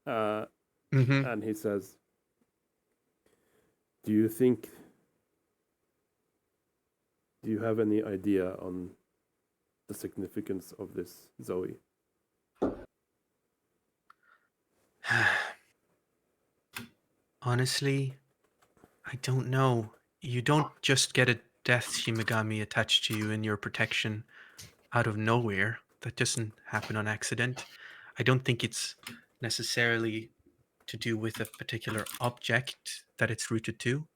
and he says, "Do you think? Do you have any idea on the significance of this, Zoe?" Honestly, I don't know. You don't just get a death Shimigami attached to you in your protection out of nowhere. That doesn't happen on accident. I don't think it's necessarily to do with a particular object that it's rooted to.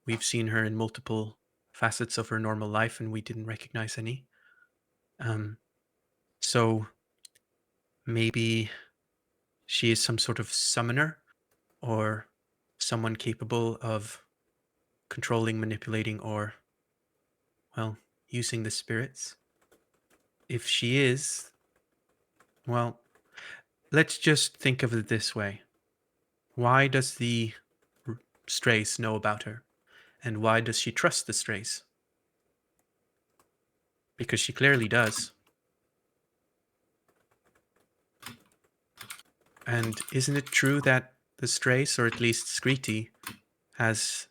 We've seen her in multiple facets of her normal life and we didn't recognize any. So maybe she is some sort of summoner or someone capable of controlling, manipulating, or, well, using the spirits. If she is, well, let's just think of it this way. Why does the Strays know about her? And why does she trust the Strays? Because she clearly does. And isn't it true that the Strays, or at least Screety, has,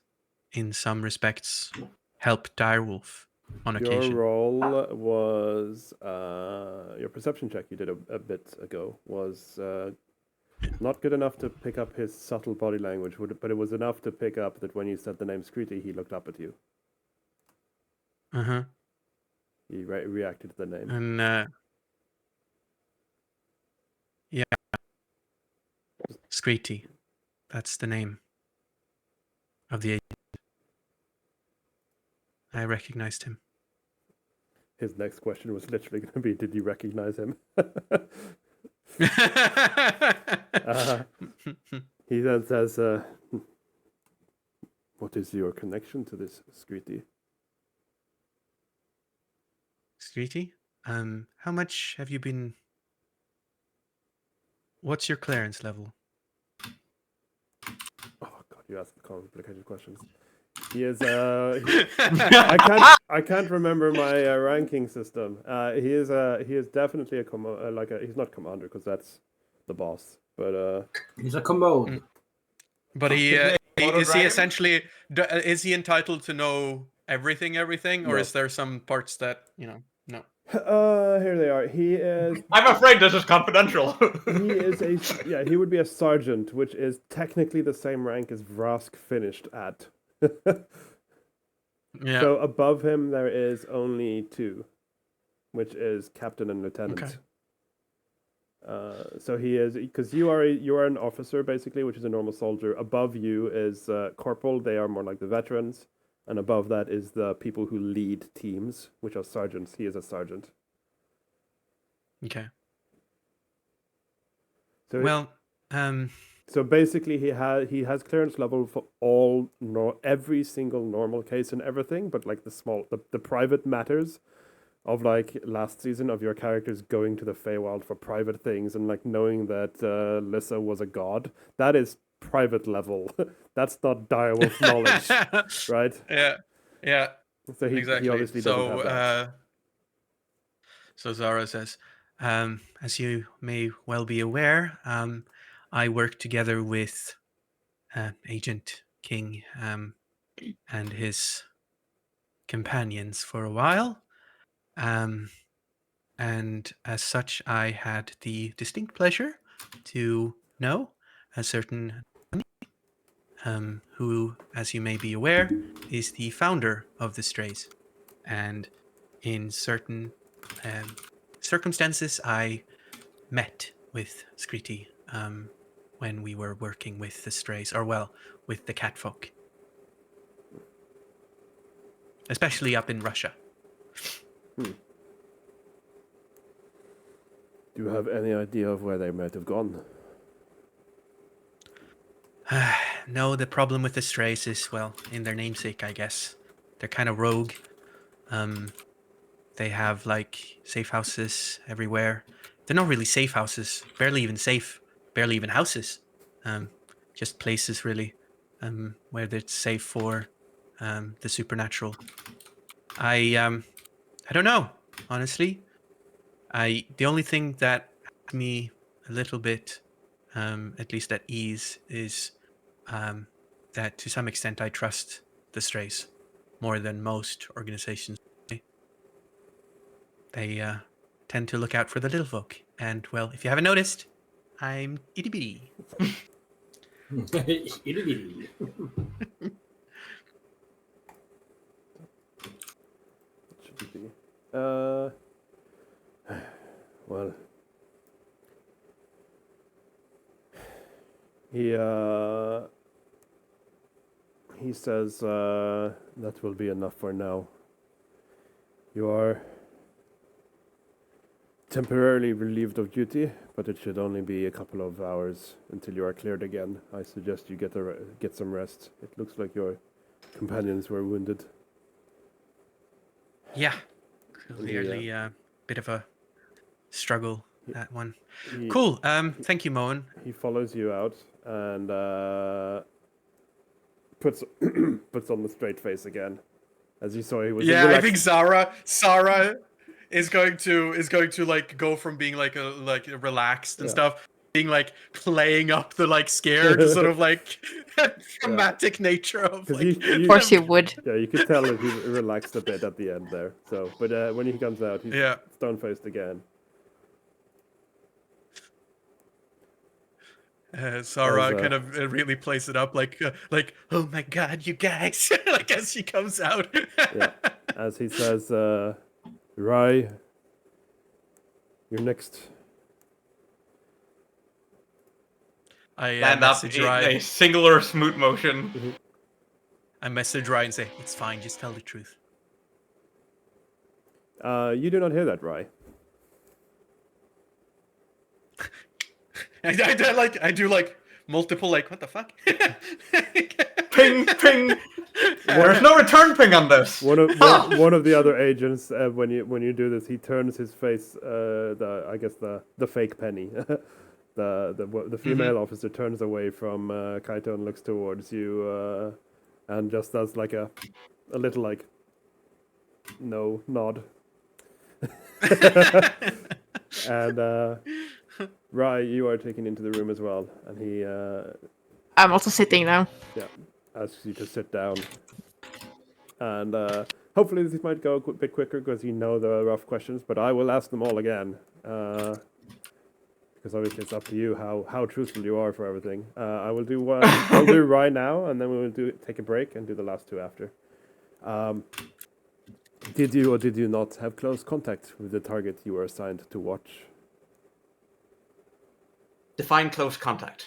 in some respects, helped Direwolf on occasion? Your roll was your perception check you did a bit ago was not good enough to pick up his subtle body language, but it was enough to pick up that when you said the name Screety, he looked up at you. He reacted to the name. And yeah, Screety, that's the name of the agent. I recognized him. His next question was literally going to be, did you recognize him? He then says, what is your connection to this Screety? Screety? How much have you been... What's your clearance level? Oh god, you ask complicated questions. He is I can't remember my ranking system. He is definitely he's not commander because that's the boss, but he's a commode. But is he essentially, is he entitled to know everything, or No. is there some parts that, no? Here they are. He is. I'm afraid this is confidential. He is he would be a sergeant, which is technically the same rank as Vrask finished at. Yeah. So above him there is only two, which is captain and lieutenant. Okay. So he is, because you are an officer basically, which is a normal soldier. Above you is corporal. They are more like the veterans, and above that is the people who lead teams, which are sergeants. He is a sergeant. Okay. So so basically, he has clearance level for every single normal case and everything, but like the private matters of like last season of your characters going to the Feywild for private things and like knowing that Lissa was a god. That is private level. That's not direwolf knowledge, right? Yeah. So he obviously doesn't have that. So Zara says, as you may well be aware, I worked together with Agent King and his companions for a while. And as such, I had the distinct pleasure to know a certain who, as you may be aware, is the founder of the Strays. And in certain circumstances, I met with Screety when we were working with the Strays, or well, with the catfolk. Especially up in Russia. Do you have any idea of where they might have gone? No, the problem with the Strays is, well, in their namesake, I guess. They're kind of rogue. They have, like, safe houses everywhere. They're not really safe houses. Barely even safe. Barely even houses. Just places, really, where it's safe for the supernatural. I I don't know, honestly. The only thing that makes me a little bit, at least at ease, is that to some extent I trust the Strays more than most organizations. They tend to look out for the little folk, and well, if you haven't noticed, I'm itty bitty. Itty bitty. Should be. Well, he says that will be enough for now. You are temporarily relieved of duty, but it should only be a couple of hours until you are cleared again. I suggest you get some rest. It looks like your companions were wounded. Yeah, clearly a bit of a struggle, that one. Cool, thank you, Moen. He follows you out and puts on the straight face again. As you saw, he was I think Sarah is going to like go from being like relaxed and stuff, being like playing up the like scared sort of like dramatic nature of like. Of course you would. Yeah, you could tell that he relaxed a bit at the end there. So, but when he comes out, he's stone faced again. Sarah kind of really plays it up like, oh my god, you guys, like as she comes out. As he says, Rai, you're next. I stand up message in Rai. a singular smooth motion. I message Rai and say, it's fine, just tell the truth. You do not hear that, Rai. I do multiple what the fuck? Ping, ping. There's no return ping on this. One of the other agents, when you do this, he turns his face. The fake Penny, the female officer turns away from Kaito and looks towards you, and just does like a little no nod. And Rai, you are taken into the room as well, and he. I'm also sitting now. Yeah, asks you to sit down, and hopefully this might go a bit quicker because you know the rough questions. But I will ask them all again, because obviously it's up to you how truthful you are for everything. I will do one. I'll do Rai now, and then we will take a break and do the last two after. Did you or did you not have close contact with the target you were assigned to watch? Define close contact.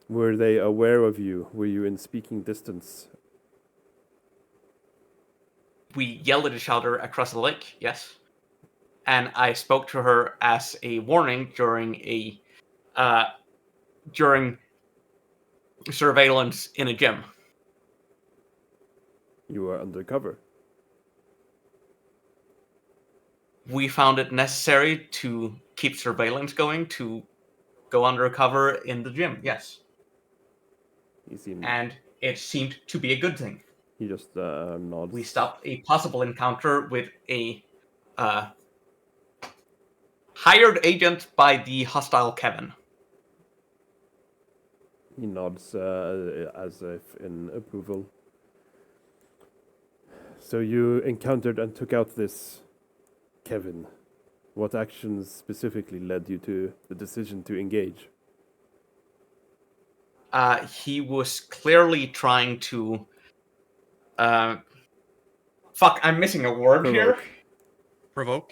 Were they aware of you? Were you in speaking distance? We yelled at each other across the lake, yes. And I spoke to her as a warning during surveillance in a gym. You were undercover. We found it necessary to keep surveillance going, to go undercover in the gym, yes. And it seemed to be a good thing. He just nods. We stopped a possible encounter with a hired agent by the hostile Kevin. He nods as if in approval. So you encountered and took out this Kevin. What actions specifically led you to the decision to engage? He was clearly trying to... I'm missing a word here. Provoke?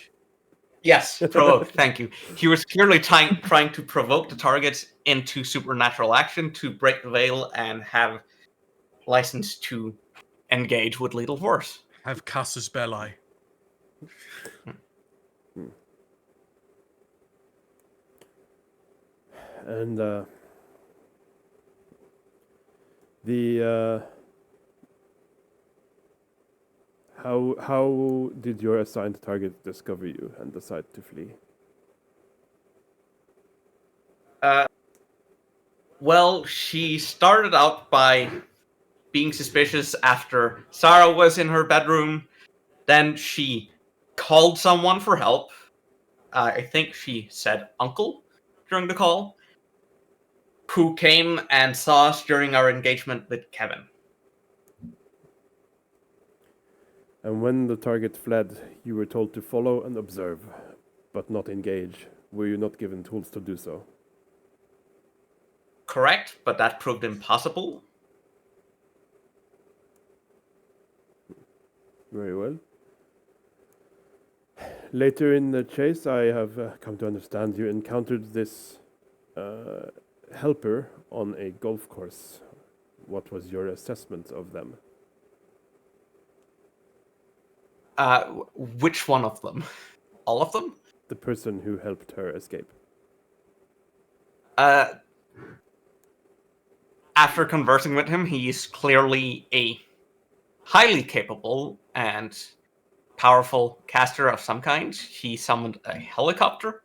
Yes, provoke, thank you. He was clearly trying to provoke the targets into supernatural action to break the veil and have license to engage with lethal force. Have casus belli. And how did your assigned target discover you and decide to flee? Well, she started out by being suspicious after Sarah was in her bedroom. Then she called someone for help. I think she said uncle during the call, who came and saw us during our engagement with Kevin. And when the target fled, you were told to follow and observe, but not engage. Were you not given tools to do so? Correct, but that proved impossible. Very well. Later in the chase, I have come to understand you encountered this helper on a golf course. What was your assessment of them? Which one of them? All of them? The person who helped her escape. After conversing with him, he's clearly a highly capable and powerful caster of some kind. He summoned a helicopter.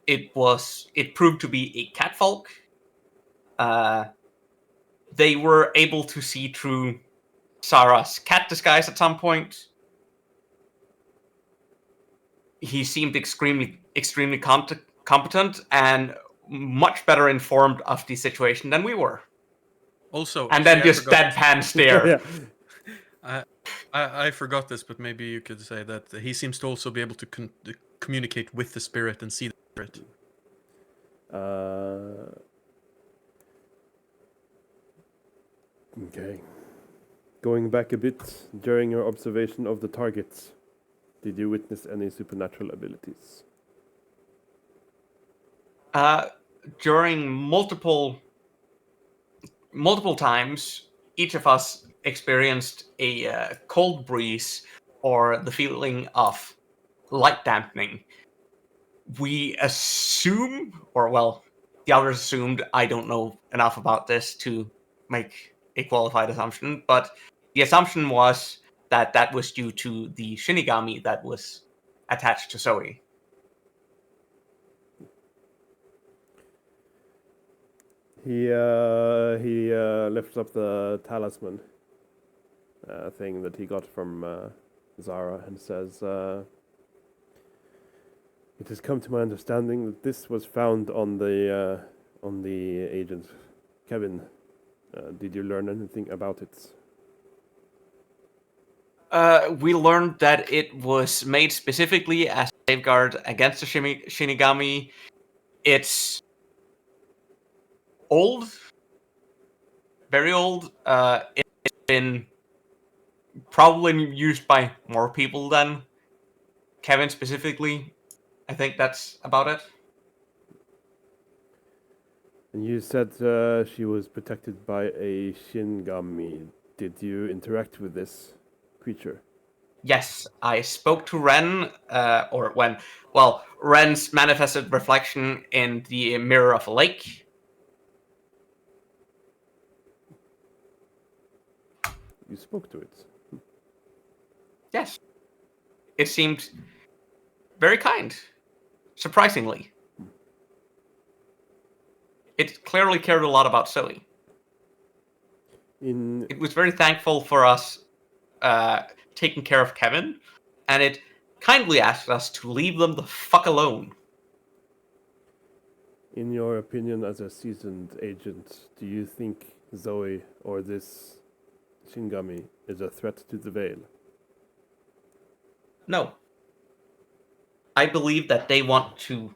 It proved to be a catfolk. They were able to see through Sarah's cat disguise at some point. He seemed extremely competent and much better informed of the situation than we were. Also, And then just forgot- deadpan stare. I forgot this, but maybe you could say that he seems to also be able to communicate with the spirit and see the spirit. Okay. Going back a bit, during your observation of the targets, did you witness any supernatural abilities? During multiple times, each of us experienced a cold breeze or the feeling of light dampening. We assume, or well, the others assumed, I don't know enough about this to make a qualified assumption, but the assumption was that that was due to the Shinigami that was attached to Zoe. He lifts up the talisman thing that he got from Zara and says, "It has come to my understanding that this was found on the agent Kevin. Did you learn anything about it?" We learned that it was made specifically as a safeguard against the Shinigami. It's old, very old. It's been probably used by more people than Kevin specifically. I think that's about it. And you said she was protected by a Shinigami. Did you interact with this creature? Yes, I spoke to Ren, Ren's manifested reflection in the mirror of a lake. You spoke to it? Yes. It seemed very kind, surprisingly. It clearly cared a lot about Zoe. It was very thankful for us taking care of Kevin, and it kindly asked us to leave them the fuck alone. In your opinion, as a seasoned agent, do you think Zoe or this Shinigami is a threat to the Veil? No. I believe that they want to...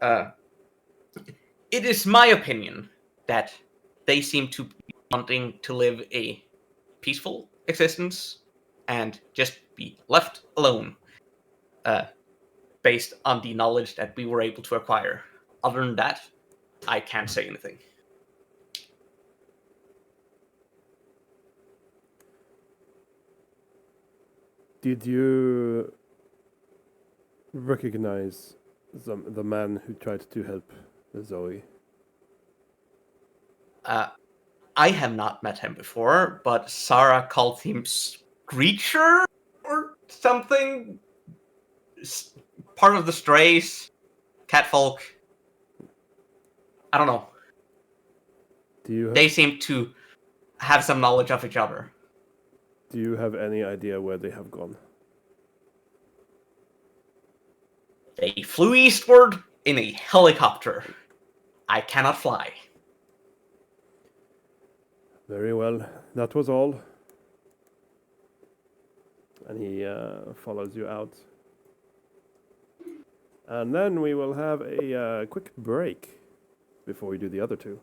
it is my opinion that they seem to be wanting to live a peaceful existence and just be left alone, based on the knowledge that we were able to acquire. Other than that, I can't say anything. Did you recognize the man who tried to help Zoe? I have not met him before, but Sarah called him Screecher or something. Part of the Strays, Catfolk. I don't know. They seem to have some knowledge of each other. Do you have any idea where they have gone? They flew eastward in a helicopter. I cannot fly. Very well. That was all. And he follows you out. And then we will have a quick break before we do the other two.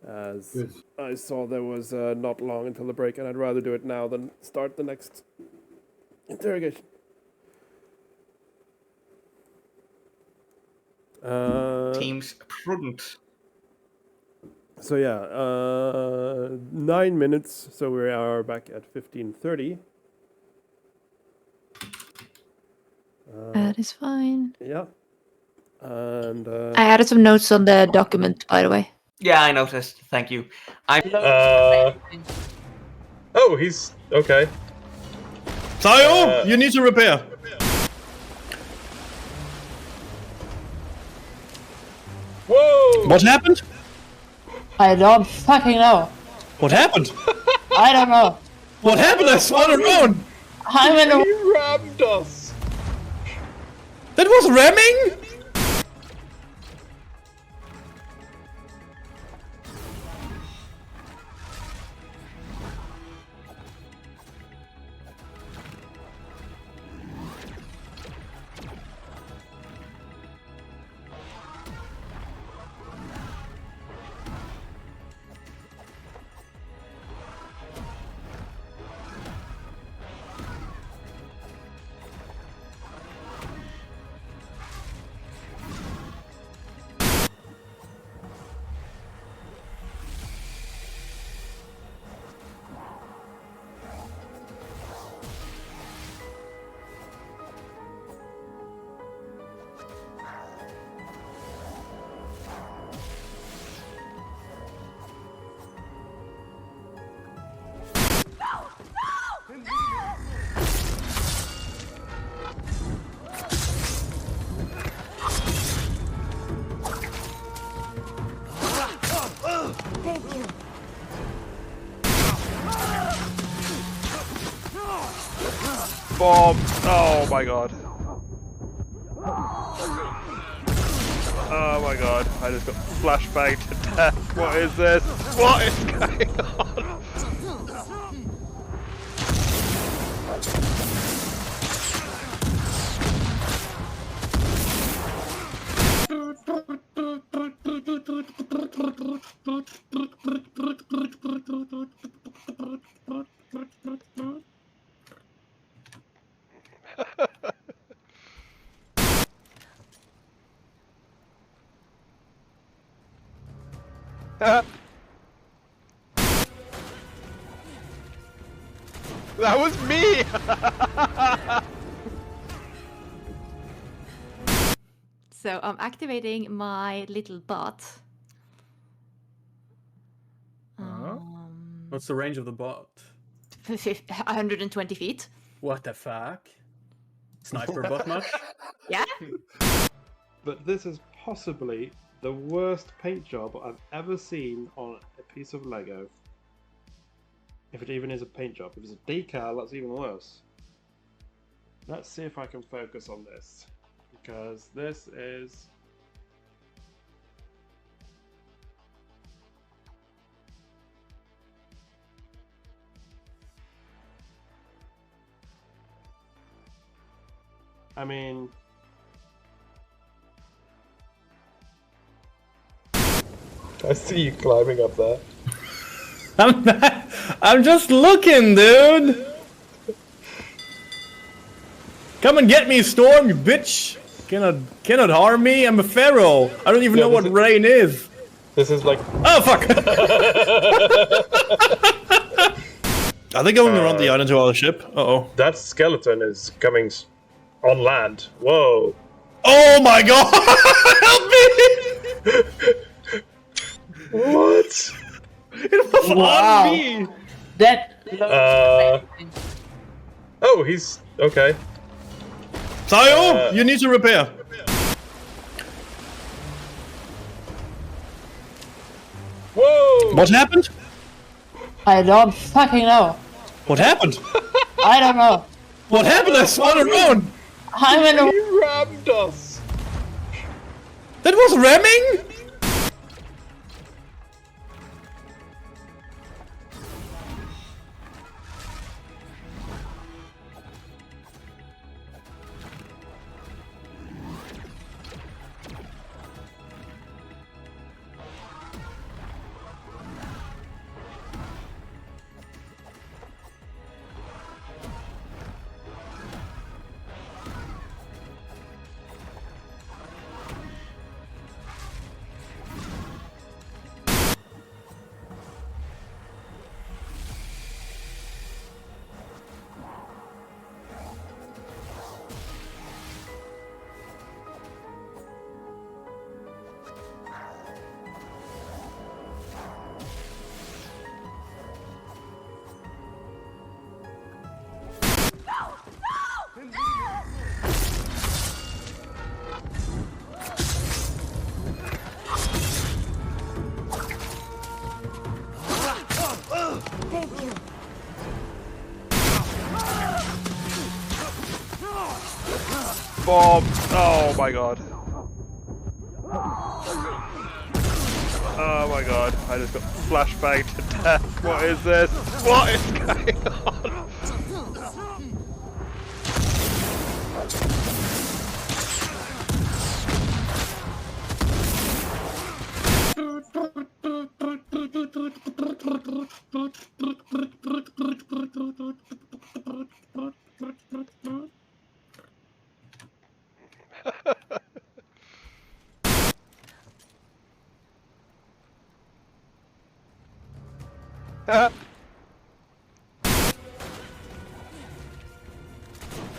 As I saw there was not long until the break, and I'd rather do it now than start the next interrogation. Seems prudent. So yeah, 9 minutes, so we are back at 15:30. That is fine. Yeah. And I added some notes on the document, by the way. Yeah, I noticed. Thank you. I'm. Oh, he's okay. Tayo, you need to repair. Whoa! What happened? I don't fucking know. What happened? I don't know. What happened? I swung around. I'm in a... He rammed us! That was ramming? Bomb! Oh my god. Oh my god, I just got flashbanged to death. What is this? What is going on? That was me! So I'm activating my little bot. What's the range of the bot? 120 feet. What the fuck? Sniper bot much? Yeah. But this is possibly the worst paint job I've ever seen on a piece of Lego. If it even is a paint job. If it's a decal, that's even worse. Let's see if I can focus on this. Because this is... I mean... I see you climbing up there. I'm just looking, dude. Come and get me, Storm, you bitch. Cannot harm me. I'm a pharaoh. I don't even know what rain is. This is like... Oh, fuck. Are they going around the island to our ship? Uh-oh. That skeleton is coming on land. Whoa. Oh my god! Help me! What? It was on me! That... Oh, he's... okay. Tayo, you need to repair. Whoa! What happened? I don't fucking know. What happened? I don't know. What happened? I spun around. I'm in a... He rammed us! That was ramming? Bomb! Oh my god. Oh my god, I just got flashbanged to death. What is this? What is going on?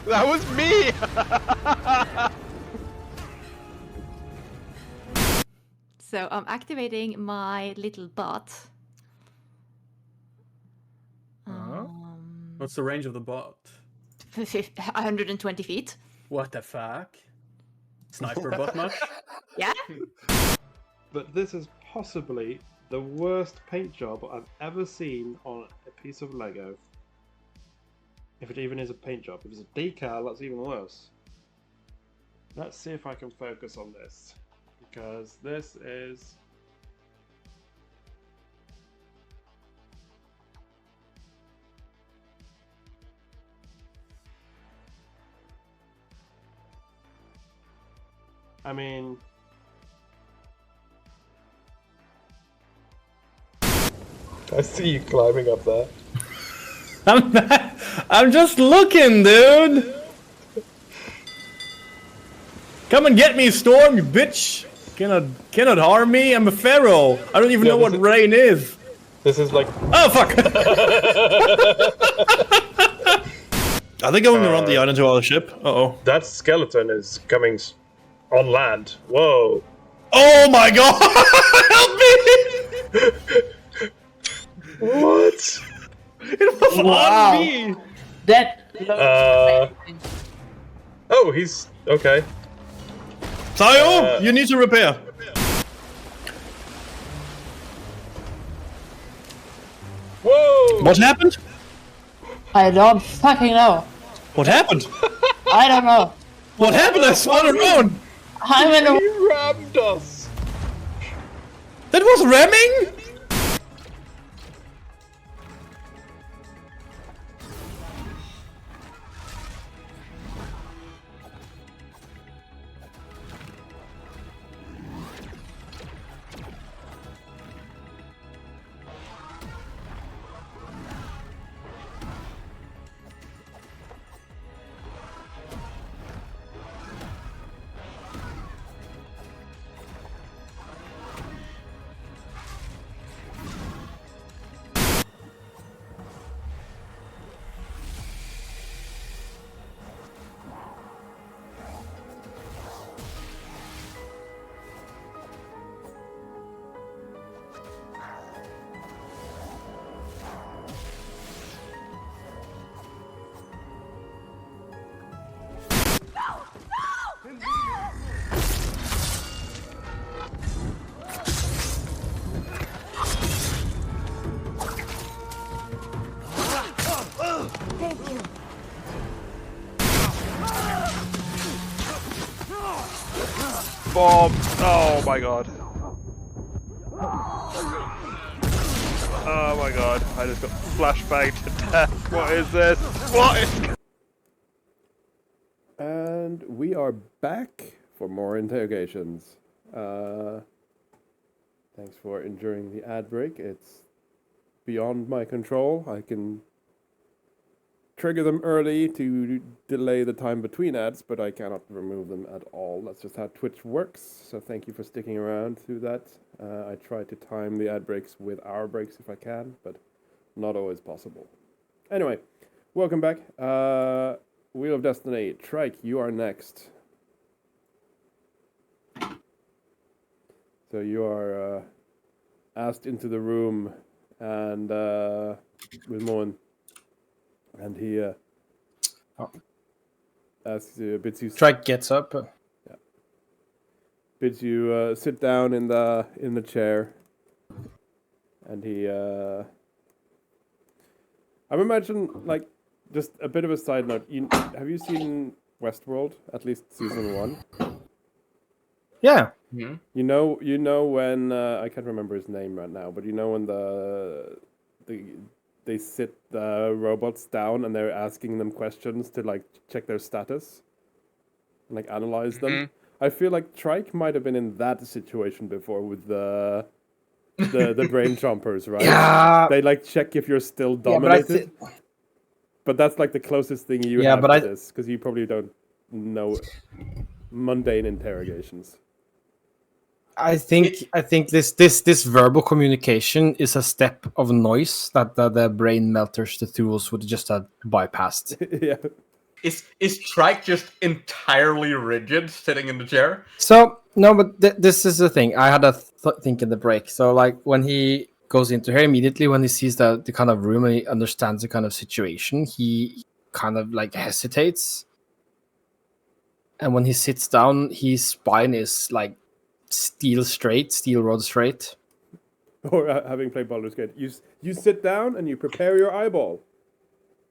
That was me! So I'm activating my little bot. What's the range of the bot? 120 feet. What the fuck? Sniper bot much? Yeah. But this is possibly the worst paint job I've ever seen on a piece of Lego. If it even is a paint job. If it's a decal, that's even worse. Let's see if I can focus on this. Because this is... I mean... I see you climbing up there. I'm just looking, dude. Come and get me, Storm, you bitch. Cannot harm me. I'm a pharaoh. I don't even know what rain is. This is like... Oh, fuck. Are they going around the island to our ship? Uh-oh. That skeleton is coming on land. Whoa. Oh my god! Help me! What? It was Wow. on me! That... Oh, he's... okay. Sayo, you need to repair. Whoa! What happened? I don't fucking know. What happened? I don't know. What happened? I spun around! I'm in a... He rammed us! That was ramming? bomb. Oh my god. Oh my god. I just got flashbanged to death. What is this? What is... And we are back for more interrogations. Thanks for enduring the ad break. It's beyond my control. I can trigger them early to delay the time between ads, but I cannot remove them at all. That's just how Twitch works. So thank you for sticking around through that. I try to time the ad breaks with our breaks if I can, but not always possible. Anyway, welcome back. Wheel of Destiny. Trike, you are next. So you are asked into the room and with Moen, and he asks you, bids you. Trike gets up. Yeah. Bids you sit down in the chair, and he. I'm imagining, like, just a bit of a side note. Have you seen Westworld? At least season 1. Yeah. Mm-hmm. You know when I can't remember his name right now, but you know when they sit the robots down and they're asking them questions to like check their status, and, like analyze them. I feel like Trike might have been in that situation before with the brain chompers, right? Yeah. They like check if you're still dominated. But that's like the closest thing you have to this, because you probably don't know mundane interrogations. I think this verbal communication is a step of noise that the brain melters, the tools would just have bypassed. Yeah. Is Trike just entirely rigid sitting in the chair? So no, but this is the thing. I had a think in the break. So like when he goes into here immediately, when he sees the kind of room and he understands the kind of situation, he kind of like hesitates. And when he sits down, his spine is like steel rod straight. Or having played Baldur's Gate, you sit down and you prepare your eyeball.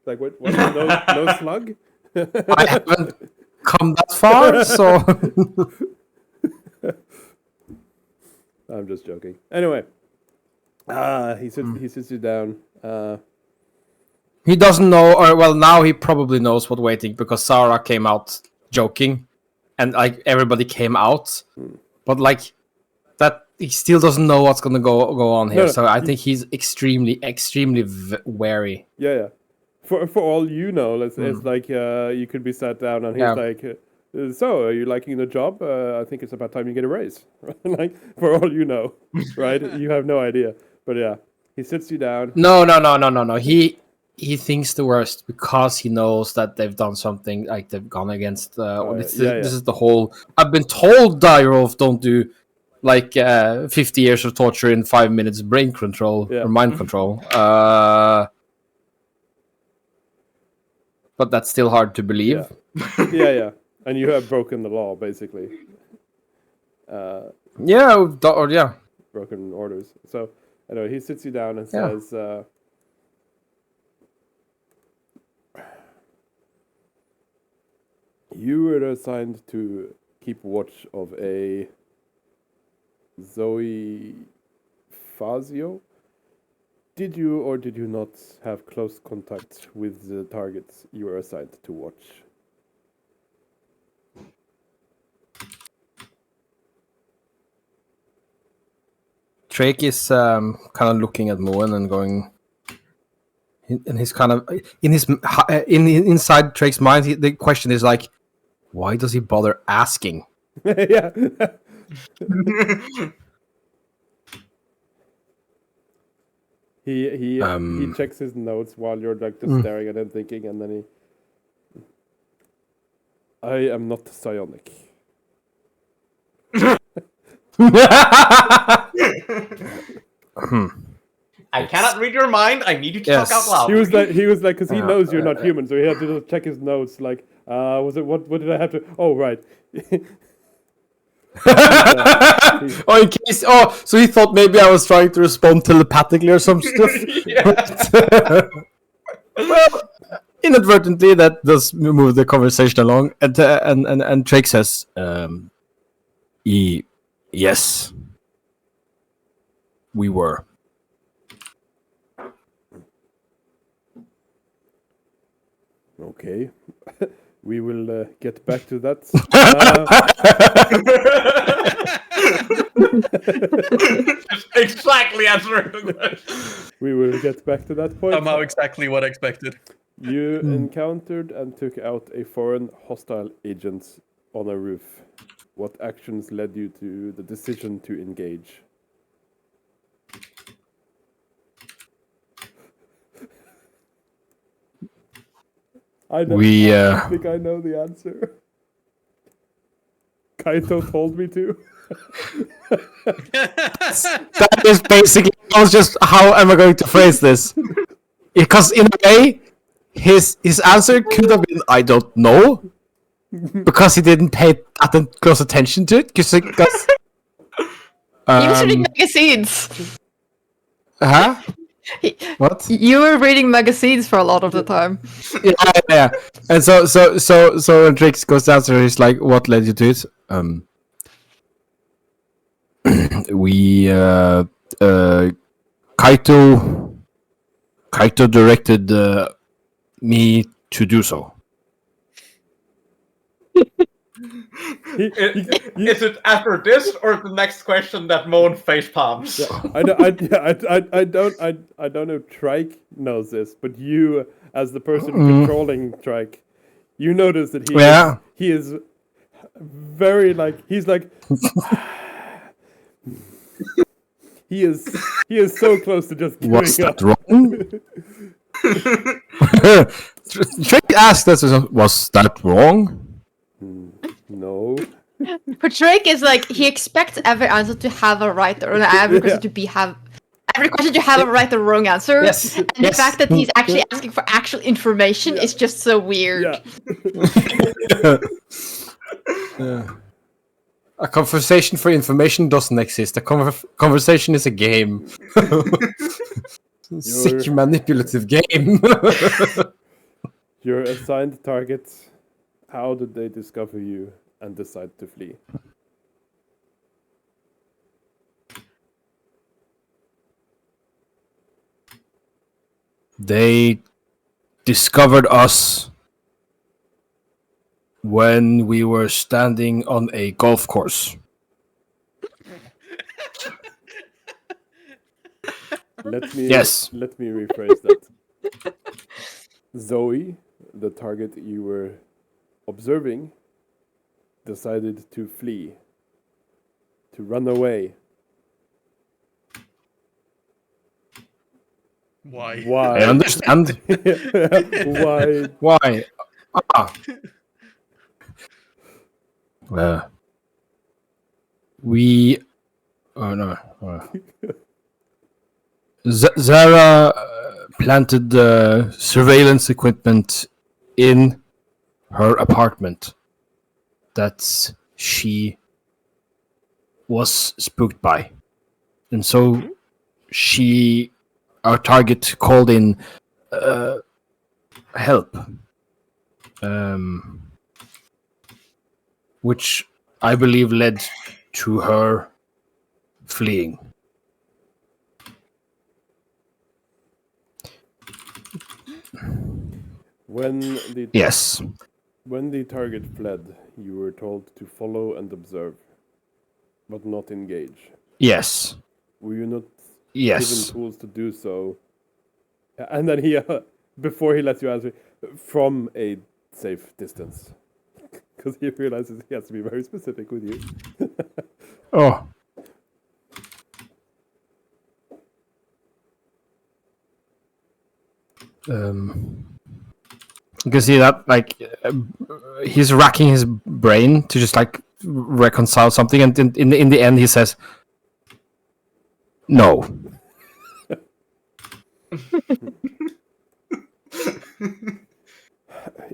Like what? No slug? I haven't come that far, so I'm just joking. Anyway, he sits you down. He doesn't know, or well, now he probably knows what waiting, because Sarah came out joking, and like everybody came out. But like that, he still doesn't know what's gonna go on here. No, so I think he's extremely wary. Yeah. For all you know, it's like you could be sat down and he's like, "So, are you liking the job? I think it's about time you get a raise." Like for all you know, right? You have no idea. But yeah, he sits you down. No. He thinks the worst because he knows that they've done something, like they've gone against. This is the whole. I've been told DIREWOLF don't do like 50 years of torture in 5 minutes brain control or mind control. But that's still hard to believe. Yeah. And you have broken the law, basically. Broken orders. So anyway, he sits you down and says. You were assigned to keep watch of a Zoe Fazio. Did you or did you not have close contact with the targets you were assigned to watch? Drake is kind of looking at Moen and going. And he's kind of inside Drake's mind. The question is like, why does he bother asking? Yeah. He checks his notes while you're like just staring at him, thinking, and then I am not psionic. I cannot read your mind. I need you to talk out loud. He was like, because he knows you're not human, so he had to just check his notes. Like, was it what did I have to? Oh, right. In case. So he thought maybe I was trying to respond telepathically or some stuff. Well, inadvertently, that does move the conversation along, and Drake says, Yes. We were. Okay. We will get back to that. Just exactly answering the question. We will get back to that point. Somehow exactly what I expected. You encountered and took out a foreign hostile agent on a roof. What actions led you to the decision to engage? I know. I think I know the answer. Kaito told me to. That is basically. I was just. How am I going to phrase this? Because in a way, his answer could have been I don't know, because he didn't pay that close attention to it. Because He was reading magazines. Huh? What? You were reading magazines for a lot of the time. Yeah. And so when Trix goes down there, he's like, "What led you to it?" We Kaito directed me to do so. Is it after this or the next question that Moan face palms? I don't know if Trike knows this, but you, as the person controlling Trike, you notice that he is very he's like he is so close to just giving Was up. that wrong? Trix asked us, "Was that wrong?" No. But Drake is he expects every answer to have a right or every question to have a right or wrong answer. Yes. And the fact that he's actually asking for actual information is just so weird. Yeah. A conversation for information doesn't exist. A conversation is a game. Sick manipulative game. Your assigned targets. How did they discover you and decide to flee? They discovered us when we were standing on a golf course. Let me rephrase that. Zoe, the target you were observing, decided to flee, to run away. Why? I understand. Why? Why? We. Oh no. Zara planted the surveillance equipment in her apartment that she was spooked by. And so our target called in help. Which I believe led to her fleeing. When the target fled, you were told to follow and observe, but not engage. Yes. Were you not Yes. given tools to do so? And then he, before he lets you answer, from a safe distance. Because he realizes he has to be very specific with you. Oh. You can see that, he's racking his brain to just reconcile something, and in the end he says, "No."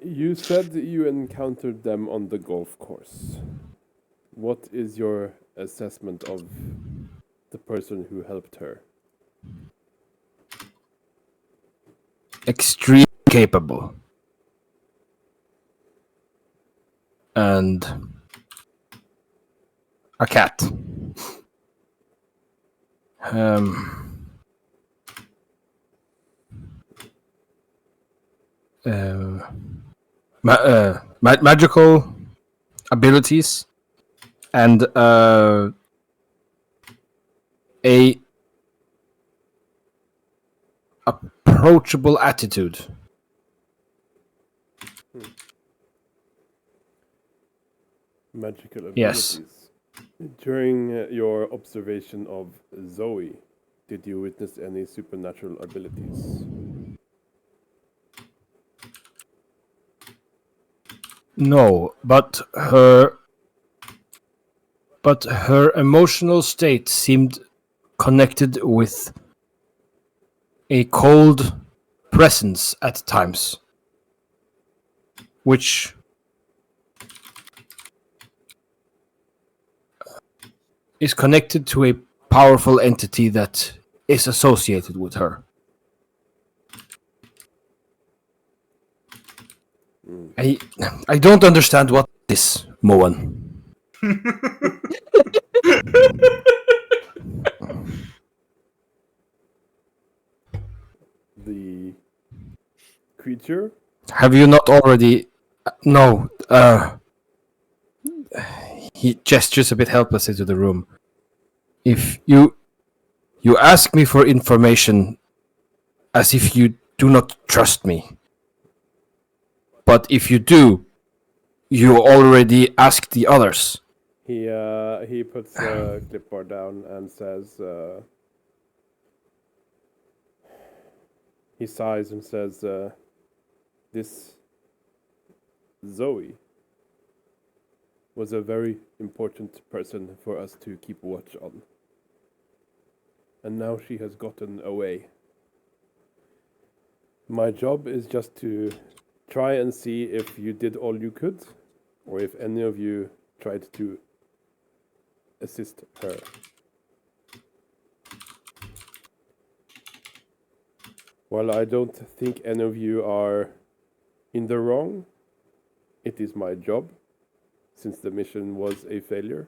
You said you encountered them on the golf course. What is your assessment of the person who helped her? Extremely capable. And A cat. Magical abilities and a approachable attitude. Magical abilities. Yes. During your observation of Zoe, did you witness any supernatural abilities? No, but her emotional state seemed connected with a cold presence at times, which is connected to a powerful entity that is associated with her. I don't understand what this, Moan. The creature? Have you not already... No, he gestures a bit helpless into the room. If you ask me for information as if you do not trust me. But if you do, you already asked the others. He puts the clipboard down and says, he sighs and says, this Zoe was a very important person for us to keep watch on. And now she has gotten away. My job is just to try and see if you did all you could, or if any of you tried to assist her. While I don't think any of you are in the wrong, it is my job. Since the mission was a failure,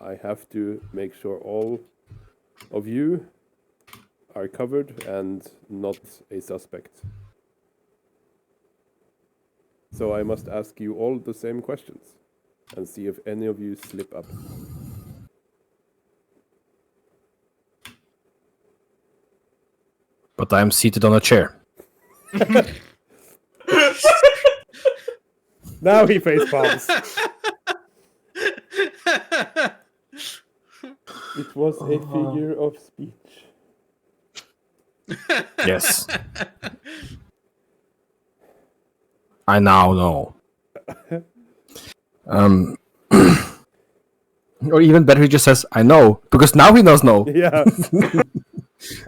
I have to make sure all of you are covered and not a suspect. So I must ask you all the same questions and see if any of you slip up. But I'm seated on a chair. Now he face palms. It was a figure of speech. Yes. I now know. Or even better, he just says, I know, because now he knows no. Yeah.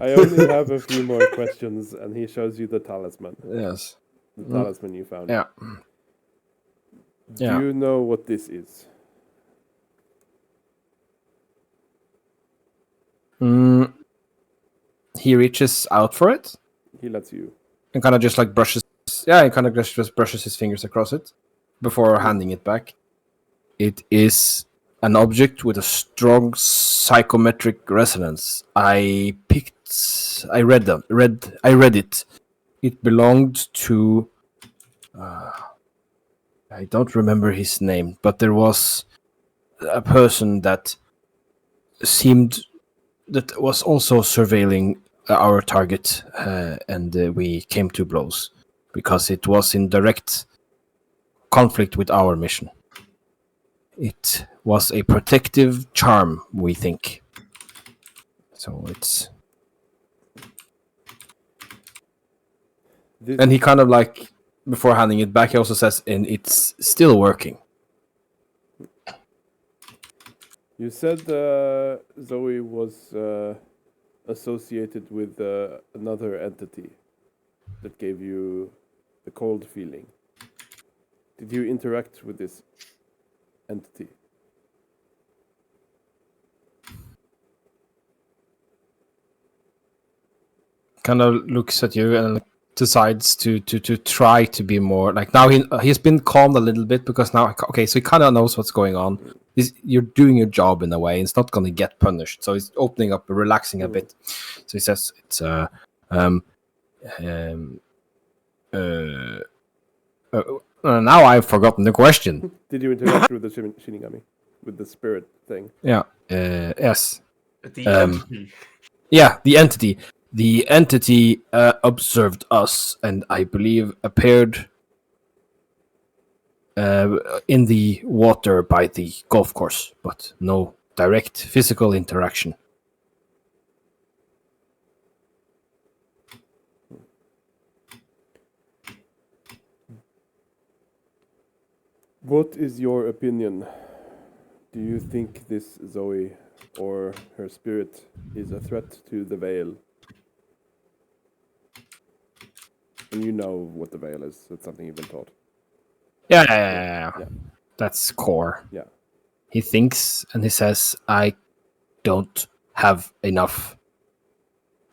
I only have a few more questions, and he shows you the talisman. Yes. The talisman you found. Yeah. Do you know what this is? He reaches out for it. He lets you. And kind of just like brushes. Yeah, he kind of just brushes his fingers across it before handing it back. It is an object with a strong psychometric resonance. I read it. It belonged to I don't remember his name, but there was a person that was also surveilling our target, and we came to blows because it was in direct conflict with our mission. It was a protective charm, we think. So it's... And he kind of like, before handing it back, he also says, and it's still working. You said Zoe was associated with another entity that gave you the cold feeling. Did you interact with this entity? Kind of looks at you and decides to try to be more like, now he's been calmed a little bit because now, okay, so he kind of knows what's going on, you're doing your job in a way. It's not going to get punished. So he's opening up, relaxing a bit. So he says, "It's now I've forgotten the question." Did you interact with the Shinigami, with the spirit thing? Yeah. Yes. The entity. Yeah, the entity. The entity observed us, and I believe appeared in the water by the golf course, but no direct physical interaction. What is your opinion? Do you think this Zoe or her spirit is a threat to the Veil? And you know what the Veil is. It's something you've been taught. Yeah. That's core. Yeah. He thinks and he says, I don't have enough.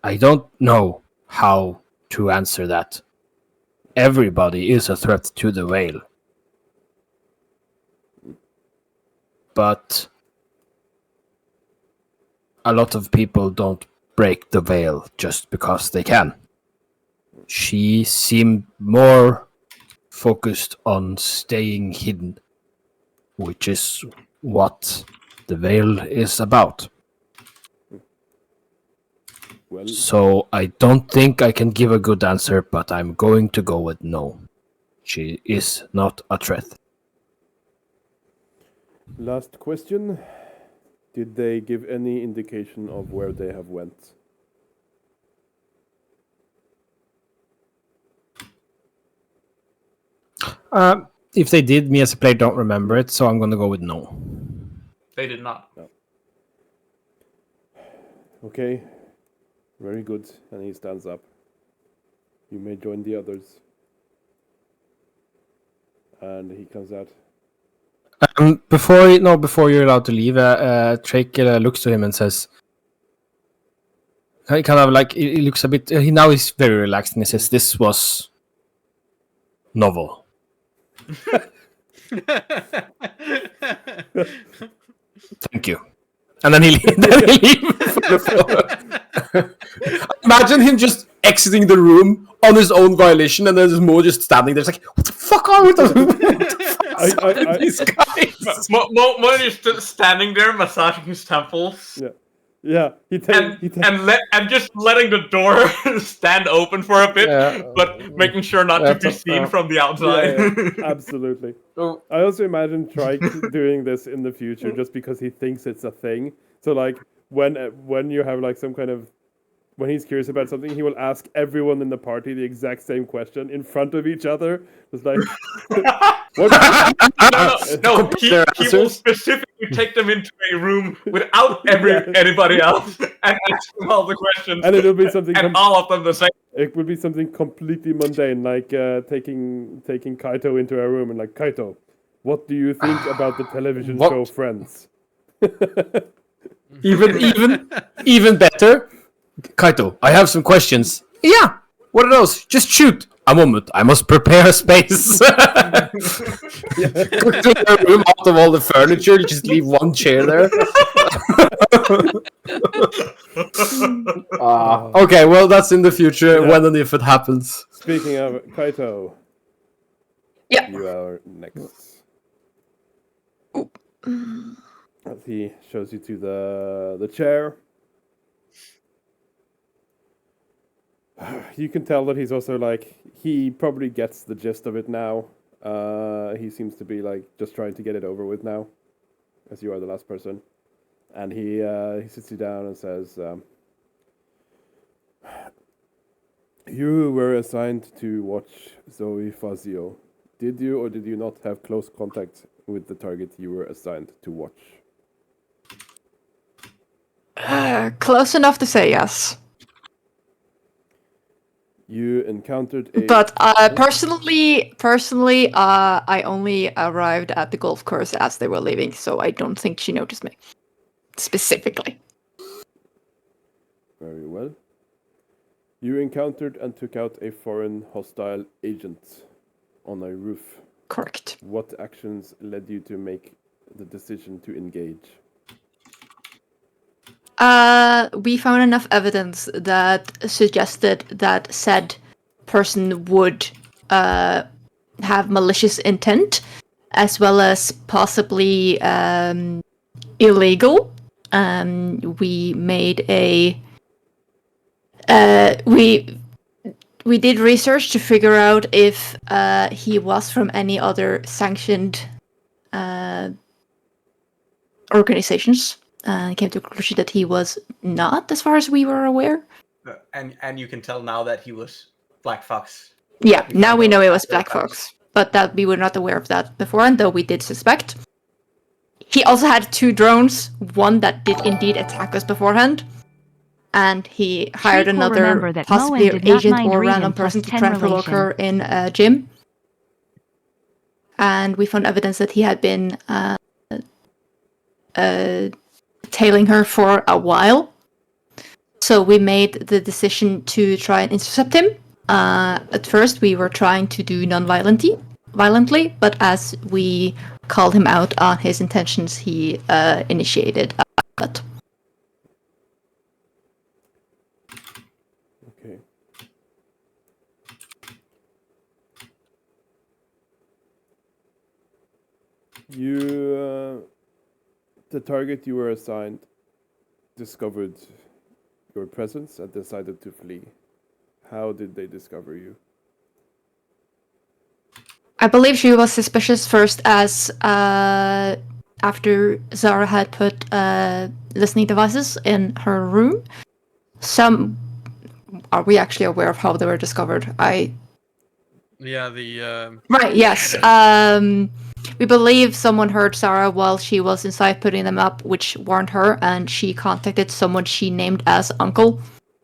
I don't know how to answer that. Everybody is a threat to the Veil. But a lot of people don't break the Veil just because they can. She seemed more focused on staying hidden, which is what the Veil is about. Well, so I don't think I can give a good answer, but I'm going to go with no. She is not a threat. Last question. Did they give any indication of where they have went? If they did, me as a player don't remember it, so I'm going to go with no. They did not. No. Okay. Very good. And he stands up. You may join the others. And he comes out. Before you're allowed to leave, Drake looks to him and says, he kind of like, he looks a bit, now he's very relaxed and he says, this was novel. Thank you. And then he leaves from the floor. Imagine him just exiting the room on his own violation, and then there's Mo just standing there. It's like, what the fuck are we doing? These guys? Mo is just standing there, massaging his temples. Yeah. And just letting the door stand open for a bit, but making sure not to be seen from the outside. Yeah, absolutely. I also imagine Trike doing this in the future just because he thinks it's a thing. So like when you have like some kind of, when he's curious about something, he will ask everyone in the party the exact same question in front of each other. It's like, no. He will specifically take them into a room without anybody else and ask them all the questions. And it'll be something, and all of them the same. It would be something completely mundane, like taking Kaito into a room and like, Kaito, what do you think about the television show Friends? Even better. Kaito, I have some questions. Yeah, what are those? Just shoot. A moment, I must prepare a space. Clear the room out of all the furniture, just leave one chair there. Okay, well, that's in the future, when and if it happens. Speaking of Kaito, you are next. As he shows you to the chair. You can tell that he's also like, he probably gets the gist of it now. He seems to be like just trying to get it over with now, as you are the last person. And he sits you down and says, you were assigned to watch Zoe Fazio. Did you or did you not have close contact with the target you were assigned to watch? Close enough to say yes. You encountered a... But personally, I only arrived at the golf course as they were leaving, so I don't think she noticed me. Specifically. Very well. You encountered and took out a foreign hostile agent on a roof. Correct. What actions led you to make the decision to engage? We found enough evidence that suggested that said person would have malicious intent, as well as possibly illegal. We made we did research to figure out if he was from any other sanctioned organizations. Came to the conclusion that he was not, as far as we were aware. And you can tell now that he was Black Fox. Yeah, now we know it was Black Fox, but that we were not aware of that beforehand, though we did suspect. He also had 2 drones, one that did indeed attack us beforehand, and he hired Shriek will another remember that possibly Moen did not agent mind or reason random plus person to 10 try and provoke relation. her in a gym. And we found evidence that he had been tailing her for a while. So we made the decision to try and intercept him. At first, we were trying to do violently, but as we called him out on his intentions, he initiated a combat. Okay. You, the target you were assigned, discovered your presence and decided to flee. How did they discover you? I believe she was suspicious first, as after Zara had put listening devices in her room. Are we actually aware of how they were discovered? Yeah, the Right, yes. We believe someone heard Sarah while she was inside putting them up, which warned her, and she contacted someone she named as Uncle.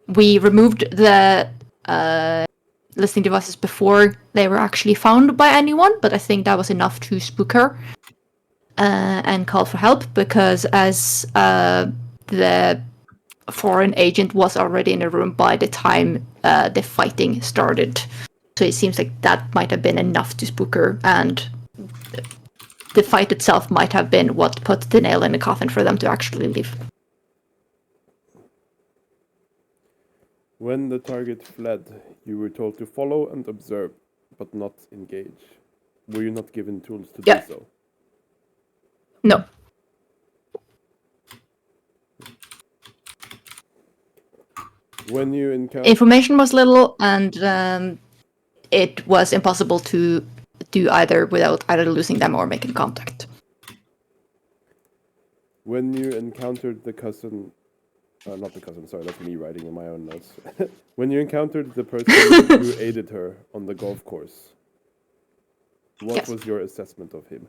We removed the listening devices before they were actually found by anyone, but I think that was enough to spook her and call for help, because as the foreign agent was already in the room by the time the fighting started. So it seems like that might have been enough to spook her, and the fight itself might have been what put the nail in the coffin for them to actually leave. When the target fled, you were told to follow and observe, but not engage. Were you not given tools to do so? No. When you encounter Information was little, and it was impossible to do either without either losing them or making contact. When you encountered the cousin, not the cousin, sorry, that's me writing in my own notes. When you encountered the person who aided her on the golf course, what was your assessment of him?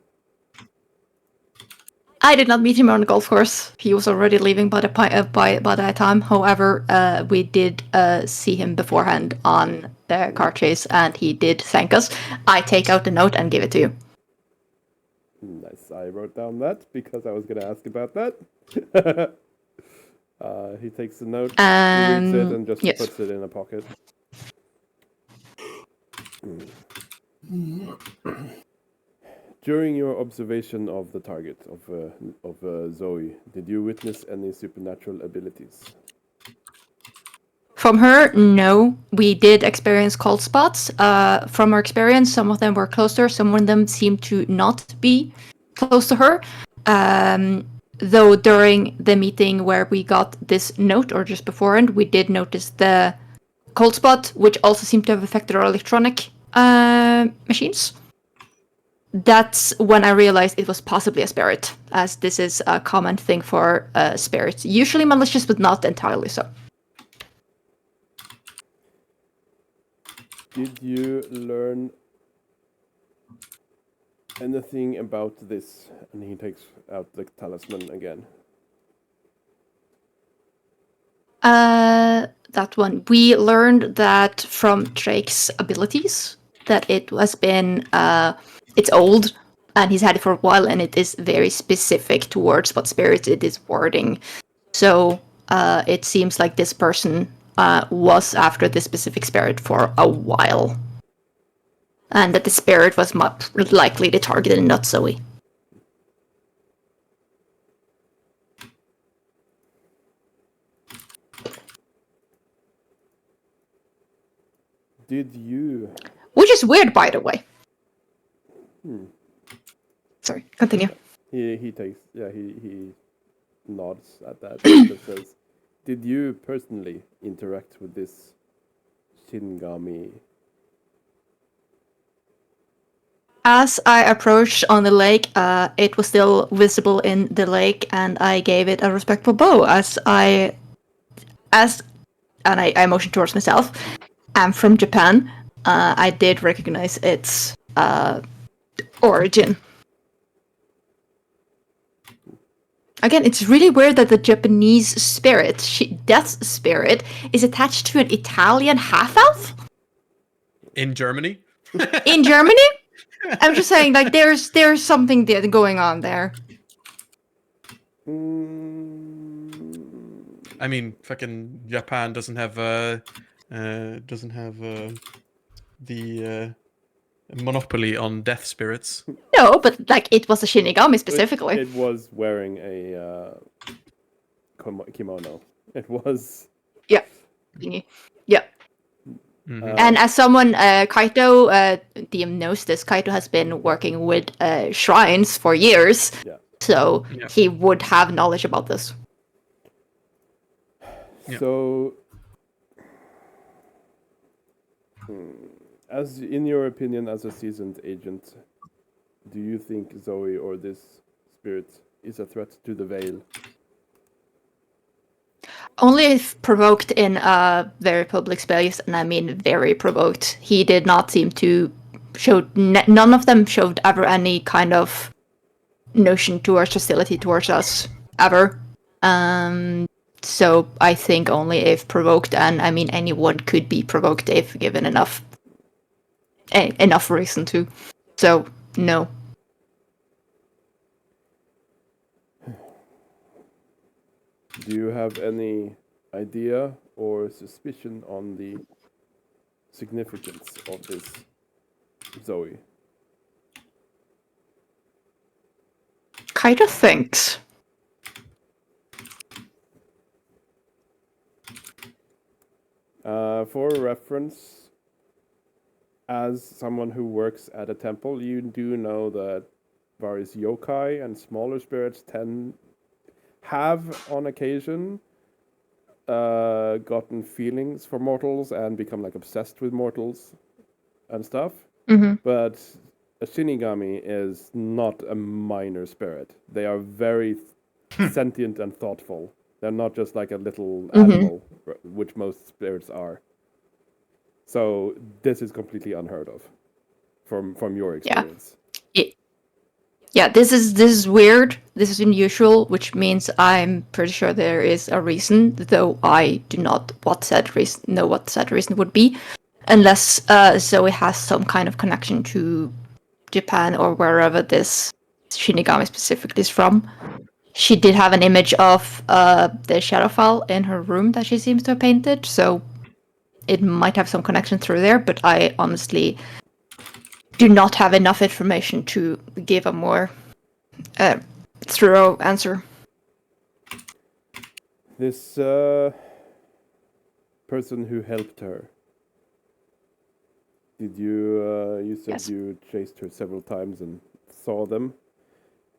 I did not meet him on the golf course. He was already leaving by that time. However, we did see him beforehand on the car chase, and he did thank us. I take out the note and give it to you. Nice. I wrote down that because I was going to ask about that. He takes the note, reads it, and just puts it in a pocket. During your observation of the target of Zoe, did you witness any supernatural abilities? From her, no. We did experience cold spots. From our experience, some of them were close to her, some of them seemed to not be close to her. Though during the meeting where we got this note, or just beforehand, we did notice the cold spot, which also seemed to have affected our electronic machines. That's when I realized it was possibly a spirit, as this is a common thing for spirits. Usually malicious, but not entirely so. Did you learn anything about this? And he takes out the talisman again. That one. We learned that from Drake's abilities, that it has been, it's old, and he's had it for a while, and it is very specific towards what spirits it is warding. So, it seems like this person was after this specific spirit for a while. And that the spirit was much likely the target and not Zoe. Did you? Which is weird, by the way. Sorry, continue. He takes he nods at that and just says, "Did you personally interact with this Shinigami?" As I approached on the lake, it was still visible in the lake, and I gave it a respectful bow. I motioned towards myself. I'm from Japan. I did recognize its origin. Again, it's really weird that the Japanese spirit, Death's spirit, is attached to an Italian half-elf? In Germany? In Germany? I'm just saying, like, there's something there going on there. I mean, fucking Japan doesn't have the monopoly on death spirits. No, but like it was a Shinigami specifically. It was wearing a kimono. It was. Yeah. Yeah. And as someone, Kaito, DM knows this, Kaito has been working with shrines for years, so he would have knowledge about this. So, as in your opinion, as a seasoned agent, do you think Zoe or this spirit is a threat to the Veil? Only if provoked in a very public space, and I mean very provoked. He did not seem to show. None of them showed ever any kind of notion towards hostility towards us ever. So I think only if provoked, and I mean anyone could be provoked if given enough reason to. So no. Do you have any idea or suspicion on the significance of this Zoe? Kaito thinks. For reference, as someone who works at a temple, you do know that various yokai and smaller spirits have on occasion gotten feelings for mortals and become like obsessed with mortals and stuff. Mm-hmm. But a Shinigami is not a minor spirit. They are very sentient and thoughtful. They're not just like a little animal, which most spirits are. So this is completely unheard of from your experience. Yeah, this is weird. This is unusual, which means I'm pretty sure there is a reason, though I do not know what said reason would be, unless Zoe has some kind of connection to Japan or wherever this Shinigami specifically is from. She did have an image of the Shadowfall in her room that she seems to have painted, so it might have some connection through there, but I honestly do not have enough information to give a more thorough answer. This person who helped her, did you, you said you chased her several times and saw them.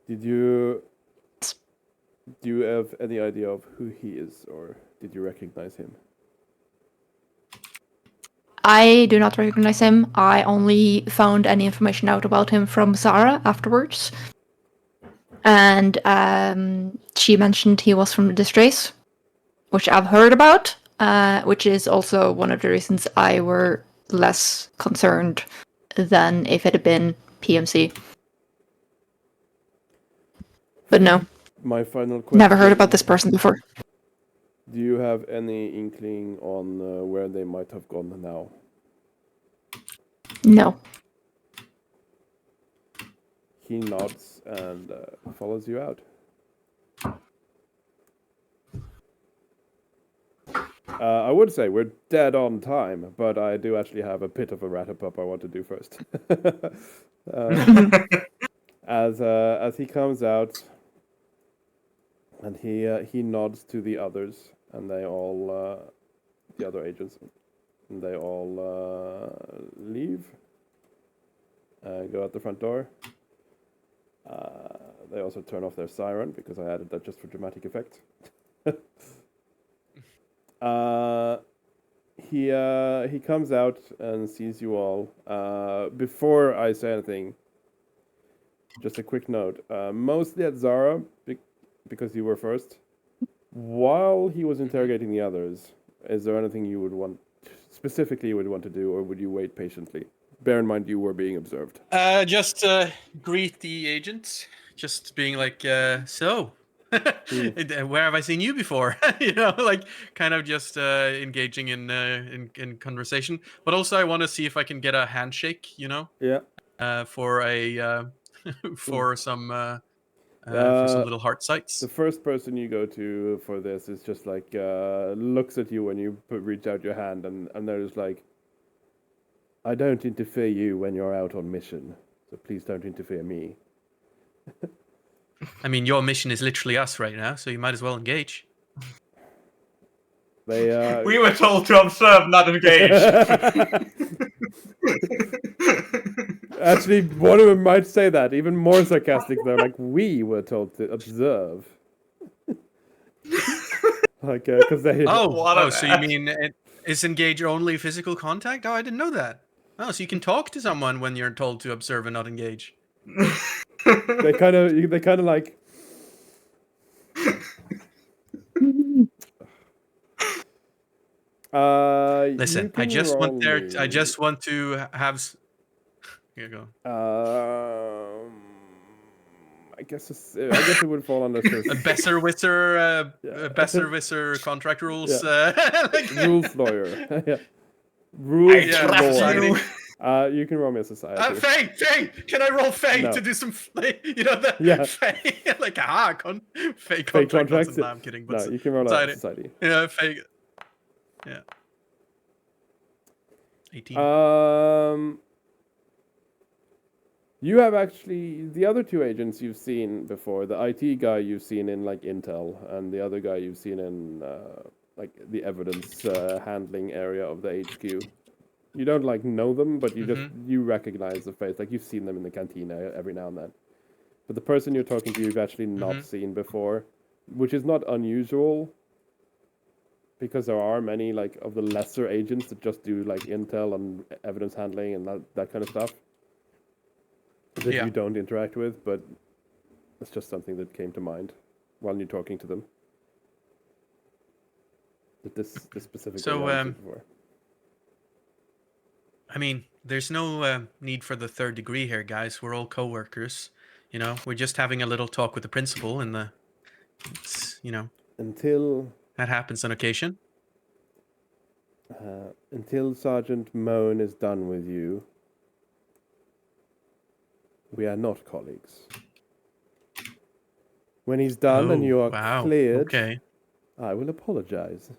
Do you have any idea of who he is, or did you recognize him? I do not recognize him. I only found any information out about him from Zara afterwards. And she mentioned he was from Distrace, which I've heard about, which is also one of the reasons I were less concerned than if it had been PMC. But no. My final question. Never heard about this person before. Do you have any inkling on where they might have gone now? No. He nods and follows you out. I would say we're dead on time, but I do actually have a bit of a wrap-up I want to do first. As he comes out, and he nods to the others, and they all, the other agents, And they all leave. Go out the front door. They also turn off their siren because I added that just for dramatic effect. He comes out and sees you all. Before I say anything, just a quick note. Mostly at Zara, because you were first. While he was interrogating the others, is there anything you would want to do, or would you wait patiently? Bear in mind you were being observed. Just greet the agents. Just being like, so, where have I seen you before? You know, like kind of just engaging in conversation. But also, I want to see if I can get a handshake. You know. Yeah. For a for some little heart sites. The first person you go to for this is just like looks at you when you reach out your hand, and there's like, I don't interfere you when you're out on mission, so please don't interfere me. I mean, your mission is literally us right now, so you might as well engage. They We were told to observe, not engage. Actually, one of them might say that, even more sarcastic though, like, we were told to observe. Like, because they... So you mean is engage only physical contact? Oh, I didn't know that. Oh, so you can talk to someone when you're told to observe and not engage. They kind of like... Listen, I just want to have... Here you go. I guess it would fall under this. Besserwisser contract rules. Like... Rules lawyer. Yeah. Rules law. You can roll me a society. Faye! Can I roll Faye to do some, you know, Faye? Like, Faye contracts. No, I'm kidding. But no, you can roll a society. Yeah, Faye. Yeah. 18. You have actually, the other two agents you've seen before, the IT guy you've seen in like Intel, and the other guy you've seen in like the evidence handling area of the HQ. You don't like know them, but you recognize the face, like you've seen them in the cantina every now and then. But the person you're talking to, you've actually not seen before, which is not unusual, because there are many like of the lesser agents that just do like Intel and evidence handling and that kind of stuff. That you don't interact with, but it's just something that came to mind while you're talking to them. That this specific. So, I mean, there's no need for the third degree here, guys. We're all co-workers. You know, we're just having a little talk with the principal, and until that happens on occasion. Until Sergeant Moan is done with you. We are not colleagues. When he's done and you are cleared, I will apologize.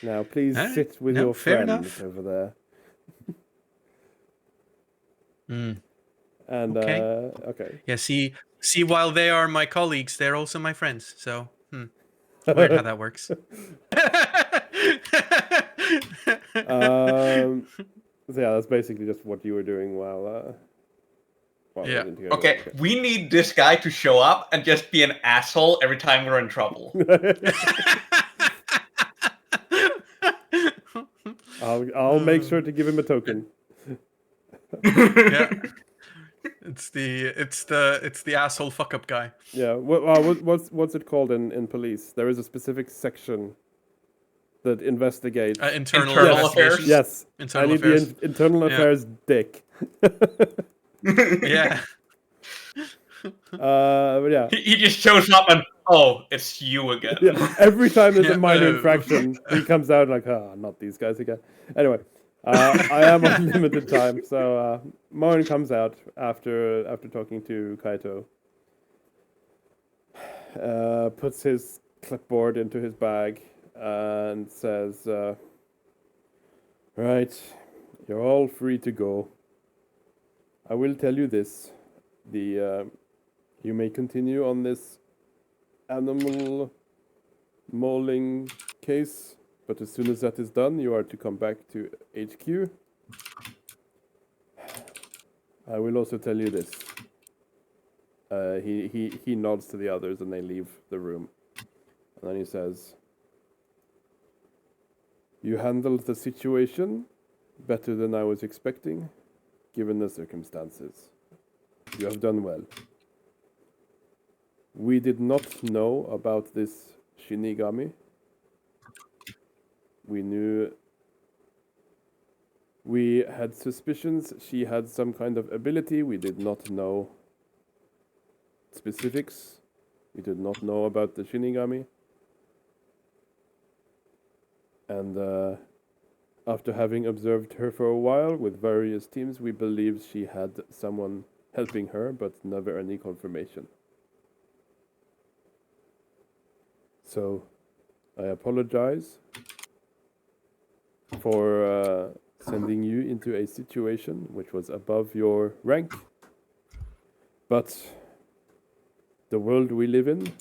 Now, please sit with your friends over there. And okay. Yeah. See, while they are my colleagues, they're also my friends. So, weird how that works. So yeah, that's basically just what you were doing while Okay, we need this guy to show up and just be an asshole every time we're in trouble. I'll make sure to give him a token. Yeah. It's the asshole fuck up guy. Yeah. What's it called in police? There is a specific section that investigates internal affairs. Yes. Internal affairs. The internal affairs dick. Yeah. But yeah. He just shows up and it's you again. Yeah. Every time there's a minor infraction, he comes out like, not these guys again. Anyway, I am on limited time, so Moen comes out after talking to Kaito. Puts his clipboard into his bag and says, right, you're all free to go. I will tell you this. You may continue on this animal mauling case, But as soon as that is done, you are to come back to HQ. I will also tell you this. He nods to the others and they leave the room. And then he says, "You handled the situation better than I was expecting, given the circumstances. You have done well. We did not know about this Shinigami. We had suspicions she had some kind of ability. We did not know specifics. We did not know about the Shinigami. And after having observed her for a while with various teams, we believed she had someone helping her, but never any confirmation. So, I apologize for sending you into a situation which was above your rank. But the world we live in,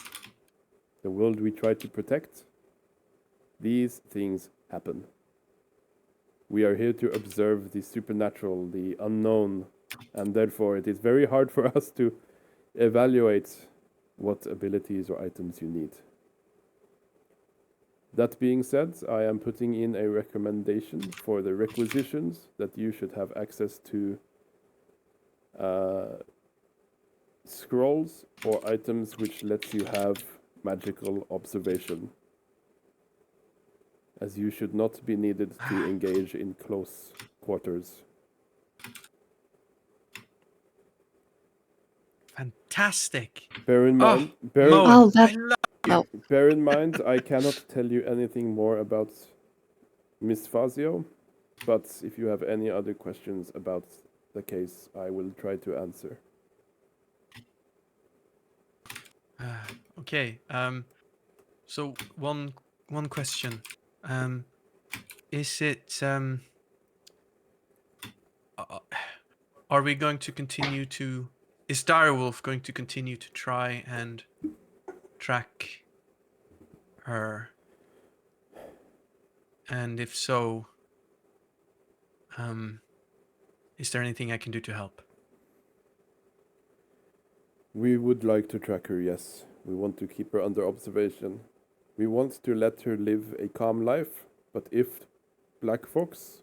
the world we try to protect, these things happen. We are here to observe the supernatural, the unknown, and therefore it is very hard for us to evaluate what abilities or items you need. That being said, I am putting in a recommendation for the requisitions that you should have access to scrolls or items which lets you have magical observation, as you should not be needed to engage in close quarters. Fantastic. Bear in mind, bear in mind, I cannot tell you anything more about Miss Fazio, but if you have any other questions about the case, I will try to answer. Okay. So one question. Is it are we going to continue to? Is Direwolf going to continue to try and track her? And if so, is there anything I can do to help? We would like to track her, yes. We want to keep her under observation. We want to let her live a calm life, but if Black Fox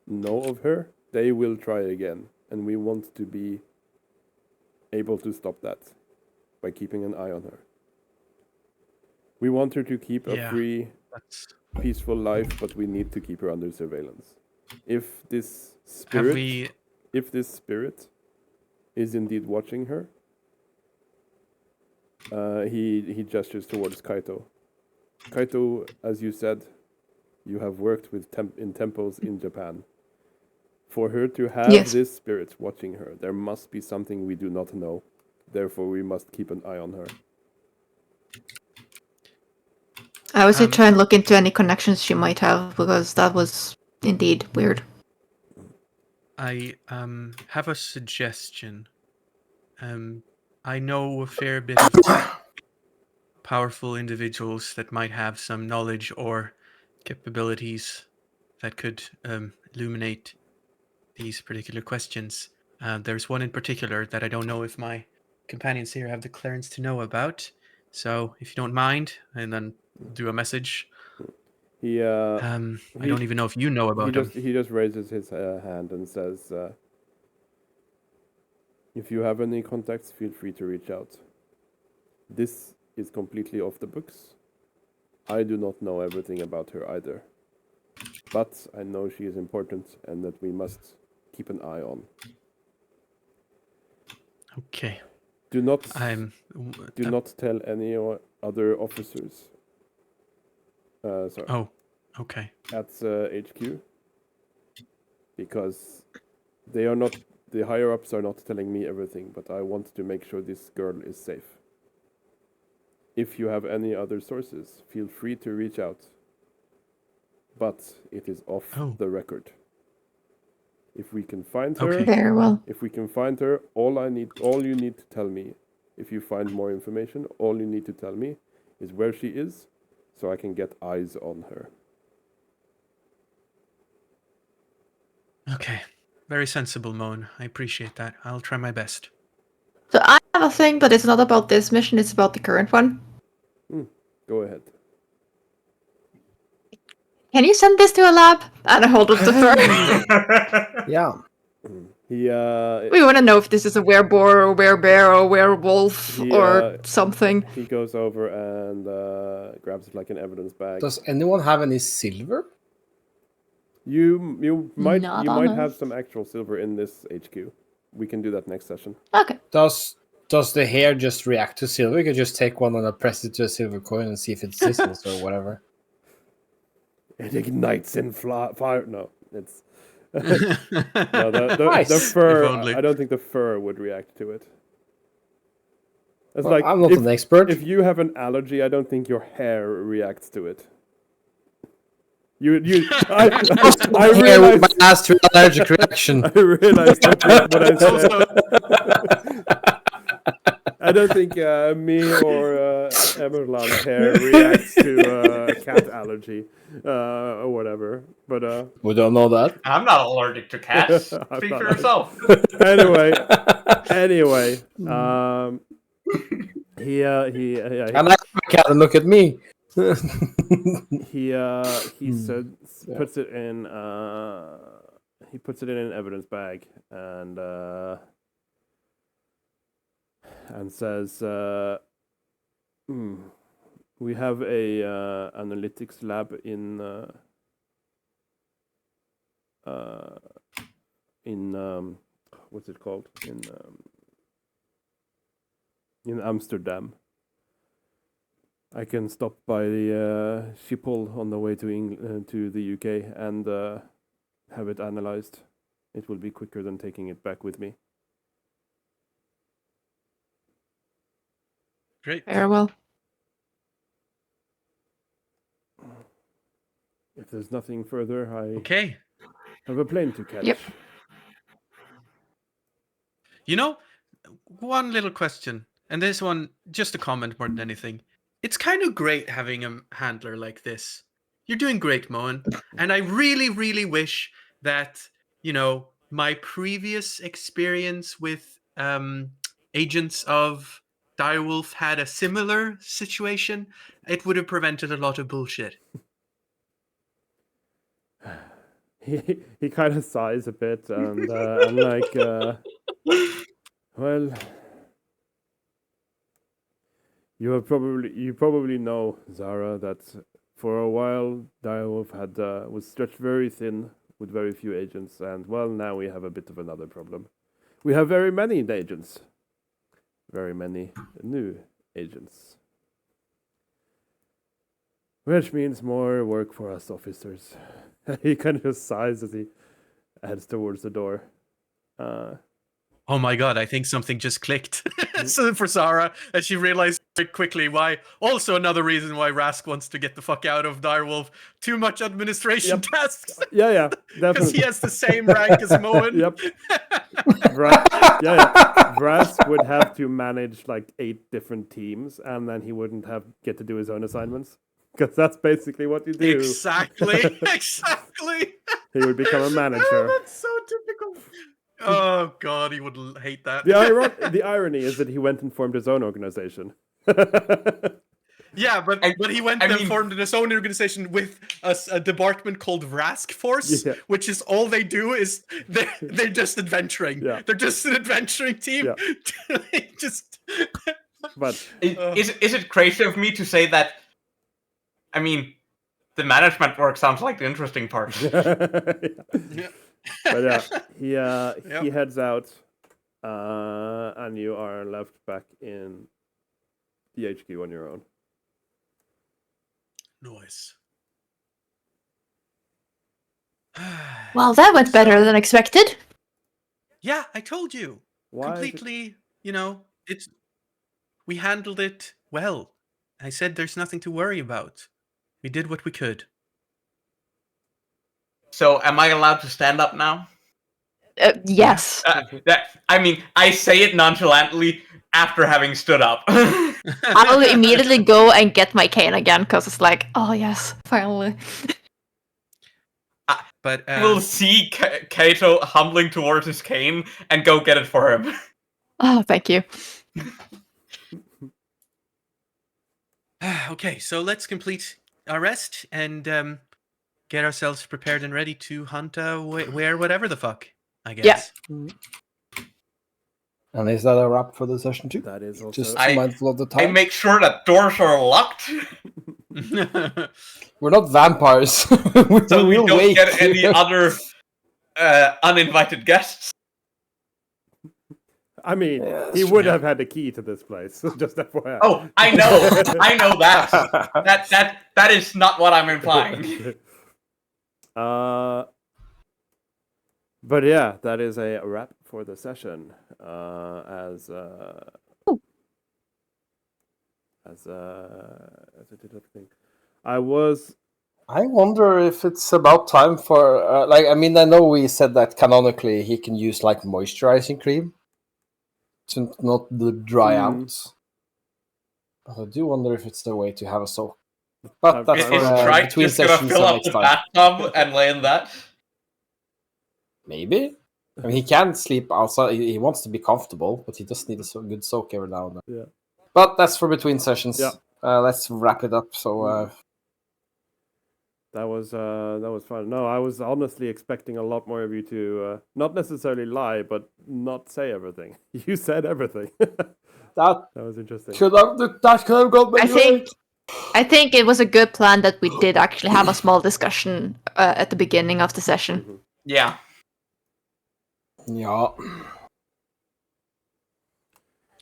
know of her, they will try again. And we want to be able to stop that by keeping an eye on her. We want her to keep a free, peaceful life, but we need to keep her under surveillance. If this spirit, is indeed watching her, he gestures towards Kaito. Kaito, as you said, you have worked with in temples in Japan. For her to have this spirit watching her, there must be something we do not know. Therefore, we must keep an eye on her. I would say try and look into any connections she might have, because that was indeed weird. I have a suggestion. I know a fair bit of powerful individuals that might have some knowledge or capabilities that could illuminate these particular questions. There's one in particular that I don't know if my companions here have the clearance to know about. So if you don't mind, and then do a message. I don't even know if you know about him. He just raises his hand and says, if you have any contacts, feel free to reach out. This is completely off the books. I do not know everything about her either. But I know she is important and that we must keep an eye on. Okay. Do not tell any other officers. Sorry. Oh, okay. At HQ, because the higher ups are not telling me everything, but I want to make sure this girl is safe. If you have any other sources, feel free to reach out. But it is off the record. If we can find her, very well. If we can find her, all you need to tell me, if you find more information, all you need to tell me is where she is, so I can get eyes on her. Okay. Very sensible, Moan. I appreciate that. I'll try my best. So I have a thing, but it's not about this mission, it's about the current one. Go ahead. Can you send this to a lab? And I hold it to her. Yeah. He We want to know if this is a wereboar or werebear or werewolf or something. He goes over and grabs it like an evidence bag. Does anyone have any silver? You might Not you on might us. have some actual silver in this HQ. We can do that next session. Okay. Does the hair just react to silver? You could just take one and press it to a silver coin and see if it sizzles or whatever. It ignites in fire. No, it's no, the Nice. fur. If only. I don't think the fur would react to it. It's Well, like I'm not an expert. If you have an allergy, I don't think your hair reacts to it. I Hair with realized my last two allergic reaction. I realized what I said. I don't think me or Emerland's hair reacts to cat allergy or whatever. But We don't know that. I'm not allergic to cats. I'm Speak not for yourself. anyway, he And I have a cat and look at me. he said puts it in he puts it in an evidence bag and says we have a analytics lab in what's it called in Amsterdam. I can stop by the Schiphol on the way to the UK and have it analyzed. It will be quicker than taking it back with me. Great. Very well. If there's nothing further, I Okay. have a plane to catch. Yep. You know, one little question, and this one, just a comment more than anything. It's kind of great having a handler like this. You're doing great, Moen. And I really, really wish that, you know, my previous experience with agents of Direwolf had a similar situation. It would have prevented a lot of bullshit. He kind of sighs a bit and I'm like, well, you probably know, Zara, that for a while Direwolf had was stretched very thin with very few agents, and well, now we have a bit of another problem. We have very many agents, very many new agents, which means more work for us officers. He kind of sighs as he heads towards the door. Oh my god, I think something just clicked. So for Zara, and she realized very quickly why. Also, another reason why Rask wants to get the fuck out of Direwolf. Too much administration tasks. Yeah, Because definitely. he has the same rank as Moen. Yep. Brass would have to manage like 8 different teams, and then he wouldn't get to do his own assignments. Because that's basically what you do. Exactly. Exactly. He would become a manager. That's so typical. Oh god, he would hate that. The irony is that he went and formed his own organization. Yeah, but he went and formed his own organization with a department called Rask Force, which is all they do is they're just adventuring. Yeah. They're just an adventuring team. They just. But Is it crazy of me to say that? I mean, the management work sounds like the interesting part. Yeah. But he heads out, and you are left back in the HQ on your own. Noise. Well, that went better than expected. Yeah, I told you. Why is it- Completely, you know, we handled it well. I said there's nothing to worry about. We did what we could. So, am I allowed to stand up now? Yes. I mean, I say it nonchalantly after having stood up. I'll immediately go and get my cane again because it's like, oh yes, finally. But We'll see Kaito humbling towards his cane and go get it for him. Oh, thank you. Okay, so let's complete our rest and get ourselves prepared and ready to hunt whatever the fuck, I guess. And is that a wrap for the session too? That is also. Just mindful of the I time. make sure that doors are locked. We're not vampires. So we We'll don't wait. get any other uninvited guests. I mean, Yeah, he that's would true. have had the key to this place. Just FYI. Oh, I know that. That is not what I'm implying. But yeah, that is a wrap for the session. As I did everything, I wonder if it's about time for I know we said that canonically he can use like moisturizing cream to not dry out. But I do wonder if it's the way to have a soak. But that's Is Trike between just gonna sessions fill and up next the time. bathtub and lay in that? Maybe. I mean, he can sleep outside. He wants to be comfortable, but he does need a good soak every now and then. Yeah. But that's for between sessions. Yeah. Let's wrap it up. So. That was fun. No, I was honestly expecting a lot more of you to not necessarily lie, but not say everything. You said everything. That was interesting. That could have got me. I think it was a good plan that we did actually have a small discussion at the beginning of the session. Yeah. Yeah.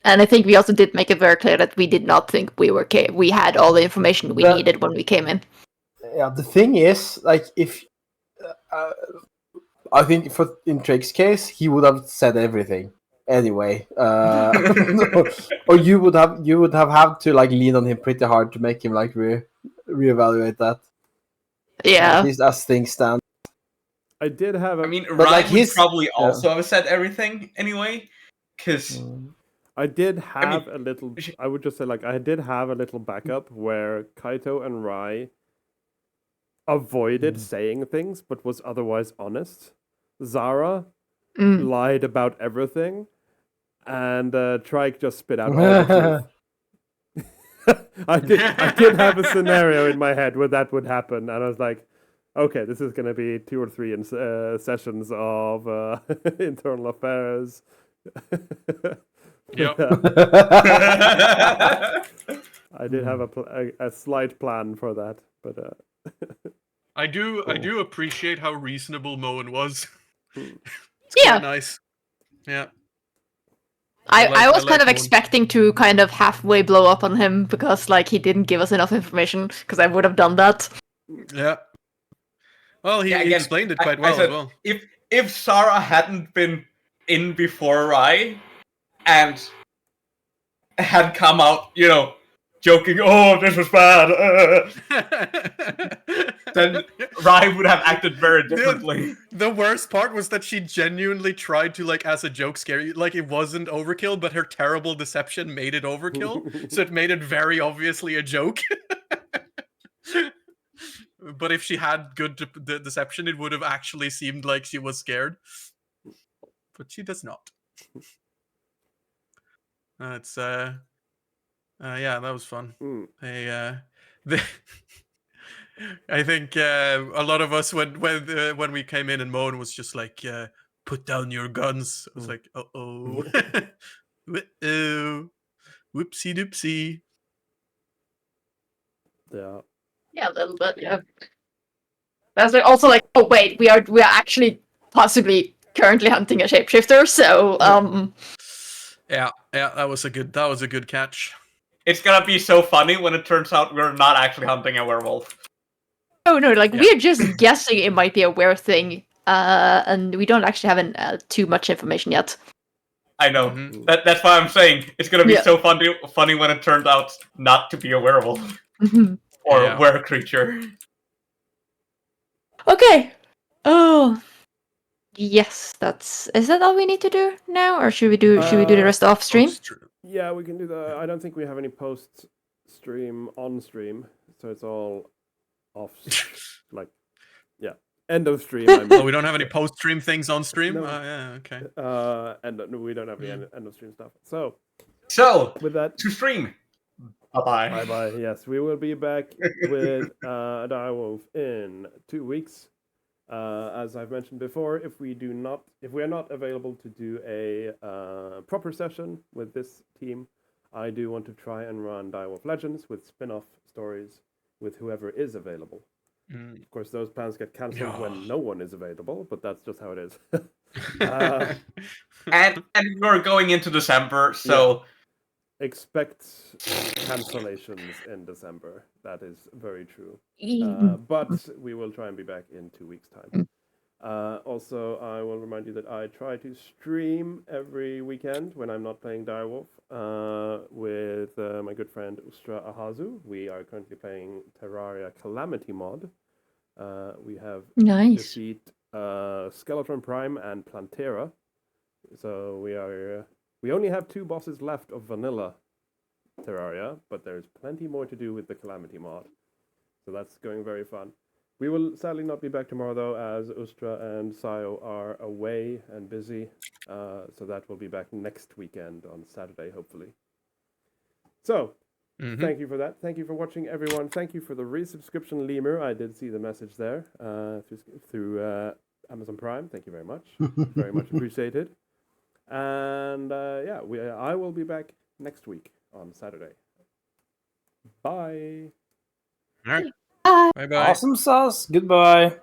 And I think we also did make it very clear that we did not think we had all the information we needed when we came in. Yeah, the thing is, like, if I think in Drake's case, he would have said everything anyway, or you would have had to like lean on him pretty hard to make him like reevaluate that. Yeah, at least as things stand. I did have. I mean, Ryan would probably also have said everything anyway, because. I did have a little. I would just say, like, I did have a little backup where Kaito and Rai avoided saying things, but was otherwise honest. Zara lied about everything, and Trike just spit out all the truth. I did have a scenario in my head where that would happen, and I was like, okay, this is going to be 2 or 3 sessions of internal affairs. Yep. I did have a slight plan for that, but I do appreciate how reasonable Moen was. It's Yeah. nice. Yeah. I was I kind of Moen. expecting to kind of halfway blow up on him because like he didn't give us enough information because I would have done that. Yeah. Well, he explained it quite well I said, as well. If Sarah hadn't been in before Rai and had come out, joking, oh, this was bad, then Rai would have acted very differently. The worst part was that she genuinely tried to, like, as a joke, scare you. Like, it wasn't overkill, but her terrible deception made it overkill. So it made it very obviously a joke. But if she had good deception, it would have actually seemed like she was scared. But she does not. It's yeah, that was fun. I think a lot of us when we came in and Moen was just like, put down your guns. I was like, uh-oh. Uh-oh. Whoopsie doopsie. Yeah. Yeah, a little bit. Yeah. That's also like, oh wait, we are actually possibly currently hunting a shapeshifter. So Yeah, that was a good catch. It's gonna be so funny when it turns out we're not actually hunting a werewolf. Oh no, like we're just guessing it might be a weird thing, and we don't actually have too much information yet. I know. That's why I'm saying it's gonna be so funny when it turns out not to be a werewolf or a were creature. Okay. Oh. Yes, is that all we need to do now, or should we do the rest off stream? Yeah, we can do the. I don't think we have any post stream on stream, so it's all off. Like, yeah, end of stream. I mean. Oh, we don't have any post-stream things on stream? No. Yeah, okay. And we don't have any end of stream stuff. So with that, to stream. Bye-bye. Bye-bye. Yes, we will be back with Direwolf in 2 weeks. As I've mentioned before, if we are not available to do a proper session with this team, I do want to try and run Direwolf Legends with spin-off stories with whoever is available. Of course, those plans get cancelled when no one is available, but that's just how it is. And we're going into December, so expect cancellations in December. That is very true. But we will try and be back in 2 weeks' time. Also, I will remind you that I try to stream every weekend when I'm not playing Direwolf with my good friend Ustra Ahazu. We are currently playing Terraria Calamity mod. We have defeat Skeleton Prime and Plantera. So we only have 2 bosses left of vanilla Terraria, but there's plenty more to do with the Calamity mod. So that's going very fun. We will sadly not be back tomorrow, though, as Ustra and Sayo are away and busy. So that will be back next weekend on Saturday, hopefully. So, thank you for that. Thank you for watching, everyone. Thank you for the resubscription, Lemur. I did see the message there through Amazon Prime. Thank you very much. Very much appreciated. And I will be back next week on Saturday. Bye. All right. Bye. Bye-bye. Awesome sauce. Goodbye.